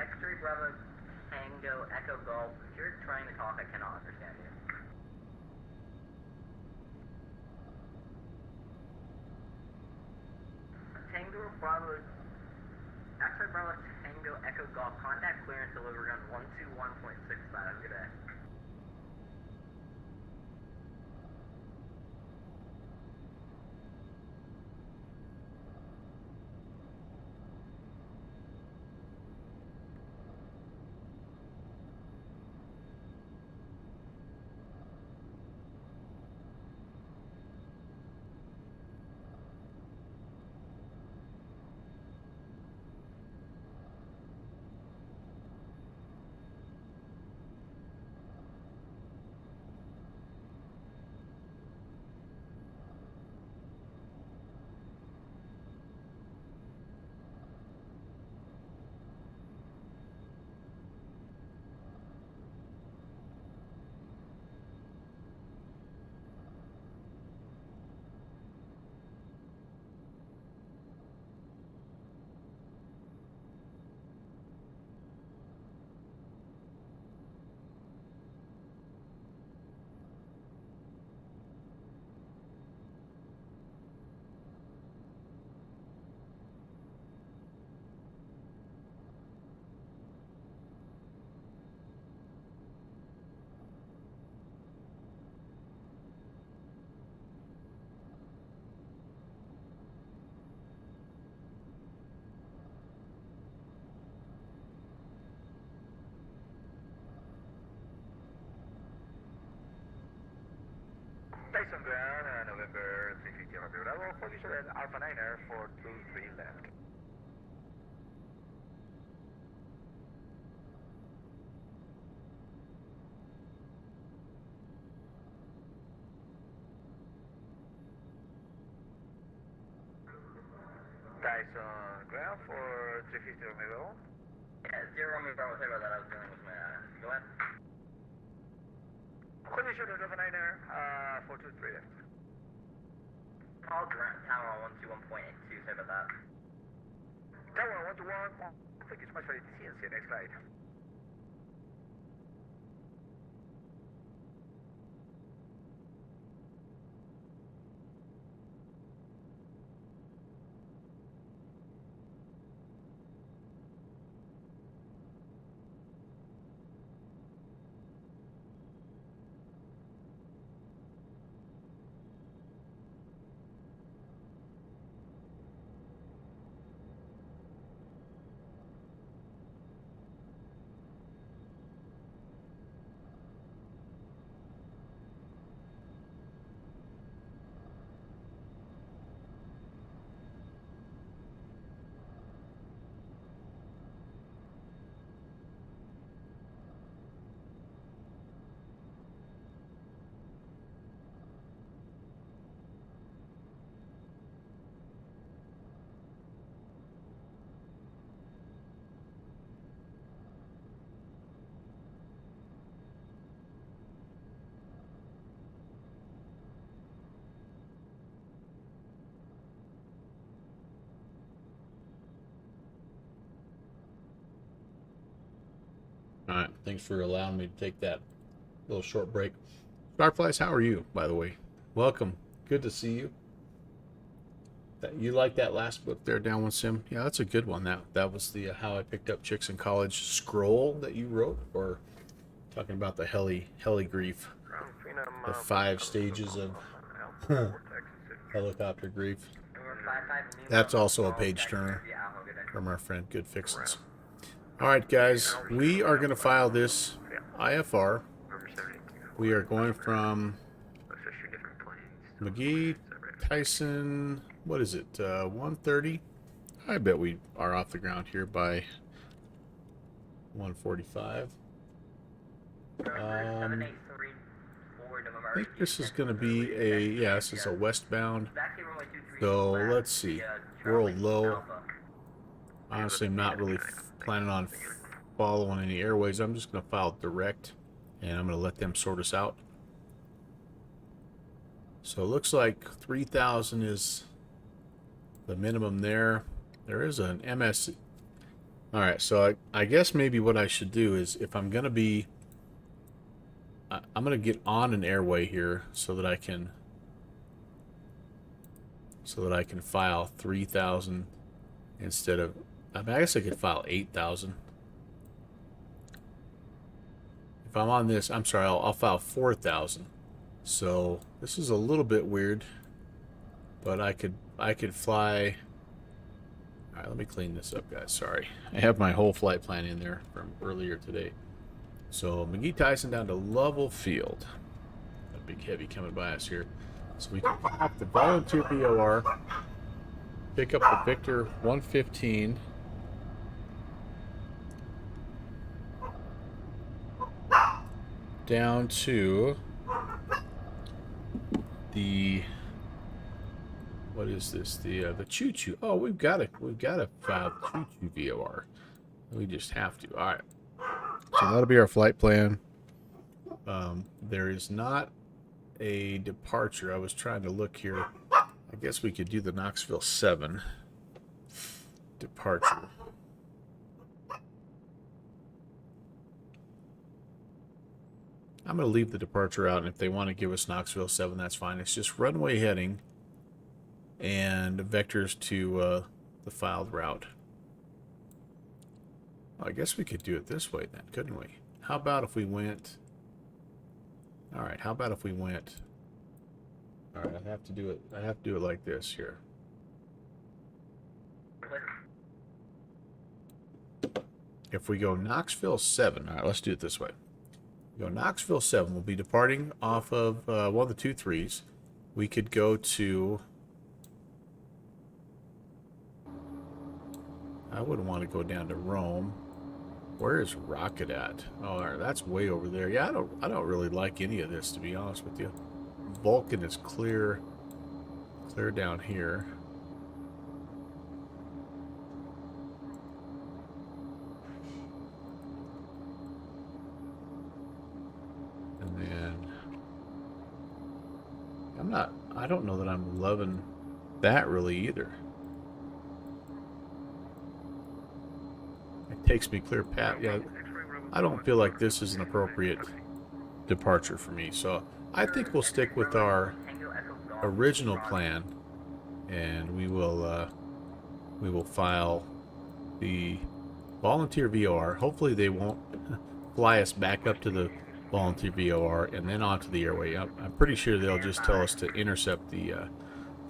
S11: X3 Bravo Tango Echo Golf. If you're trying to talk, I cannot understand you. Tango Bravo X3 Bravo Tango Echo Golf. Contact clearance delivery on 121.65. Good day.
S10: Tyson Ground, November 350 Romeo Bravo, position at Alpha 9er 423 left. Tyson Ground for 350 Romeo Bravo.
S11: Yeah, 0 Romeo Bravo, sorry about that. I was dealing with my, go ahead.
S10: Position at Alpha 9er 423 left.
S11: Call Tower on 121.82, sorry about that.
S10: Tower 121, thank you so much for the efficiency. Next flight.
S2: right, thanks for allowing me to take that little short break. Starflies, how are you, by the way? Welcome. Good to see you. You like that last book there, Downwind Sim? Yeah, that's a good one. That was the How I Picked Up Chicks in College scroll that you wrote, or talking about the heli grief, the 5 stages of helicopter grief. That's also a page turner from our friend Good Fixins. All right, guys, we are going to file this IFR. We are going from McGee, Tyson, what is it, 130? I bet we are off the ground here by 145. I think this is going to be this is a westbound. So let's see, world low. Honestly, I'm not really planning on following any airways. I'm just going to file direct, and I'm going to let them sort us out. So it looks like 3,000 is the minimum there. There is an MS. All right, so I guess maybe what I should do is, if I'm going to be, I'm going to get on an airway here so that I can file 3,000 instead of, I guess I could file 8,000. If I'm on this, I'm sorry, I'll file 4,000. So this is a little bit weird, but I could fly. All right, let me clean this up, guys. Sorry, I have my whole flight plan in there from earlier today. So McGee Tyson down to Lovell Field. A big heavy coming by us here. So we can pop the volunteer VOR, pick up the Victor 115. Down to the, what is this? The Choo Choo. Oh, we've got a file Choo Choo VOR. We just have to. All right. So that'll be our flight plan. There is not a departure. I was trying to look here. I guess we could do the Knoxville 7 departure. I'm going to leave the departure out, and if they want to give us Knoxville 7, that's fine. It's just runway heading and vectors to the filed route. Well, I guess we could do it this way then, couldn't we? How about if we went... All right, how about if we went... All right, I have to do it like this here. If we go Knoxville 7, all right, let's do it this way. Go Knoxville 7. We'll be departing off of one of the 2 3s. We could go to... I wouldn't want to go down to Rome. Where is Rocket at? Oh, all right, that's way over there. Yeah, I don't really like any of this, to be honest with you. Vulcan is clear down here. And then I don't know that I'm loving that really either. It takes me clear path. Yeah, I don't feel like this is an appropriate departure for me. So I think we'll stick with our original plan, and we will file the volunteer VOR. Hopefully they won't fly us back up to the volunteer VOR and then onto the airway. I'm pretty sure they'll just tell us to intercept the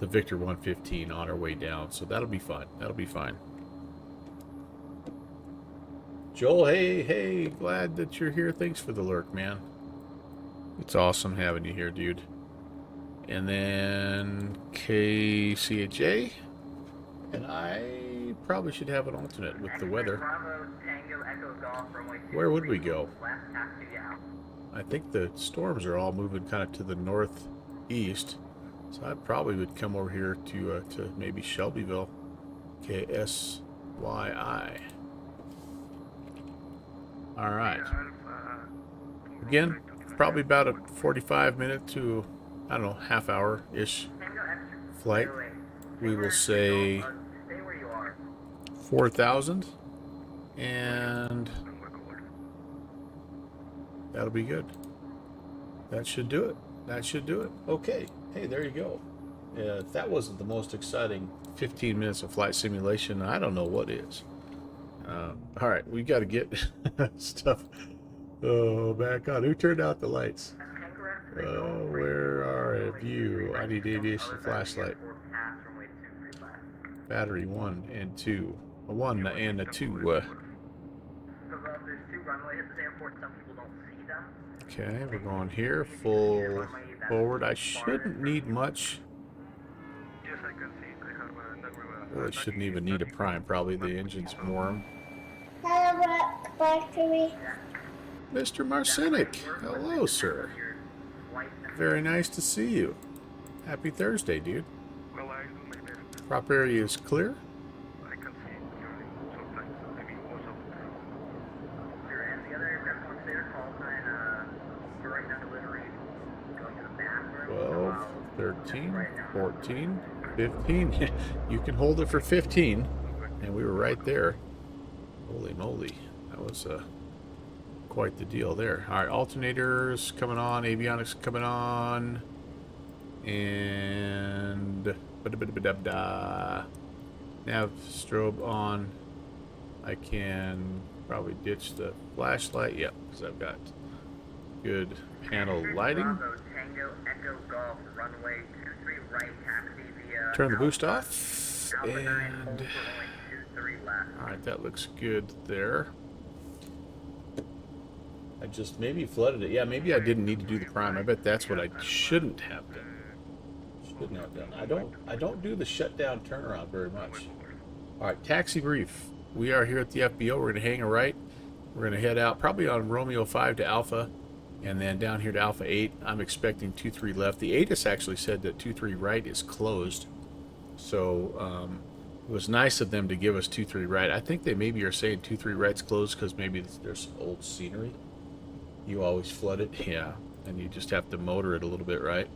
S2: Victor 115 on our way down. So that'll be fun. That'll be fine. Joel, hey, glad that you're here. Thanks for the lurk, man. It's awesome having you here, dude. And then KCHA. And I probably should have an alternate with the weather. Where would we go? I think the storms are all moving kind of to the northeast. So I probably would come over here to maybe Shelbyville. KSYI. All right. Again, probably about a 45-minute to, I don't know, half hour-ish flight. We will say 4,000, and That'll be good. That should do it. That should do it. Okay. Hey, there you go. If that wasn't the most exciting 15 minutes of flight simulation, I don't know what is. All right, we got to get stuff back on. Who turned out the lights? Where are you? I need aviation flashlight. Battery 1 and 2. A 1 and a 2. Okay, we're going here. Full forward. I shouldn't need much. Really shouldn't even need a prime. Probably the engine's warm. Mr. Marcinic, hello, sir. Very nice to see you. Happy Thursday, dude. Prop area is clear. Well, 13, 14, 15. You can hold it for 15. And we were right there. Holy moly. That was quite the deal there. All right, alternators coming on, avionics coming on, and nav strobe on. I can probably ditch the flashlight, yep, because I've got good panel lighting. Turn the boost off, and all right, that looks good there. I just maybe flooded it. Yeah, maybe I didn't need to do the prime. I bet that's what I shouldn't have done. I don't do the shutdown turnaround very much. All right, taxi brief. We are here at the FBO. We're going to hang a right. We're going to head out probably on Romeo 5 to Alpha, and then down here to Alpha 8. I'm expecting 23 left. The ATIS actually said that 23 right is closed. So it was nice of them to give us 23 right. I think they maybe are saying 23 right's closed because maybe there's some old scenery. You always flood it, yeah, and you just have to motor it a little bit, right?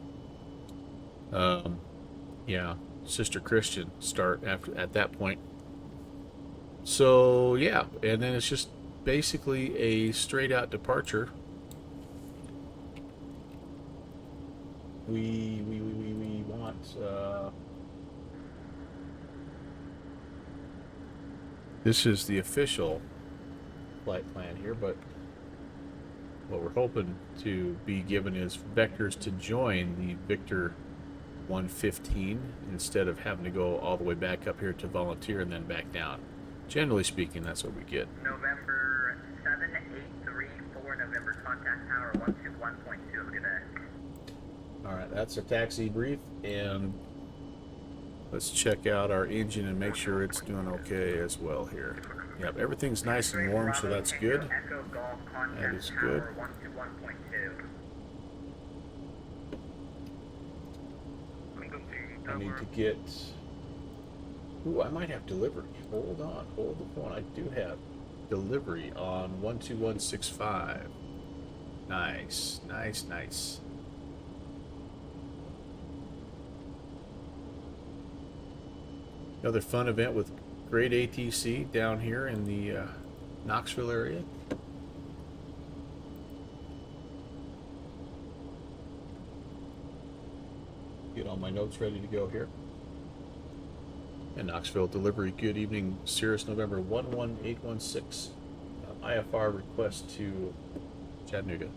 S2: Yeah, Sister Christian start at that point. So yeah, and then it's just basically a straight out departure. We want this is the official flight plan here, but what we're hoping to be given is vectors to join the Victor 115 instead of having to go all the way back up here to Volunteer and then back down. Generally speaking, that's what we get.
S10: November 7834, November, contact tower 121.2. Have a good day.
S2: All right, that's our taxi brief, and let's check out our engine and make sure it's doing okay as well here. Yep, everything's nice and warm, so that's good. That is good. I need to get... Ooh, I might have delivery. Hold on, hold the phone. I do have delivery on 12165. Nice, nice, nice. Another fun event with great ATC down here in the Knoxville area. Get all my notes ready to go here. And Knoxville delivery. Good evening, Cirrus November 11816. IFR request to Chattanooga.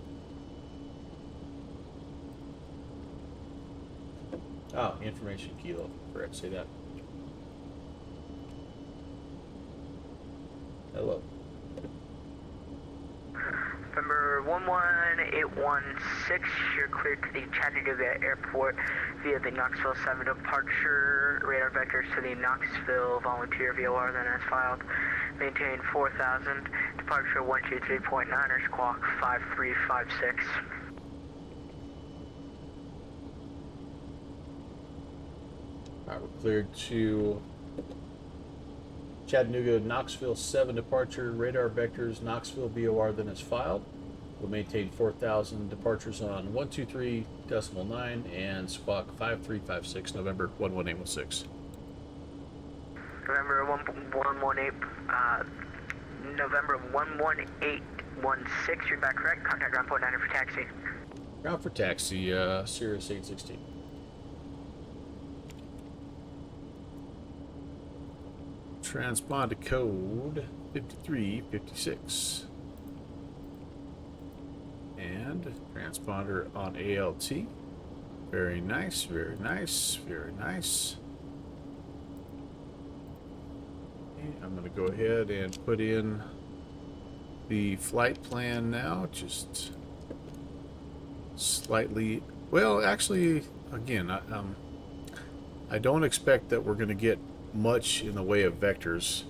S2: Ah, information kilo. Forgot to say that. Hello.
S11: November 11816, you're cleared to the Chattanooga Airport via the Knoxville 7 departure. Radar vectors to the Knoxville Volunteer VOR, then as filed. Maintain 4000. Departure 123.9, squawk 5356.
S2: Alright, we're cleared to Chattanooga, Knoxville 7 departure, radar vectors, Knoxville VOR, then as filed. We'll maintain 4,000 departures on 123.9 and squawk 5356, November 11816.
S11: November 118, November 118 16, you're back correct. Contact ground point 9 for taxi.
S2: Ground for taxi, Sirius 816. Transponder code 5356. And transponder on ALT. Very nice, very nice, very nice. Okay, I'm going to go ahead and put in the flight plan now, just slightly. Well, actually, again, I don't expect that we're going to get much in the way of vectors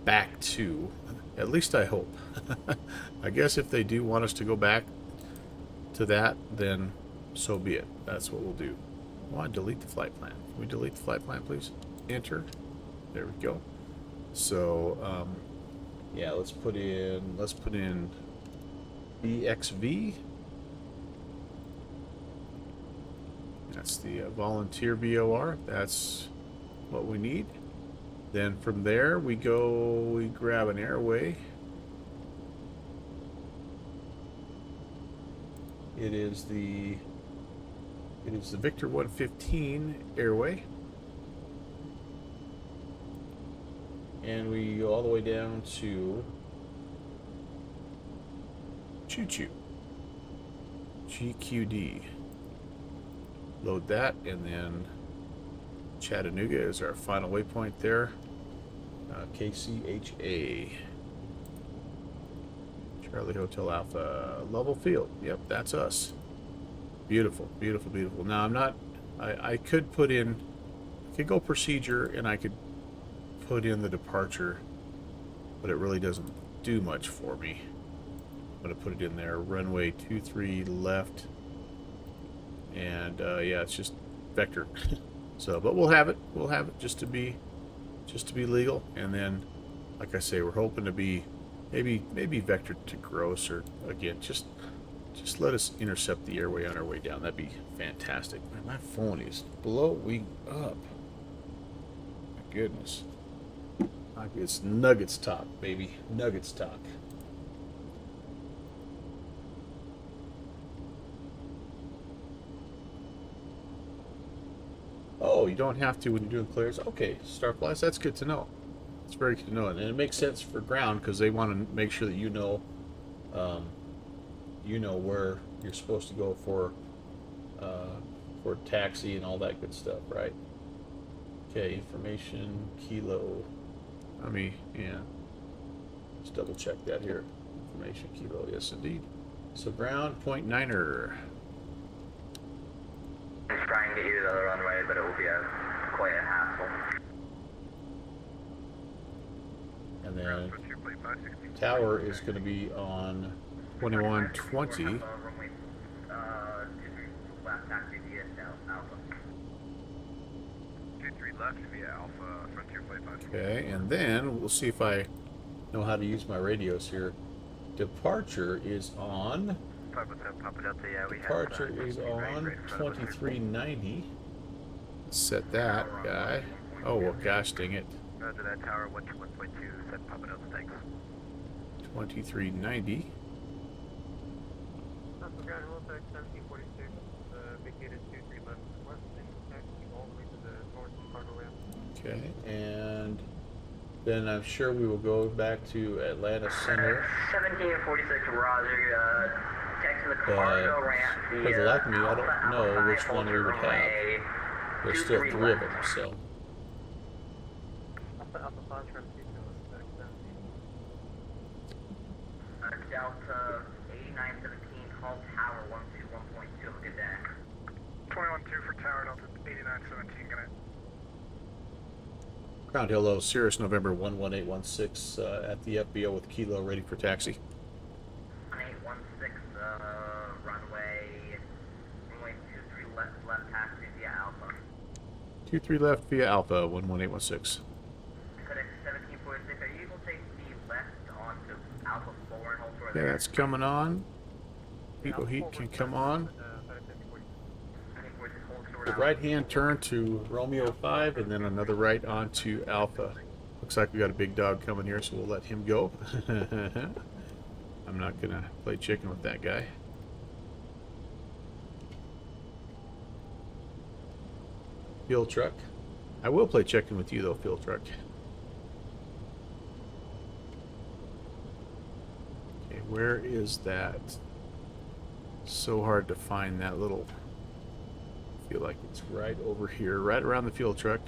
S2: back to, at least I hope. I guess if they do want us to go back to that, then so be it. That's what we'll do. I want to delete the flight plan. Can we delete the flight plan, please? Enter. There we go. So, yeah, let's put in BXV. That's the volunteer VOR. That's what we need. Then from there we grab an airway. It is the Victor 115 airway. And we go all the way down to Choo Choo. GQD. Load that, and then Chattanooga is our final waypoint there. KCHA. Charlie Hotel Alpha. Level field. Yep, that's us. Beautiful, beautiful, beautiful. Now I could put in, I could go procedure and I could put in the departure, but it really doesn't do much for me. I'm going to put it in there. Runway 23 left. And yeah, it's just vector. So, but we'll have it just to be legal. And then, like I say, we're hoping to be maybe vector to gross, or again, just let us intercept the airway on our way down. That'd be fantastic. Man, my phone is blowing up. My goodness. It's Nuggets talk, baby. Nuggets talk. Oh, you don't have to when you're doing clears. Okay, Starflies, that's good to know. It's very good to know, and it makes sense for ground because they want to make sure that you know where you're supposed to go for taxi and all that good stuff, right? Okay, information kilo. Yeah. Let's double check that here. Information kilo, yes indeed. So ground point 9er.
S10: Trying to use the other runway, but it will be quite a hassle.
S2: And then tower is going to be on 2120. Okay, and then we'll see if I know how to use my radios here. Departure is on. Departure is on 2390. Set that guy. Oh well, gosh dang it.
S10: Roger that, tower 121.2, set Papa Delta, thanks.
S2: 2390. Okay, and then I'm sure we will go back to Atlanta Center.
S10: 1746, Roger. Texting the cargo ramp.
S2: For the life of me, I don't know which one we would have. There's still 3 of them, so.
S10: Delta 8917, call tower 121.2. Have a good day.
S5: 21-2 for tower Delta 8917. Good night.
S2: Ground hello, Cirrus November 11816 at the FBO with Kilo ready for taxi.
S10: 1816, runway 23 left taxi via Alpha.
S2: 23 left via Alpha 11816.
S10: Codex 1746, are you able to take the left onto Alpha 4 and hold for
S2: Yeah, that's coming on. Eco Heat can come on. The right hand turn to Romeo 5 and then another right onto Alpha. Looks like we got a big dog coming here, so we'll let him go. I'm not gonna play chicken with that guy. Fuel truck. I will play chicken with you though, fuel truck. Okay, where is that? So hard to find that little. I feel like it's right over here, right around the fuel truck.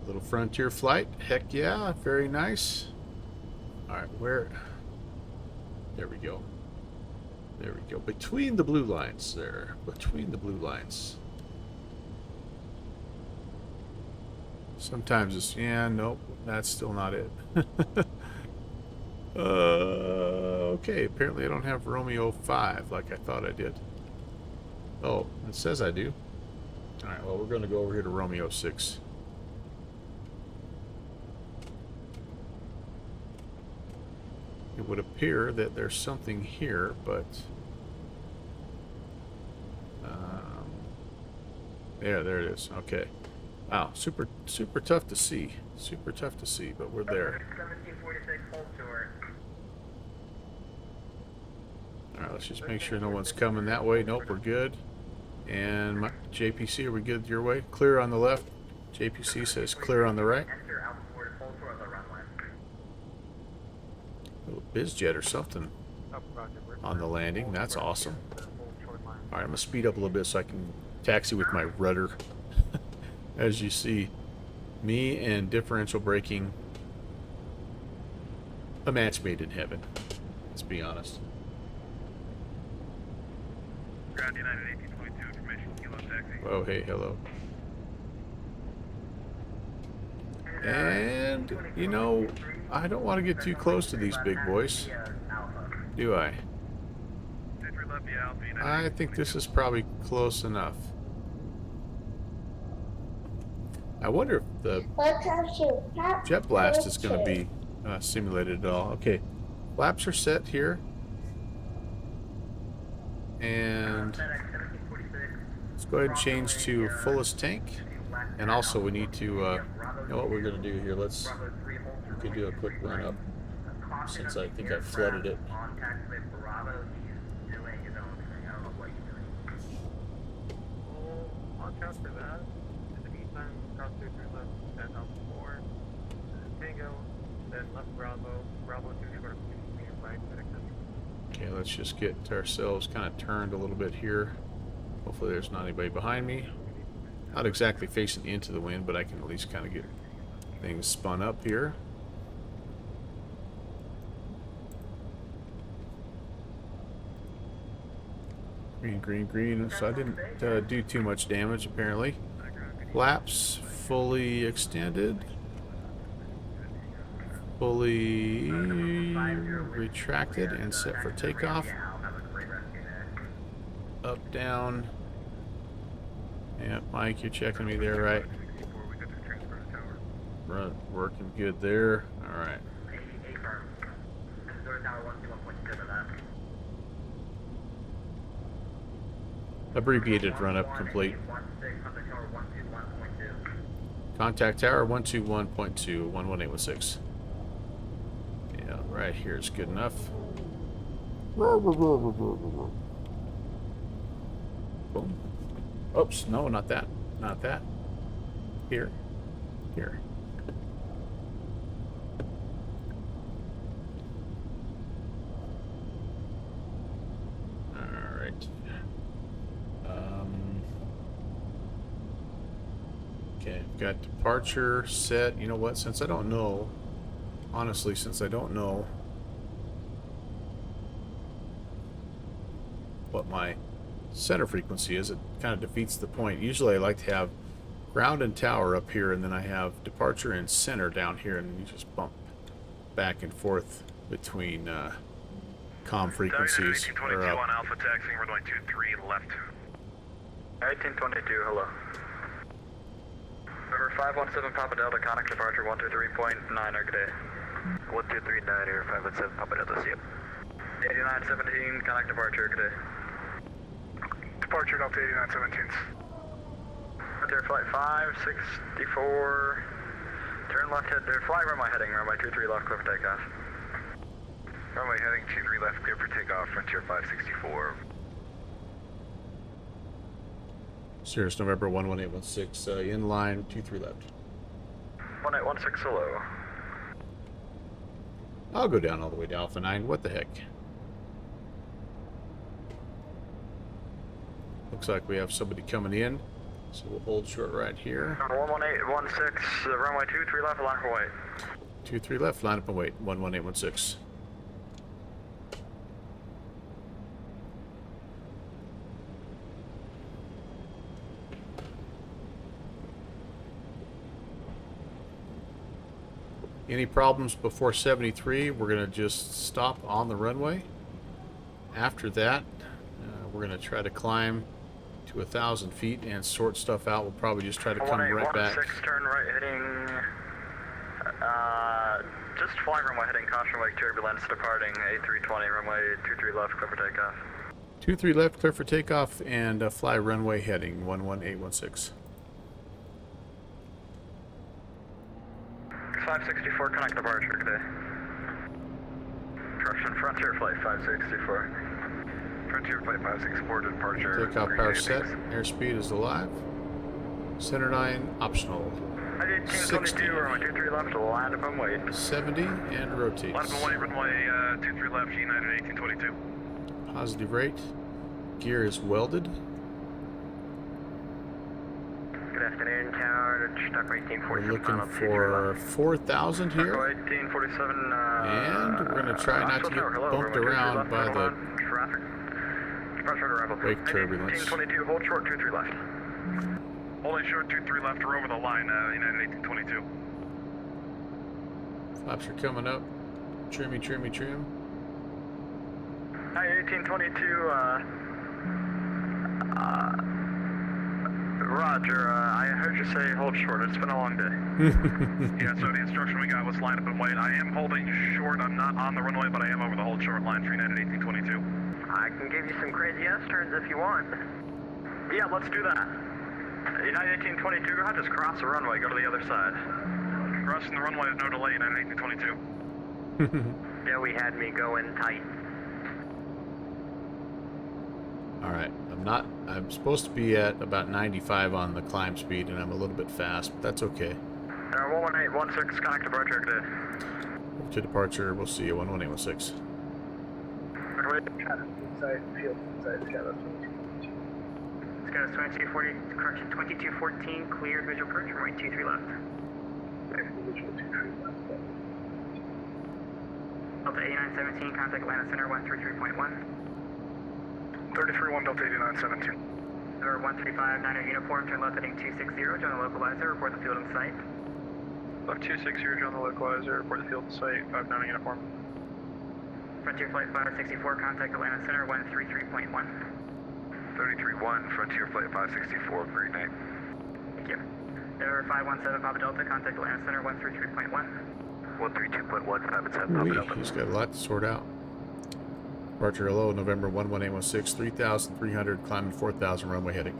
S2: Little frontier flight. Heck yeah, very nice. All right, where? There we go. There we go. Between the blue lines there. Between the blue lines. Sometimes it's, yeah, nope, that's still not it. Okay, apparently I don't have Romeo 5 like I thought I did. Oh, it says I do. Alright, well, we're going to go over here to Romeo 6. It would appear that there's something here, but... there it is. Okay. Wow, super tough to see. Super tough to see, but we're there.
S10: 1746, hold short.
S2: Alright, let's just make sure no one's coming that way. Nope, we're good. And JPC, are we good your way? Clear on the left. JPC says clear on the right.
S10: Enter outboard, hold short of the runway.
S2: A little biz jet or something on the landing. That's awesome. Alright, I'm going to speed up a little bit so I can taxi with my rudder. As you see, me and differential braking, a match made in heaven. Let's be honest.
S5: Ground United 1822, information, kilo taxi.
S2: Oh, hey, hello. And, you know, I don't want to get too close to these big boys. Do I? I think this is probably close enough. I wonder if the jet blast is going to be simulated at all. Okay, flaps are set here. And let's go ahead and change to fullest tank. And also we need to, you know what we're going to do here? We can do a quick run up since I think I flooded it.
S10: Watch out for that. In the meantime, cross through left, 10,004. Tango, then left Bravo, Bravo 2 short of medium right,
S2: okay, let's just get ourselves kind of turned a little bit here. Hopefully there's not anybody behind me. Not exactly facing into the wind, but I can at least kind of get things spun up here. Green, green, green. So I didn't do too much damage, apparently. Flaps fully extended. Fully retracted and set for takeoff. Up, down. Yeah, Mike, you're checking me there, right? Right, working good there. All right. Abbreviated run-up complete. Contact tower 121.2, 11816. Yeah, right here is good enough. Boom. Oops, no, not that. Not that. Here. Here. Okay, got departure set. You know what? Since I don't know, honestly, since I don't know what my center frequency is, it kind of defeats the point. Usually I like to have ground and tower up here, and then I have departure and center down here, and you just bump back and forth between comm frequencies.
S5: 1822 on Alpha taxiing, we're going 23 left.
S10: 1822, hello. Number 517 Papa Delta, conic departure 123.9, good day.
S12: 1239 Air 517 Papa Delta, see you.
S10: 8917, conic departure, good day.
S5: Departure Delta 8917.
S10: Frontier Flight 564. Turn left head, fly runway heading, runway 23 left, clear for takeoff.
S12: Runway heading 23 left, clear for takeoff, Frontier 564.
S2: Cirrus November 11816, in line, 23 left.
S10: 1816 hello.
S2: I'll go down all the way to Alpha 9. What the heck? Looks like we have somebody coming in, so we'll hold short right here.
S10: 11816, runway 23 left, line up and wait.
S2: 23 left, line up and wait. 11816. Any problems before 73, we're going to just stop on the runway. After that, we're going to try to climb to 1,000 feet and sort stuff out. We'll probably just try to come right back.
S10: 1816, turn right heading, just fly runway heading, caution wake turbulence departing, A320, runway 23 left, clear for takeoff.
S2: 23 left, clear for takeoff, and fly runway heading, 11816.
S10: 564, connect departure, good day. Correction, Frontier Flight 564.
S12: Frontier Flight 564 to departure.
S2: Takeoff power set, airspeed is alive. Center 9, optional. 60.
S10: Runway 23 left, land up and wait.
S2: 70, and rotate.
S5: Land up and wait, runway 23 left, United 1822.
S2: Positive rate. Gear is welded.
S10: Good afternoon, tower, Stock 1847.
S2: We're looking for 4,000 here.
S10: 1847,
S2: and we're going to try not to get bumped around by the wake turbulence.
S10: 1822, hold short, 23 left.
S5: Holding short, 23 left, we're over the line, United 1822.
S2: Flaps are coming up. Trimmy, trimmy, trim.
S10: Hi, 1822, Roger, I heard you say hold short. It's been a long day.
S5: Yeah, so the instruction we got was line up and wait. I am holding short. I'm not on the runway, but I am over the hold short line for United 1822.
S10: I can give you some crazy S-turns if you want. Yeah, let's do that. United 1822, go ahead, just cross the runway, go to the other side.
S5: Crossing the runway with no delay, United 1822.
S10: Joey had me going tight.
S2: Alright, I'm supposed to be at about 95 on the climb speed, and I'm a little bit fast, but that's okay.
S10: 11816, connect departure, good.
S2: To departure, we'll see you, 11816.
S12: Inside field, inside Skyline
S11: 2240. Skyline 2240, correction, 2214, cleared visual approach, runway 23 left.
S12: visual 23 left.
S11: Delta 8917, contact Atlanta Center 133.1.
S5: 33-1 Delta 8917.
S11: Or 1359er uniform, turn left heading 260, join the localizer, report the field in sight.
S5: Left 260, join the localizer, report the field in sight, 59er uniform.
S11: Frontier Flight 564, contact Atlanta Center 133.1.
S12: 33-1, Frontier Flight 564, green night.
S11: Thank you. Air 517 Papa Delta, contact Atlanta Center 133.1.
S12: 132.1, 517 Papa Delta.
S2: He's got a lot to sort out. Departure hello, November 11816, 3,300, climbing 4,000, runway heading.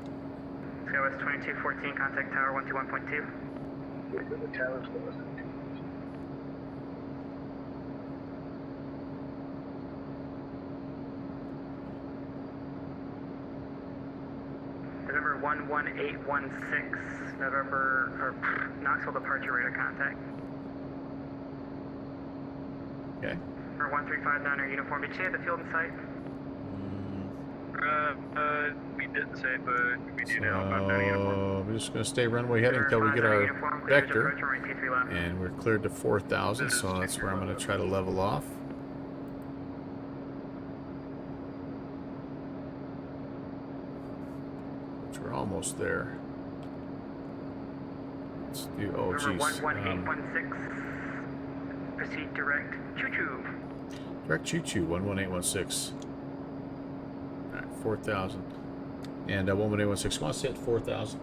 S11: Skywest 2214, contact Tower 121.2.
S12: The tower's closed.
S11: November 11816, Knoxville departure radar contact.
S2: Okay.
S11: Or 1359er uniform, did you have the field in sight?
S5: We didn't say, but we do now.
S2: So we're just going to stay runway heading until we get our vector, and we're cleared to 4,000, so that's where I'm going to try to level off. Which we're almost there. Let's do, oh geez.
S11: 11816, proceed direct, choo-choo.
S2: Direct choo-choo, 11816. Alright, 4,000. And 11816, want to stay at 4,000.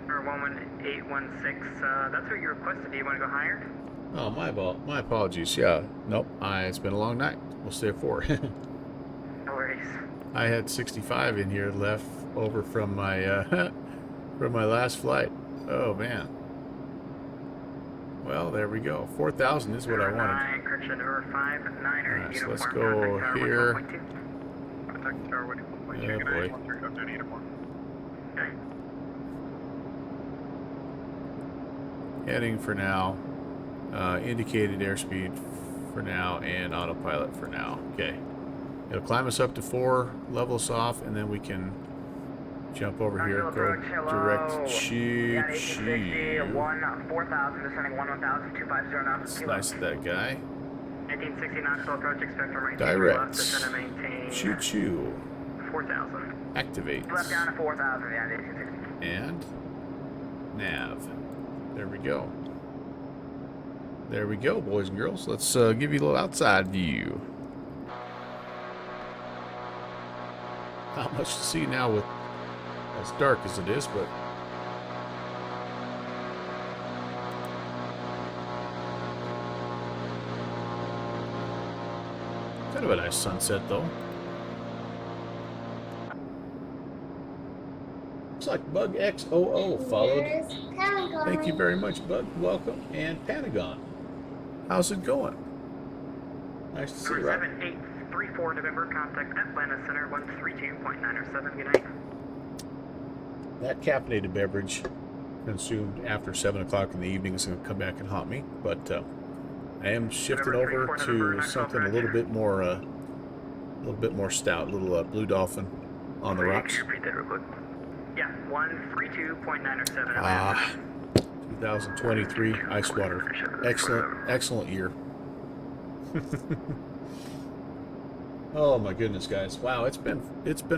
S11: Or 11816, that's what you requested. Do you want to go higher?
S2: Oh, my apologies. Yeah, nope. It's been a long night. We'll stay at 4.
S11: No worries.
S2: I had 65 in here left over from my from my last flight. Oh man. Well, there we go. 4,000 is what I wanted.
S11: Correction, number 59 or
S2: Alright, so let's go here. Oh boy. Heading for now. Indicated airspeed for now and autopilot for now. Okay. It'll climb us up to 4, level us off, and then we can jump over here, go direct choo choo.
S11: 4,000, descending 1,000, 250 knots.
S2: It's nice of that guy.
S11: 1860 knots, approach, expect to maintain
S2: Direct
S11: descend and maintain
S2: choo choo.
S11: 4,000.
S2: Activate.
S11: Left down to 4,000, yeah, 1860.
S2: And nav. There we go. There we go, boys and girls. Let's give you a little outside view. Not much to see now with as dark as it is, but kind of a nice sunset though. Looks like Bug XOO followed. Thank you very much, Bug. Welcome. And Pentagon. How's it going? Nice to see you, Rob.
S11: 7834 November, contact Atlanta Center 132.907. Good night.
S2: That caffeinated beverage consumed after 7 o'clock in the evening is going to come back and haunt me, but I am shifting over to something a little bit more stout, a little Blue Dolphin on the rocks.
S11: Repeat that real quick. Yeah, 132.907.
S2: Ah, 2023 ice water. Excellent year. Oh my goodness, guys! Wow, it's been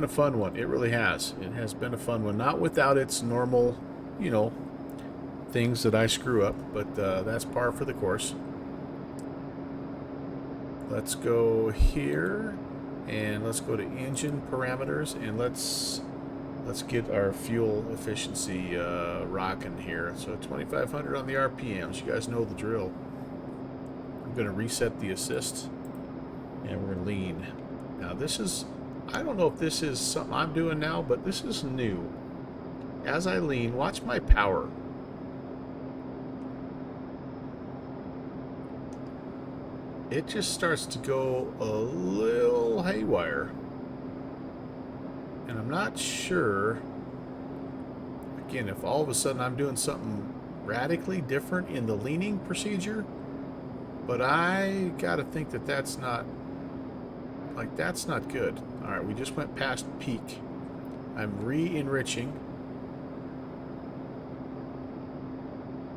S2: a fun one. It really has. It has been a fun one. Not without its normal, you know, things that I screw up, but that's par for the course. Let's go here, and let's go to engine parameters, and let's get our fuel efficiency rocking here. So 2,500 on the RPMs. You guys know the drill. I'm going to reset the assist, and we're going to lean. Now this is, I don't know if this is something I'm doing now, but this is new. As I lean, watch my power. It just starts to go a little haywire. And I'm not sure, again, if all of a sudden I'm doing something radically different in the leaning procedure, but I gotta think that that's not good. All right, we just went past peak. I'm re-enriching.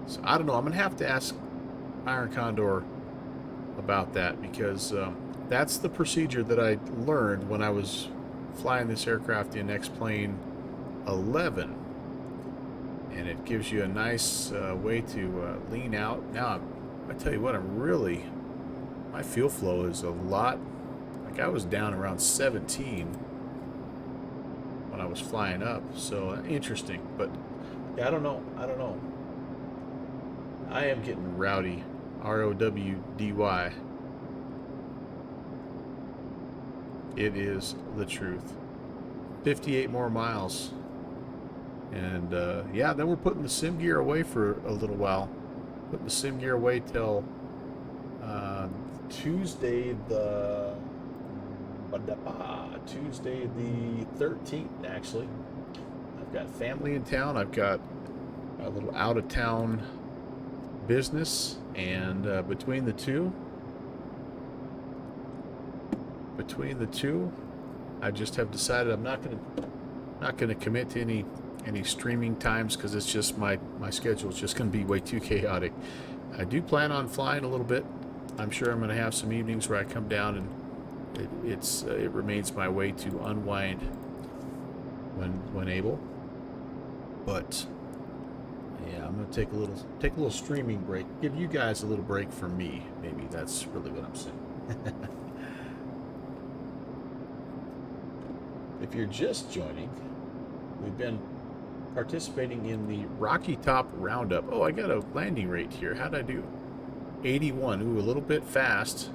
S2: So I don't know, I'm gonna have to ask Iron Condor about that, because that's the procedure that I learned when I was flying this aircraft in X-Plane 11, and it gives you a nice way to lean out. Now, I tell you what, my fuel flow is a lot, like I was down around 17 when I was flying up, so interesting. But yeah, I don't know. I am getting rowdy, R-O-W-D-Y. It is the truth. 58 more miles. And yeah, then we're putting the sim gear away for a little while. Putting the sim gear away till Tuesday the 13th, actually. I've got family in town. I've got a little out of town business, and between the two, I just have decided I'm not going to commit to any streaming times, because it's just my schedule is just going to be way too chaotic. I do plan on flying a little bit. I'm sure I'm going to have some evenings where I come down, and it remains my way to unwind when able. But yeah, I'm going to take a little streaming break. Give you guys a little break from me. Maybe that's really what I'm saying. If you're just joining, we've been participating in the Rocky Top Roundup. Oh, I got a landing rate here. How'd I do? 81. Ooh, a little bit fast,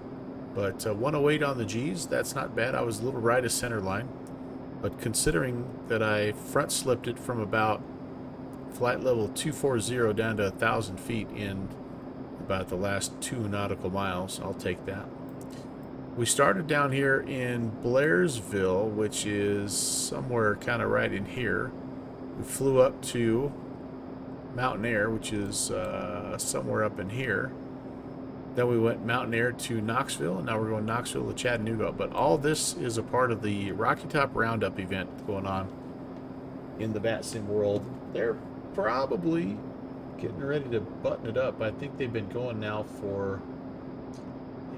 S2: but 108 on the G's. That's not bad. I was a little right of center line. But considering that I front slipped it from about flight level 240 down to 1,000 feet in about the last 2 nautical miles, I'll take that. We started down here in Blairsville, which is somewhere kind of right in here. We flew up to Mountain Air, which is somewhere up in here. Then we went Mountain Air to Knoxville, and now we're going Knoxville to Chattanooga. But all this is a part of the Rocky Top Roundup event going on in the VATSIM world. They're probably getting ready to button it up. I think they've been going now for,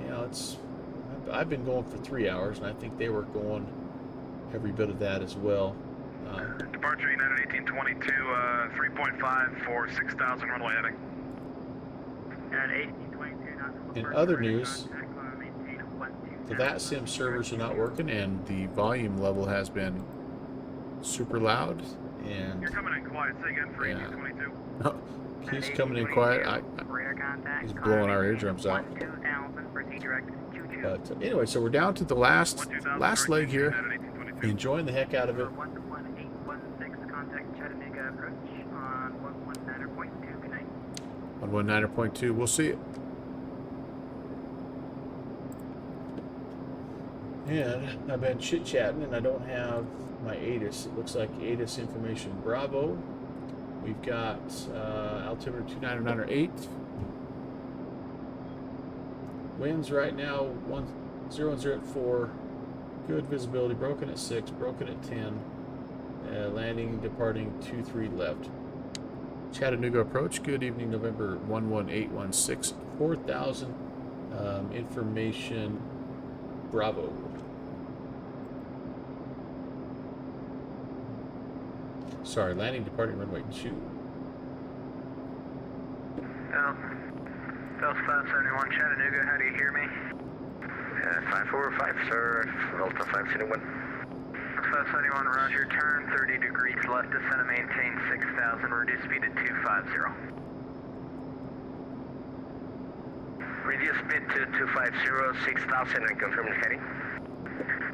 S2: you know, I've been going for 3 hours, and I think they were going every bit of that as well.
S5: Departure United 1822, 3.5 for 6,000 runway heading.
S2: In other news, the VATSIM servers are not working, and the volume level has been super loud. And
S5: you're coming in quiet. Say again for 1822.
S2: He's coming in quiet. He's blowing our eardrums out. But anyway, so we're down to the last leg here. Enjoying the heck out of it. On 19.2, we'll see it. And I've been chit-chatting, and I don't have my ATIS. It looks like ATIS information Bravo. We've got altimeter 2998. Winds right now 10 at 4. Good visibility. Broken at 6. Broken at 10. Landing, departing 23 left. Chattanooga approach. Good evening, November 11816. 4,000 information Bravo. Sorry, landing, departing runway 2.
S10: Delta 571 Chattanooga, how do you hear me? 545, sir. Delta 571. 571, roger, turn 30 degrees left, descend and maintain 6,000, reduce speed to 250. Reduce speed to 250, 6,000, and confirm the heading.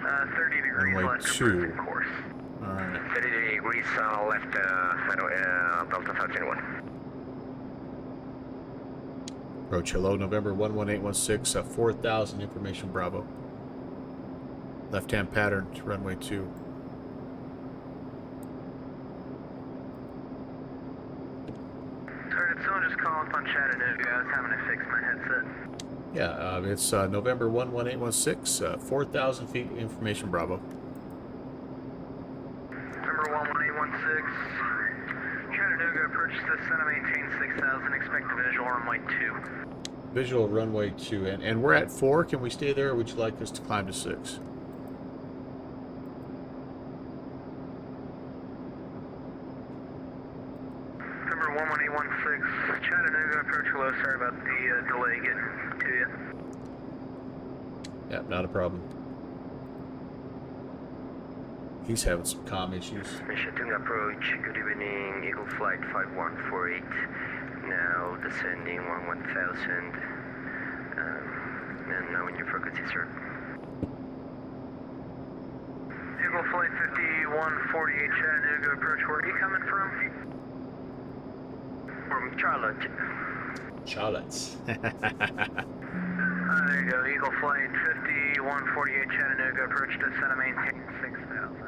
S10: 30 degrees
S2: runway
S10: left,
S2: 2.
S10: course.
S2: Alright.
S10: 30 degrees left, Delta 571.
S2: Approach, hello, November 11816, 4,000 information Bravo. Left-hand pattern to runway 2.
S10: Sorry, did someone just call up on Chattanooga? I was having to fix my headset.
S2: Yeah, it's November 11816, 4,000 feet information Bravo.
S10: November 11816. Chattanooga, approach descend and maintain 6,000. Expect a visual runway 2.
S2: Visual runway 2. And we're at 4. Can we stay there, or would you like us to climb to 6?
S10: November 11816. Chattanooga, approach hello. Sorry about the delay getting to you.
S2: Yeah, not a problem. He's having some comm issues.
S4: Chattanooga approach, good evening, Eagle Flight 5148, now descending 11,000, and now in your frequency, sir.
S10: Eagle Flight 5148, Chattanooga approach, where are you coming from?
S4: From Charlotte.
S2: Charlotte.
S10: There you go, Eagle Flight 5148, Chattanooga approach, descend and maintain 6,000.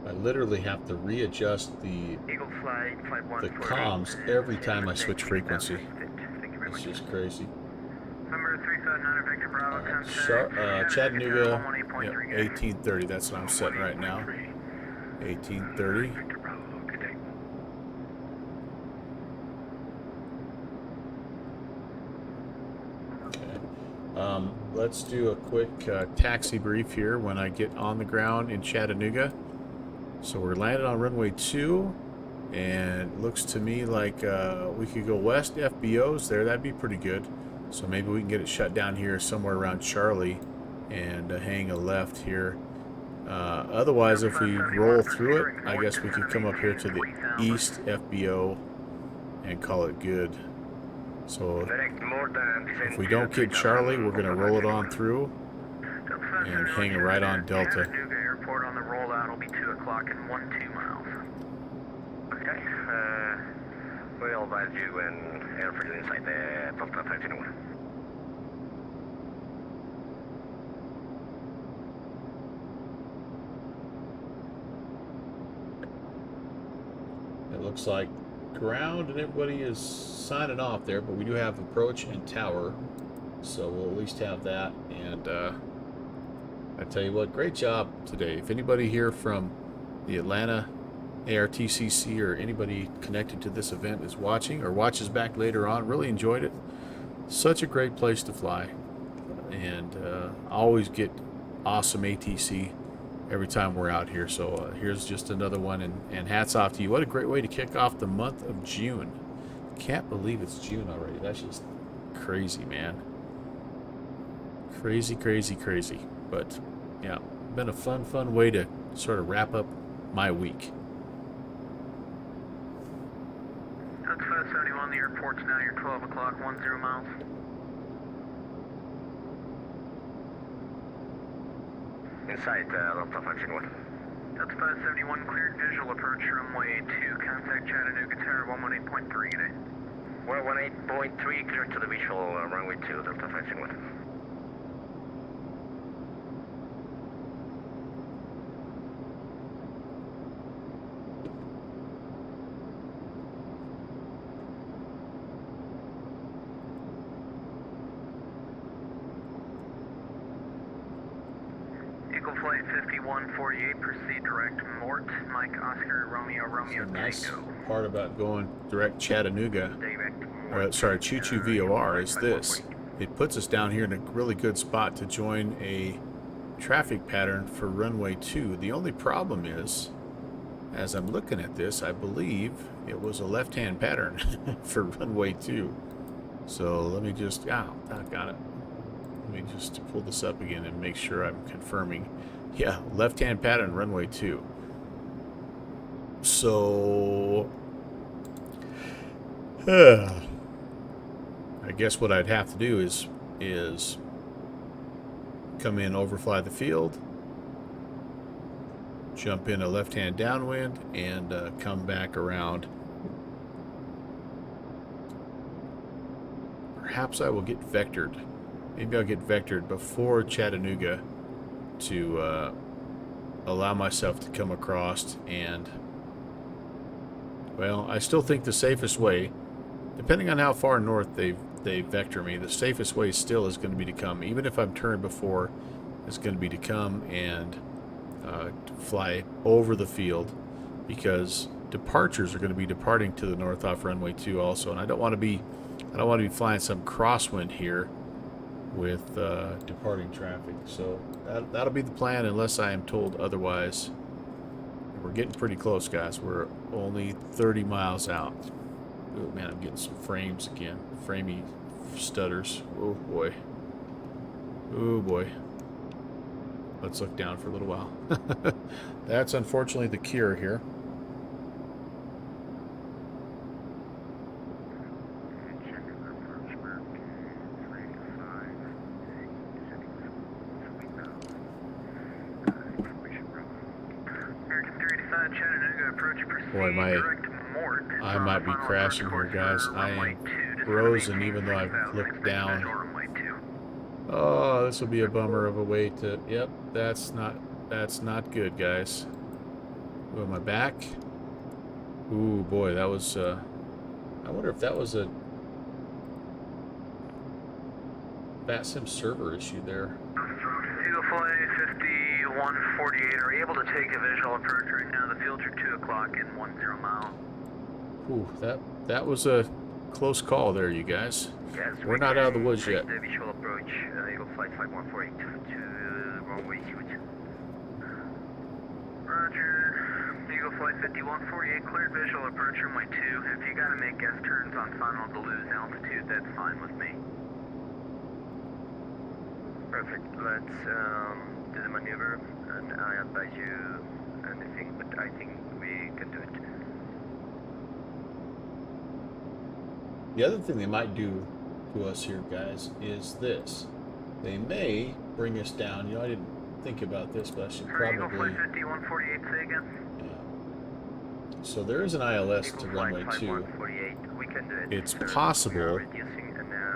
S2: I literally have to readjust the comms every time I switch frequency. It's just crazy.
S10: Number 359 Victor Bravo, contact
S2: Chattanooga, 1830. That's what I'm setting right now. 1830. Okay. Let's do a quick taxi brief here when I get on the ground in Chattanooga. So we're landed on runway 2, and it looks to me like we could go west FBOs there. That'd be pretty good. So maybe we can get it shut down here somewhere around Charlie and hang a left here. Otherwise, if we roll through it, I guess we could come up here to the east FBO and call it good. So if we don't get Charlie, we're going to roll it on through and hang it right on Delta.
S10: o'clock and 12 miles.
S4: Okay, we'll advise you when airfield is inside the Delta 521.
S2: It looks like ground and everybody is signing off there, but we do have approach and tower, so we'll at least have that. And I tell you what, great job today. If anybody here from the Atlanta ARTCC or anybody connected to this event is watching or watches back later on, really enjoyed it. Such a great place to fly, and always get awesome ATC every time we're out here. So here's just another one, and hats off to you. What a great way to kick off the month of June. Can't believe it's June already. That's just crazy, man. Crazy, crazy, crazy. But yeah, been a fun way to sort of wrap up my week.
S10: That's 571, the airport's now your 12 o'clock, 10 miles.
S4: Inside Delta 521.
S10: That's 571, cleared visual approach runway 2, contact Chattanooga Tower 118.3 today.
S4: 118.3, clear to the visual runway 2, Delta 521.
S10: Eagle Flight 5148, proceed direct Mort, Mike Oscar, Romeo, Romeo,
S2: The nice
S10: Tango.
S2: part about going direct Chattanooga,
S10: Direct
S2: sorry, Choo-Choo VOR is this. It puts us down here in a really good spot to join a traffic pattern for runway 2. The only problem is, as I'm looking at this, I believe it was a left-hand pattern for runway 2. So let me just, I got it. Let me just pull this up again and make sure I'm confirming. Yeah, left-hand pattern, runway 2. So, I guess what I'd have to do is come in, overfly the field, jump in a left-hand downwind, and come back around. Perhaps I will get vectored. Maybe I'll get vectored before Chattanooga to allow myself to come across. And, well, I still think the safest way, depending on how far north they vector me, the safest way still is going to be to come, even if I'm turned before, it's going to be to come and fly over the field, because departures are going to be departing to the north off runway 2 also, and I don't want to be flying some crosswind here with departing traffic. So that'll be the plan unless I am told otherwise. We're getting pretty close, guys. We're only 30 miles out. Oh man, I'm getting some frames again. Framey stutters. Oh boy. Oh boy. Let's look down for a little while. That's unfortunately the cure here. Boy, I might be crashing here, guys. I am frozen even though I've looked down. Oh, this will be a bummer of a way to... Yep, that's not good, guys. Ooh, am I back? Ooh, boy, that was... I wonder if that was a BatSim server issue there.
S10: Eagle Flight 5148, are you able to take a visual approach right now? The fields are 2 o'clock and 10 mile.
S2: Ooh, that was a close call there, you guys. Yes, we're not out of the woods yet.
S4: The visual approach, Eagle Flight 5148 to runway 2.
S10: Roger. Eagle Flight 5148, cleared visual approach runway 2. If you gotta make S turns on final to lose altitude, that's fine with me.
S4: Perfect. Let's do the maneuver, and I advise you anything, but I think we can do it.
S2: The other thing they might do to us here, guys, is this. They may bring us down. You know, I didn't think about this, but I should probably...
S10: Eagle Flight 5148, say again?
S2: So there is an ILS to runway 2. It's possible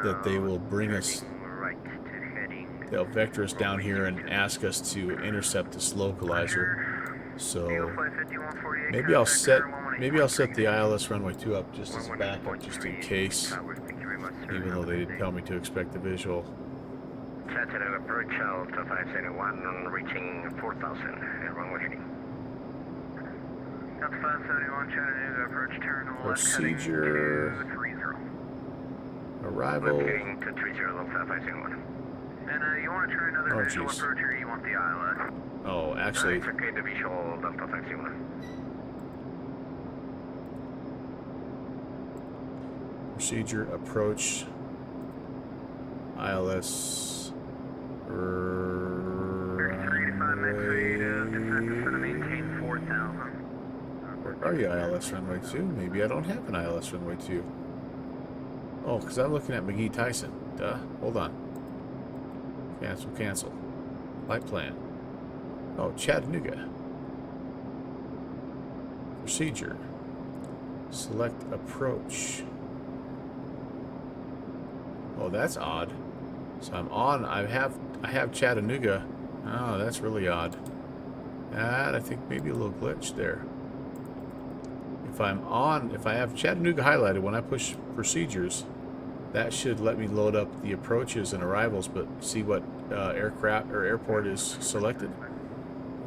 S2: that they will bring us, they'll vector us down here and ask us to intercept this localizer. So maybe I'll set the ILS runway 2 up just as a backup, just in case, even though they didn't tell me to expect the visual.
S10: Chattanooga approach Delta 571 reaching 4,000 at runway heading. Delta 571 Chattanooga approach turn left
S2: Procedure.
S10: heading to 30.
S2: Arrival.
S10: Heading to 30 Delta 571. And you want to try another visual approach or you want the ILS?
S2: Oh, actually.
S10: It's okay, the visual Delta 571.
S2: Procedure approach ILS. Where are you, ILS runway 2? Maybe I don't have an ILS runway 2. Oh, because I'm looking at McGee Tyson. Duh. Hold on. Cancel. Flight plan. Oh, Chattanooga. Procedure. Select approach. Oh, that's odd. So I'm on. I have Chattanooga. Oh, that's really odd. And I think maybe a little glitch there. If I have Chattanooga highlighted when I push procedures, that should let me load up the approaches and arrivals, but see what aircraft or airport is selected.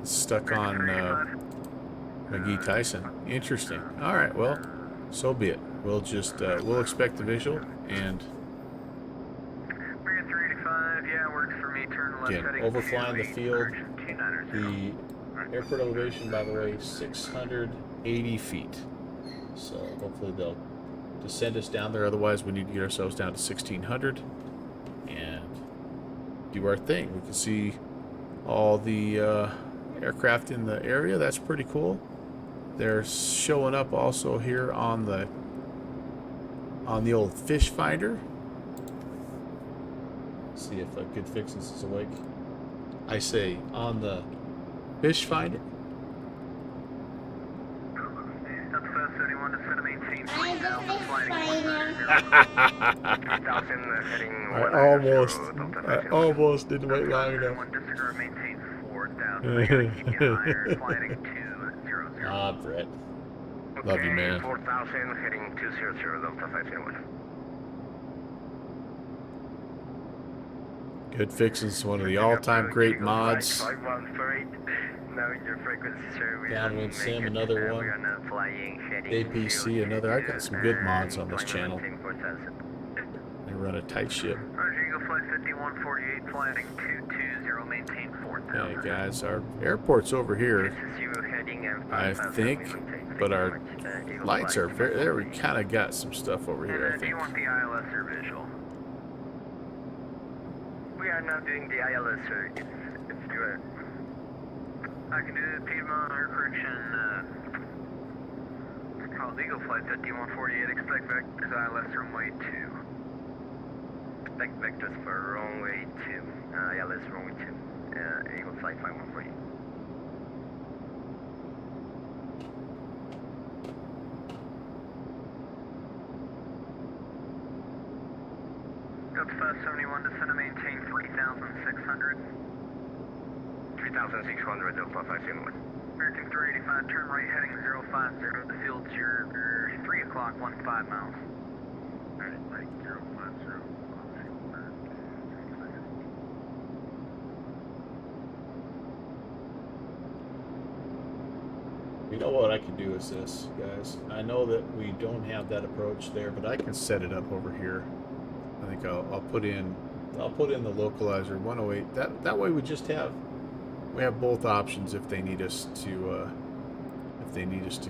S2: It's stuck on McGee Tyson. Interesting. All right, well, so be it. We'll just we'll expect the visual and. Again, overflying the field. The airport elevation, by the way, 680 feet. So hopefully they'll descend us down there. Otherwise, we need to get ourselves down to 1600 and do our thing. We can see all the aircraft in the area. That's pretty cool. They're showing up also here on the old fish finder. See if Good Fixes is awake. I say on the fish finder.
S10: That's 571 is going to maintain 3,000 flighting.
S2: I almost didn't wait long enough.
S10: Maintain 4,000. Keep you higher, flighting 200.
S2: Ah, Brett. Love you, man.
S10: 4,000 heading 200 Delta 571.
S2: Good Fixes, one of the all-time great mods. Downwind Sim, another one. APC, another. I got some good mods on this channel. They run a tight ship.
S10: Eagle Flight 5148, flying 220, maintain 4,000.
S2: Hey guys, our airport's over here, I think, but our lights are very. There, we kind of got some stuff over here, I think.
S10: Do you want the ILS or visual? We are not doing the ILS, sir. It's good. I can do the Piedmont or correction. It's called Eagle Flight 5148. Expect vectors ILS runway 2. Expect vectors for runway 2. ILS runway 2. Eagle Flight 5148. Delta 571, descend to maintain 3,600. 3,600, Delta 571. American 385, turn right heading 050. The field's your 3 o'clock, 15 miles. Alright, right, 050.
S2: You know what I can do is this, guys. I know that we don't have that approach there, but I can set it up over here. I think I'll put in the localizer 108. That way we have both options if they need us to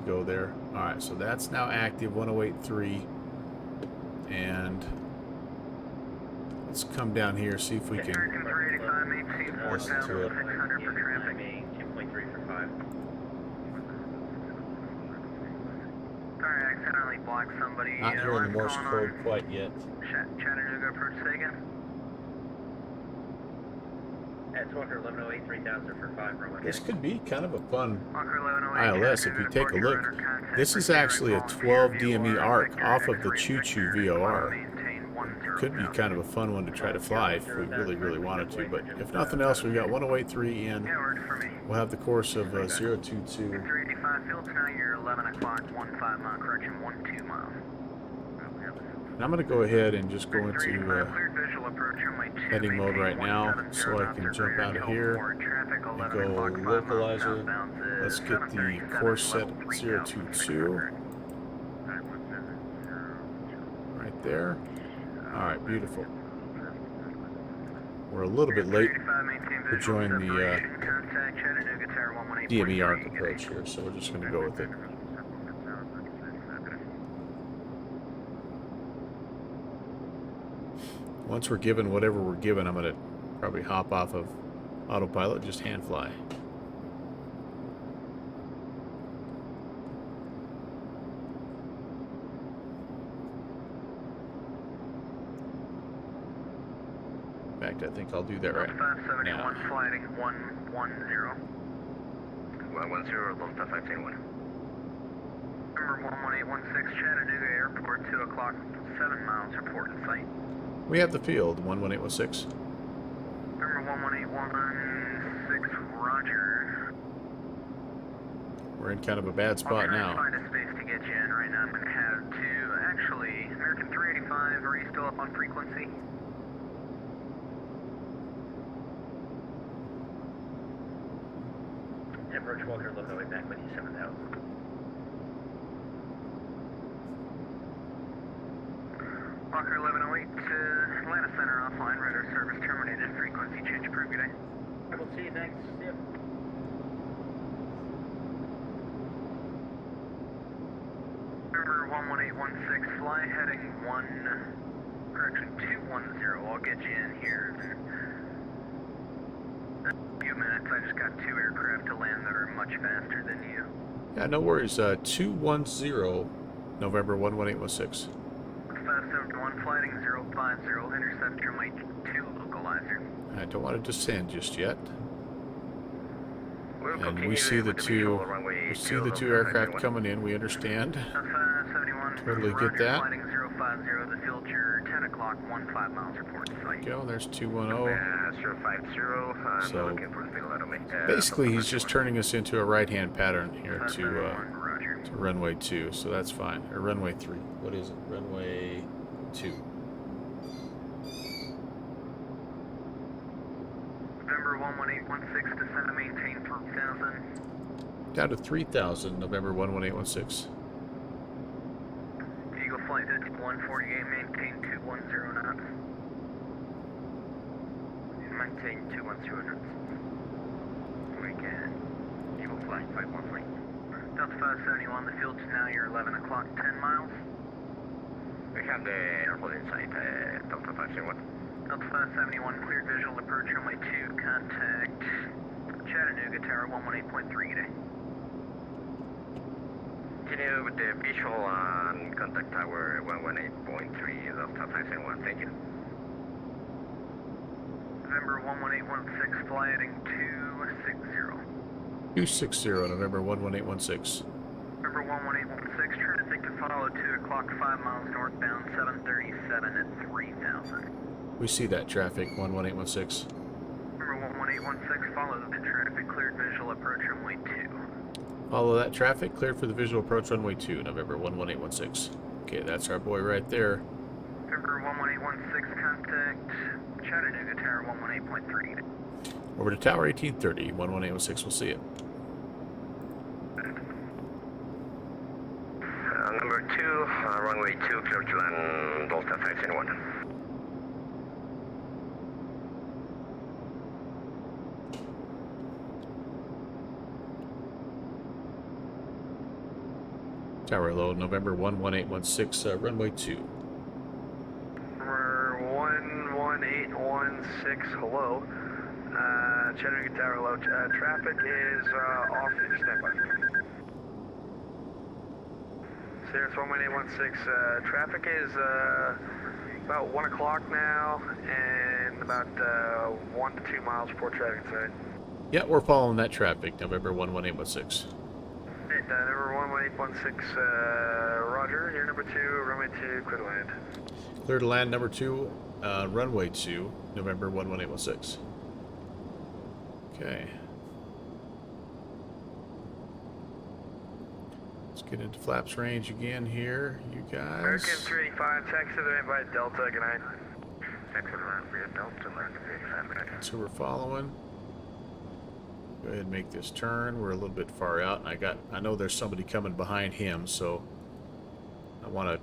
S2: go there. All right, so that's now active 108.3, and let's come down here, see if we can
S10: American 385, maintain 4,600 for traffic.
S6: 2.3 for 5.
S10: Sorry, I accidentally blocked somebody.
S2: not hearing the Morse code quite yet.
S10: Chattanooga approach, say again.
S4: At Walker 1108, 3000 for 5 runway.
S2: This could be kind of a fun
S11: Walker 1108,
S2: ILS if you take a look. This is actually a 12 DME arc off of the Choo-Choo VOR. It could be kind of a fun one to try to fly if we really, really wanted to. But if nothing else, we've got 1083 in. We'll have the course of 022.
S11: 385 fields now, you're 11 o'clock, 15 mile correction, 12 miles.
S2: And I'm going to go ahead and just go into heading mode right now so I can jump out of here and go localizer. Let's get the course set at 022. Right there. Alright, beautiful. We're a little bit late to join the DME arc approach here, so we're just going to go with it. Once we're given whatever we're given, I'm going to probably hop off of autopilot, just hand fly. In fact, I think I'll do that right
S11: 571
S2: now.
S11: flighting 110.
S10: 110, Delta 571.
S11: Number 11816, Chattanooga Airport, 2 o'clock, 7 miles, report in sight.
S2: We have the field, 11816.
S11: Number 11816, roger.
S2: We're in kind of a bad spot now.
S11: Find a space to get you in right now. I'm going to have to, actually, American 385, are you still up on frequency?
S4: Approach Walker 1108 back with you, 7000.
S11: Walker 1108, Atlanta Center offline, radar service terminated, frequency change approved, good day.
S4: I will see you, thanks. Yep.
S11: Number 11816, fly heading 210, I'll get you in here. In a few minutes, I just got 2 aircraft to land that are much faster than you.
S2: Yeah, no worries. 210, November 11816.
S11: 571 flighting 050, intercept your Mike 2 localizer.
S2: I don't want to descend just yet. And we see the two aircraft coming in, we understand.
S11: 571,
S2: Totally get that.
S11: flighting 050, the field you're 10 o'clock, 15 miles, report to site.
S2: Go, there's 210.
S10: 050,
S2: So
S10: looking for the field out of me.
S2: basically he's just turning us into a right-hand pattern here to runway 2, so that's fine. Or runway 3. What is it? Runway 2.
S11: November 11816, descend to maintain 3000.
S2: Down to 3000, November 11816.
S11: Eagle flight 148, maintain 210 knots.
S4: Maintain 210 knots. We can. Eagle flight 513.
S11: Delta 571, the field's now, you're 11 o'clock, 10 miles.
S10: We have the airport inside, Delta 571.
S11: Delta 571, cleared visual approach runway 2, contact Chattanooga Tower 118.3 today.
S10: Continue with the visual on contact tower 118.3, Delta 571, thank you.
S11: November 11816, fly heading 260.
S2: 260, November 11816.
S11: November 11816, traffic to follow 2 o'clock, 5 miles northbound, 737 at 3000.
S2: We see that traffic, 11816.
S11: Number 11816, follow the traffic, cleared visual approach runway 2.
S2: Follow that traffic, cleared for the visual approach runway 2, November 11816. Okay, that's our boy right there.
S11: November 11816, contact Chattanooga Tower 118.3.
S2: Over to Tower 1830, 11816, we'll see it.
S10: Number 2, runway 2, clear to land, Delta 571.
S2: Tower low, November 11816, runway 2.
S5: Number 11816, hello. Chattanooga Tower low. Traffic is off. Standby. Sirius 11816. Traffic is about 1 o'clock now, and in about 1 to 2 miles before traffic side.
S2: Yeah, we're following that traffic, November 11816.
S5: Number 11816, roger, here number 2, runway 2, clear to land.
S2: Clear to land, number 2, runway 2, November 11816. Okay. Let's get into flaps range again here, you guys.
S5: American 385, taxi to the ramp by Delta, good night. Taxi to the ramp via Delta, American 385, good night.
S2: That's who we're following. Go ahead and make this turn. We're a little bit far out, and I know there's somebody coming behind him, so I'm gonna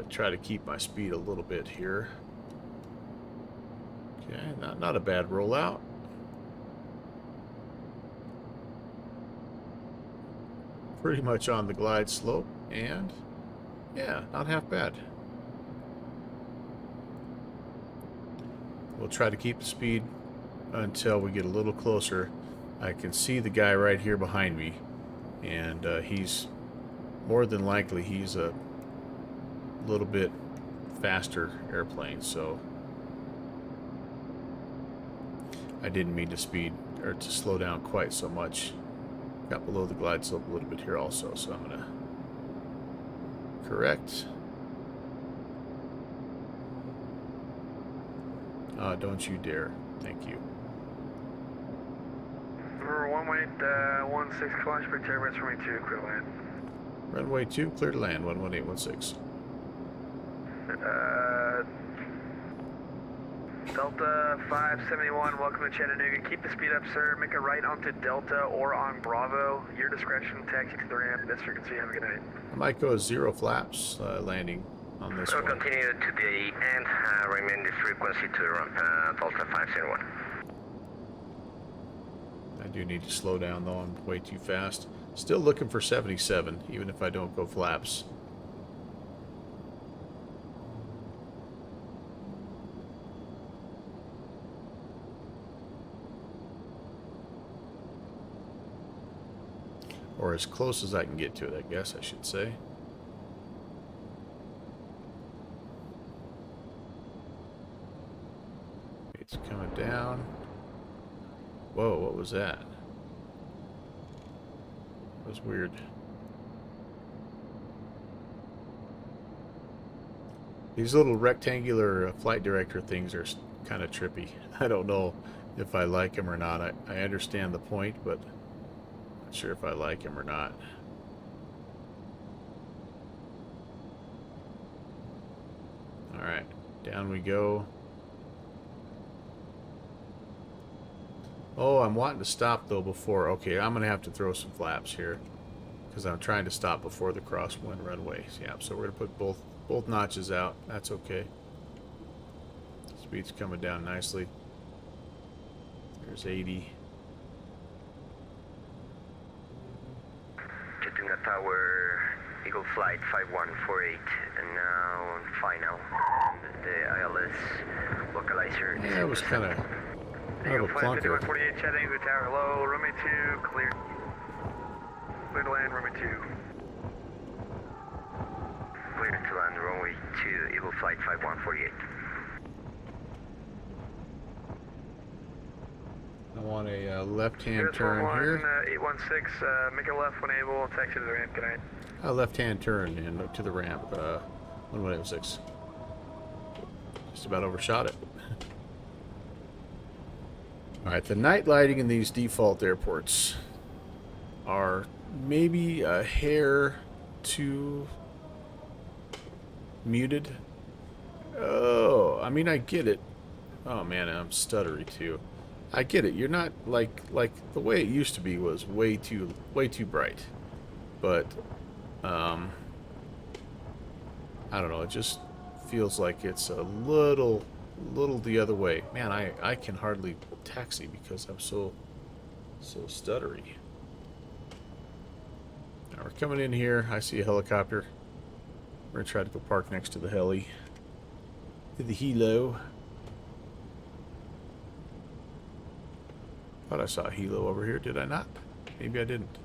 S2: try to keep my speed a little bit here. Okay, not a bad rollout. Pretty much on the glide slope, and yeah, not half bad. We'll try to keep the speed until we get a little closer. I can see the guy right here behind me, and he's more than likely he's a little bit faster airplane, so I didn't mean to speed or to slow down quite so much. Got below the glide slope a little bit here also, so I'm gonna correct. Don't you dare. Thank you.
S5: Number 11816, College Break Terminus, runway 2, clear to land.
S2: Runway 2, clear to land, 11816.
S5: Delta 571, welcome to Chattanooga. Keep the speed up, sir. Make a right onto Delta or on Bravo. Your discretion, taxi to the ramp. Best frequency, have a good night.
S2: I might go 0 flaps landing on this
S4: So
S2: one.
S4: continue to the end, remain the frequency to the ramp, Delta 571.
S2: I do need to slow down though, I'm way too fast. Still looking for 77, even if I don't go flaps. Or as close as I can get to it, I guess I should say. It's coming down. Whoa, what was that? That was weird. These little rectangular flight director things are kind of trippy. I don't know if I like them or not. I understand the point, but not sure if I like him or not. Alright, down we go. Oh, I'm wanting to stop though before. Okay, I'm gonna have to throw some flaps here because I'm trying to stop before the crosswind runway. Yeah, so we're gonna put both notches out. That's okay. Speed's coming down nicely. There's 80.
S4: Chattanooga Tower, Eagle Flight 5148, and now final. The ILS localizer.
S2: Yeah, it was kind of a
S5: Eagle Flight
S2: clunker.
S5: 5148, Chattanooga Tower, hello, runway 2, clear. Clear to land, runway 2.
S4: Clear to land, runway 2, Eagle Flight 5148.
S2: I want a left-hand turn here.
S5: 816, make a left when able, taxi to the ramp, good night.
S2: A left-hand turn and to the ramp, 1106. Just about overshot it. Alright, the night lighting in these default airports are maybe a hair too muted. Oh, I mean, I get it. Oh man, I'm stuttery too. I get it. You're not like the way it used to be was way too bright. But I don't know, it just feels like it's a little the other way. Man, I can hardly taxi because I'm so stuttery. Now we're coming in here. I see a helicopter. We're gonna try to go park next to the heli. To the helo. Thought I saw a helo over here, did I not? Maybe I didn't.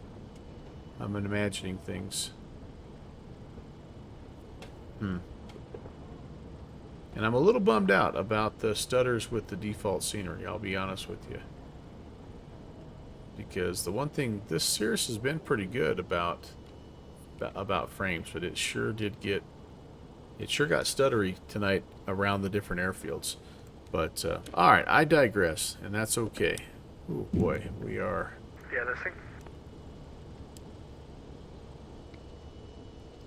S2: I'm imagining things. And I'm a little bummed out about the stutters with the default scenery, I'll be honest with you. Because the one thing, this Cirrus has been pretty good about frames, but it sure got stuttery tonight around the different airfields. But, alright, I digress, and that's okay. Oh boy, we are...
S5: Yeah, this thing.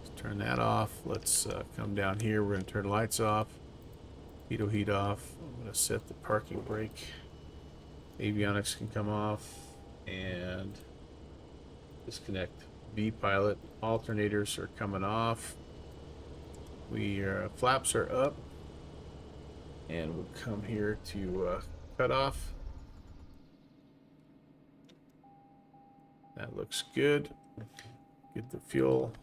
S2: Let's turn that off. Let's come down here. We're going to turn the lights off. Heat off. I'm going to set the parking brake. Avionics can come off. And disconnect V-pilot. Alternators are coming off. Flaps are up. And we'll come here to cut off. That looks good. Get the fuel